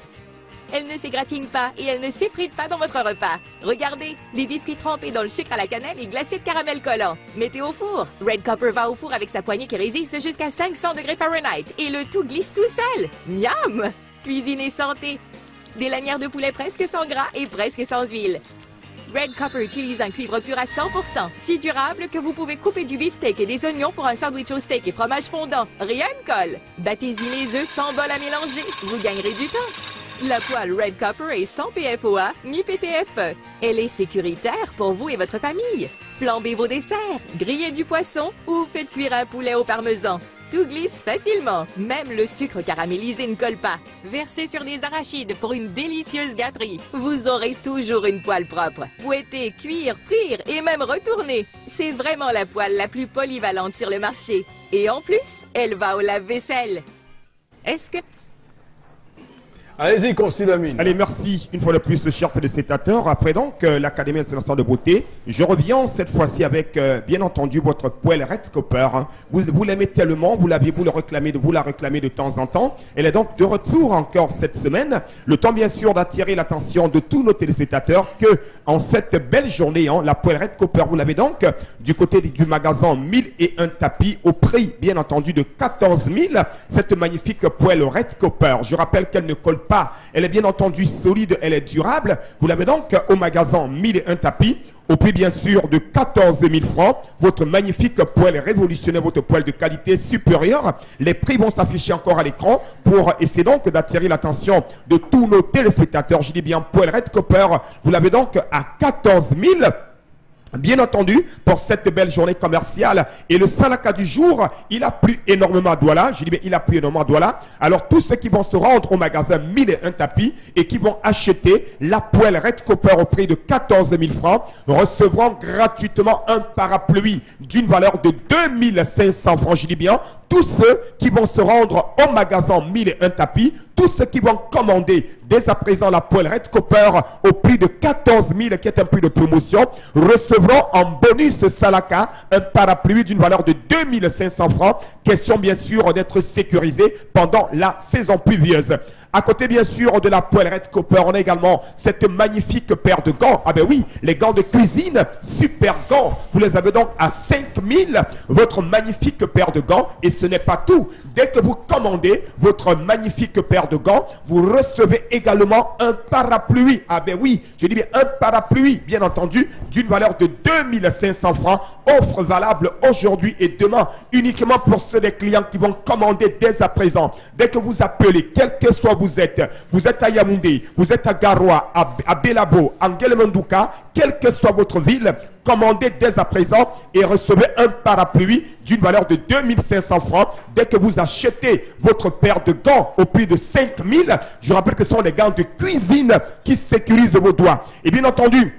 Elle ne s'égratigne pas et elle ne s'effrite pas dans votre repas. Regardez, des biscuits trempés dans le sucre à la cannelle et glacés de caramel collant. Mettez au four. Red Copper va au four avec sa poignée qui résiste jusqu'à 500 degrés Fahrenheit et le tout glisse tout seul. Miam! Cuisine et santé. Des lanières de poulet presque sans gras et presque sans huile. Red Copper utilise un cuivre pur à 100%, si durable que vous pouvez couper du beefsteak et des oignons pour un sandwich au steak et fromage fondant. Rien ne colle. Battez-y les œufs sans bol à mélanger. Vous gagnerez du temps. La poêle Red Copper est sans PFOA ni PTFE. Elle est sécuritaire pour vous et votre famille. Flambez vos desserts, grillez du poisson ou faites cuire un poulet au parmesan. Tout glisse facilement. Même le sucre caramélisé ne colle pas. Versez sur des arachides pour une délicieuse gâterie. Vous aurez toujours une poêle propre. Fouetter, cuire, frire et même retourner. C'est vraiment la poêle la plus polyvalente sur le marché. Et en plus, elle va au lave-vaisselle. Est-ce que...
Allez-y, Concy Lamine.
Allez, merci une fois de plus, chers téléspectateurs. Après donc l'Académie internationale de beauté, je reviens cette fois-ci avec, bien entendu, votre poêle Red Copper. Vous l'aimez tellement, vous la réclamez de temps en temps. Elle est donc de retour encore cette semaine. Le temps, bien sûr, d'attirer l'attention de tous nos téléspectateurs que, en cette belle journée, la poêle Red Copper, vous l'avez donc du côté du magasin 1001 tapis au prix, bien entendu, de 14 000. Cette magnifique poêle Red Copper. Je rappelle qu'elle ne colle pas. Elle est bien entendu solide, elle est durable. Vous l'avez donc au magasin 1001 tapis, au prix bien sûr de 14 000 francs. Votre magnifique poêle révolutionnaire, votre poêle de qualité supérieure. Les prix vont s'afficher encore à l'écran pour essayer donc d'attirer l'attention de tous nos téléspectateurs. Je dis bien poêle Red Copper. Vous l'avez donc à 14 000. Bien entendu, pour cette belle journée commerciale. Et le Salaka du jour, il a plu énormément à Douala. Je dis bien, il a plu énormément à Douala. Alors, tous ceux qui vont se rendre au magasin 1001 tapis et qui vont acheter la poêle Red Copper au prix de 14 000 francs recevront gratuitement un parapluie d'une valeur de 2500 francs. Je dis bien, tous ceux qui vont se rendre au magasin 1001 tapis, tous ceux qui vont commander dès à présent la poêle Red Copper au prix de 14 000, qui est un prix de promotion, recevront en bonus Salaka un parapluie d'une valeur de 2500 francs. Question bien sûr d'être sécurisé pendant la saison pluvieuse. À côté, bien sûr, de la poêle Red Copper, on a également cette magnifique paire de gants. Ah ben oui, les gants de cuisine, super gants. Vous les avez donc à 5 000, votre magnifique paire de gants. Et ce n'est pas tout. Dès que vous commandez votre magnifique paire de gants, vous recevez également un parapluie. Ah ben oui, je dis bien un parapluie, bien entendu, d'une valeur de 2500 francs. Offre valable aujourd'hui et demain, uniquement pour ceux des clients qui vont commander dès à présent. Dès que vous appelez, quel que soit vous êtes à Yaoundé, vous êtes à Garoua, à Belabo, à Nguelemenduka, quelle que soit votre ville, commandez dès à présent et recevez un parapluie d'une valeur de 2500 francs. Dès que vous achetez votre paire de gants au prix de 5000, je rappelle que ce sont les gants de cuisine qui sécurisent vos doigts. Et bien entendu,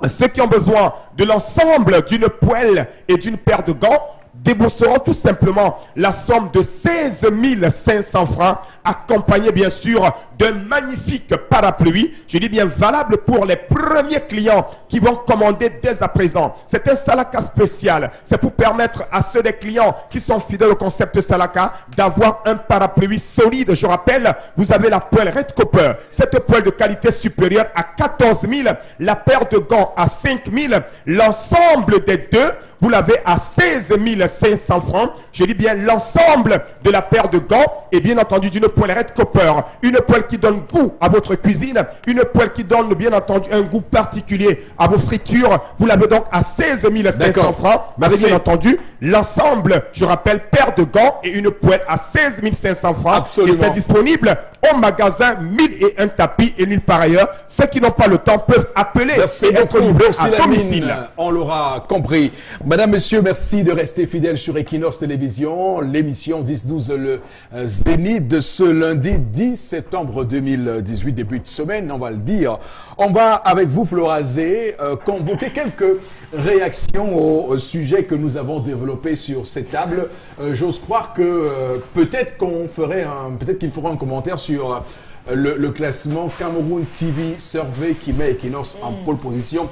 ceux qui ont besoin de l'ensemble d'une poêle et d'une paire de gants débourseront tout simplement la somme de 16 500 francs, accompagné bien sûr d'un magnifique parapluie, je dis bien valable pour les premiers clients qui vont commander dès à présent. C'est un Salaka spécial, c'est pour permettre à ceux des clients qui sont fidèles au concept Salaka d'avoir un parapluie solide. Je rappelle, vous avez la poêle Red Copper, cette poêle de qualité supérieure à 14 000, la paire de gants à 5 000, l'ensemble des deux vous l'avez à 16 500 francs. Je dis bien l'ensemble de la paire de gants et bien entendu d'une poêle Red Copper. Une poêle qui donne goût à votre cuisine, une poêle qui donne bien entendu un goût particulier à vos fritures. Vous l'avez donc à 16 500 francs. Avec bien entendu l'ensemble, je rappelle, paire de gants et une poêle à 16 500 francs.
Absolument.
Et c'est disponible au magasin 1001 tapis et nulle part ailleurs. Ceux qui n'ont pas le temps peuvent appeler et être livrés à domicile.
On l'aura compris. Madame, monsieur, merci de rester fidèle sur Equinox Télévision. L'émission 10-12, le Zénith de ce lundi 10 septembre 2018, début de semaine, on va le dire. On va, avec vous, Florazé, convoquer quelques réactions au sujet que nous avons développé sur cette table. J'ose croire que peut-être qu'il fera un commentaire sur le classement Cameroun TV Survey qui met Equinox en pole position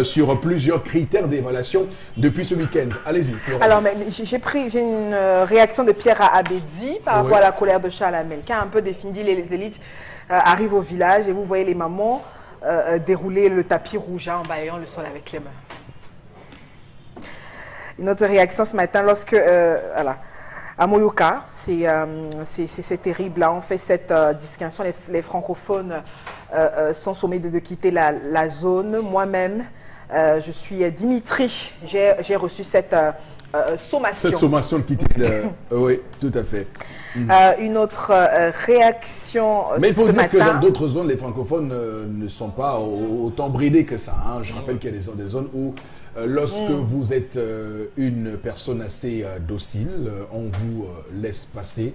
sur plusieurs critères d'évaluation depuis ce week-end. Allez-y, Florent.
Alors, j'ai une réaction de Pierre Abedi par rapport à la colère de Charles Hamel, qui a un peu défini les élites arrivent au village et vous voyez les mamans dérouler le tapis rouge en balayant le sol avec les mains. Une autre réaction ce matin lorsque... à Moyoka, c'est terrible. Là, on fait cette distinction. Les francophones sont sommés de quitter la zone. Moi-même, je suis Dimitri. J'ai reçu cette sommation.
Cette sommation de quitter. Oui, tout à fait.
Une autre réaction.
Mais il faut dire que dans d'autres zones, les francophones ne sont pas autant bridés que ça. Hein. Je rappelle qu'il y a des zones où lorsque vous êtes une personne assez docile, on vous laisse passer.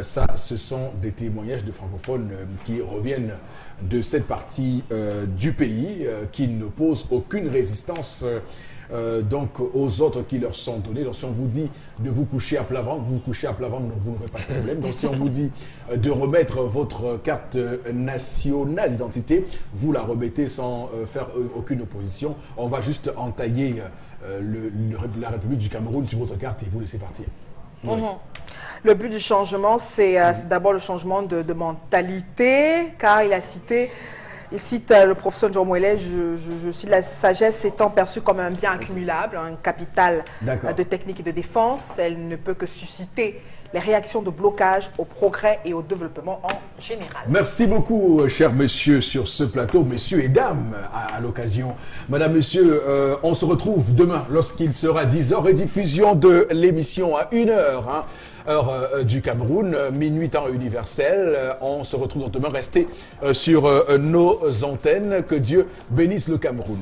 Ça, ce sont des témoignages de francophones qui reviennent de cette partie du pays, qui ne posent aucune résistance donc aux autres qui leur sont donnés. Donc si on vous dit de vous coucher à plat ventre, vous vous couchez à plat ventre, donc vous n'aurez pas de problème. Donc si on vous dit de remettre votre carte nationale d'identité, vous la remettez sans faire aucune opposition. On va juste entailler la République du Cameroun sur votre carte et vous laissez partir. Oui.
Le but du changement, c'est d'abord le changement de mentalité, car il cite le professeur John Mouelet, je cite: la sagesse étant perçue comme un bien accumulable, un capital de technique et de défense, elle ne peut que susciter les réactions de blocage au progrès et au développement en général.
Merci beaucoup, cher monsieur, sur ce plateau, messieurs et dames, à l'occasion. Madame, monsieur, on se retrouve demain lorsqu'il sera 10h, rediffusion de l'émission à 1h, hein, heure du Cameroun, minuit temps universel. On se retrouve donc demain, restez sur nos antennes. Que Dieu bénisse le Cameroun.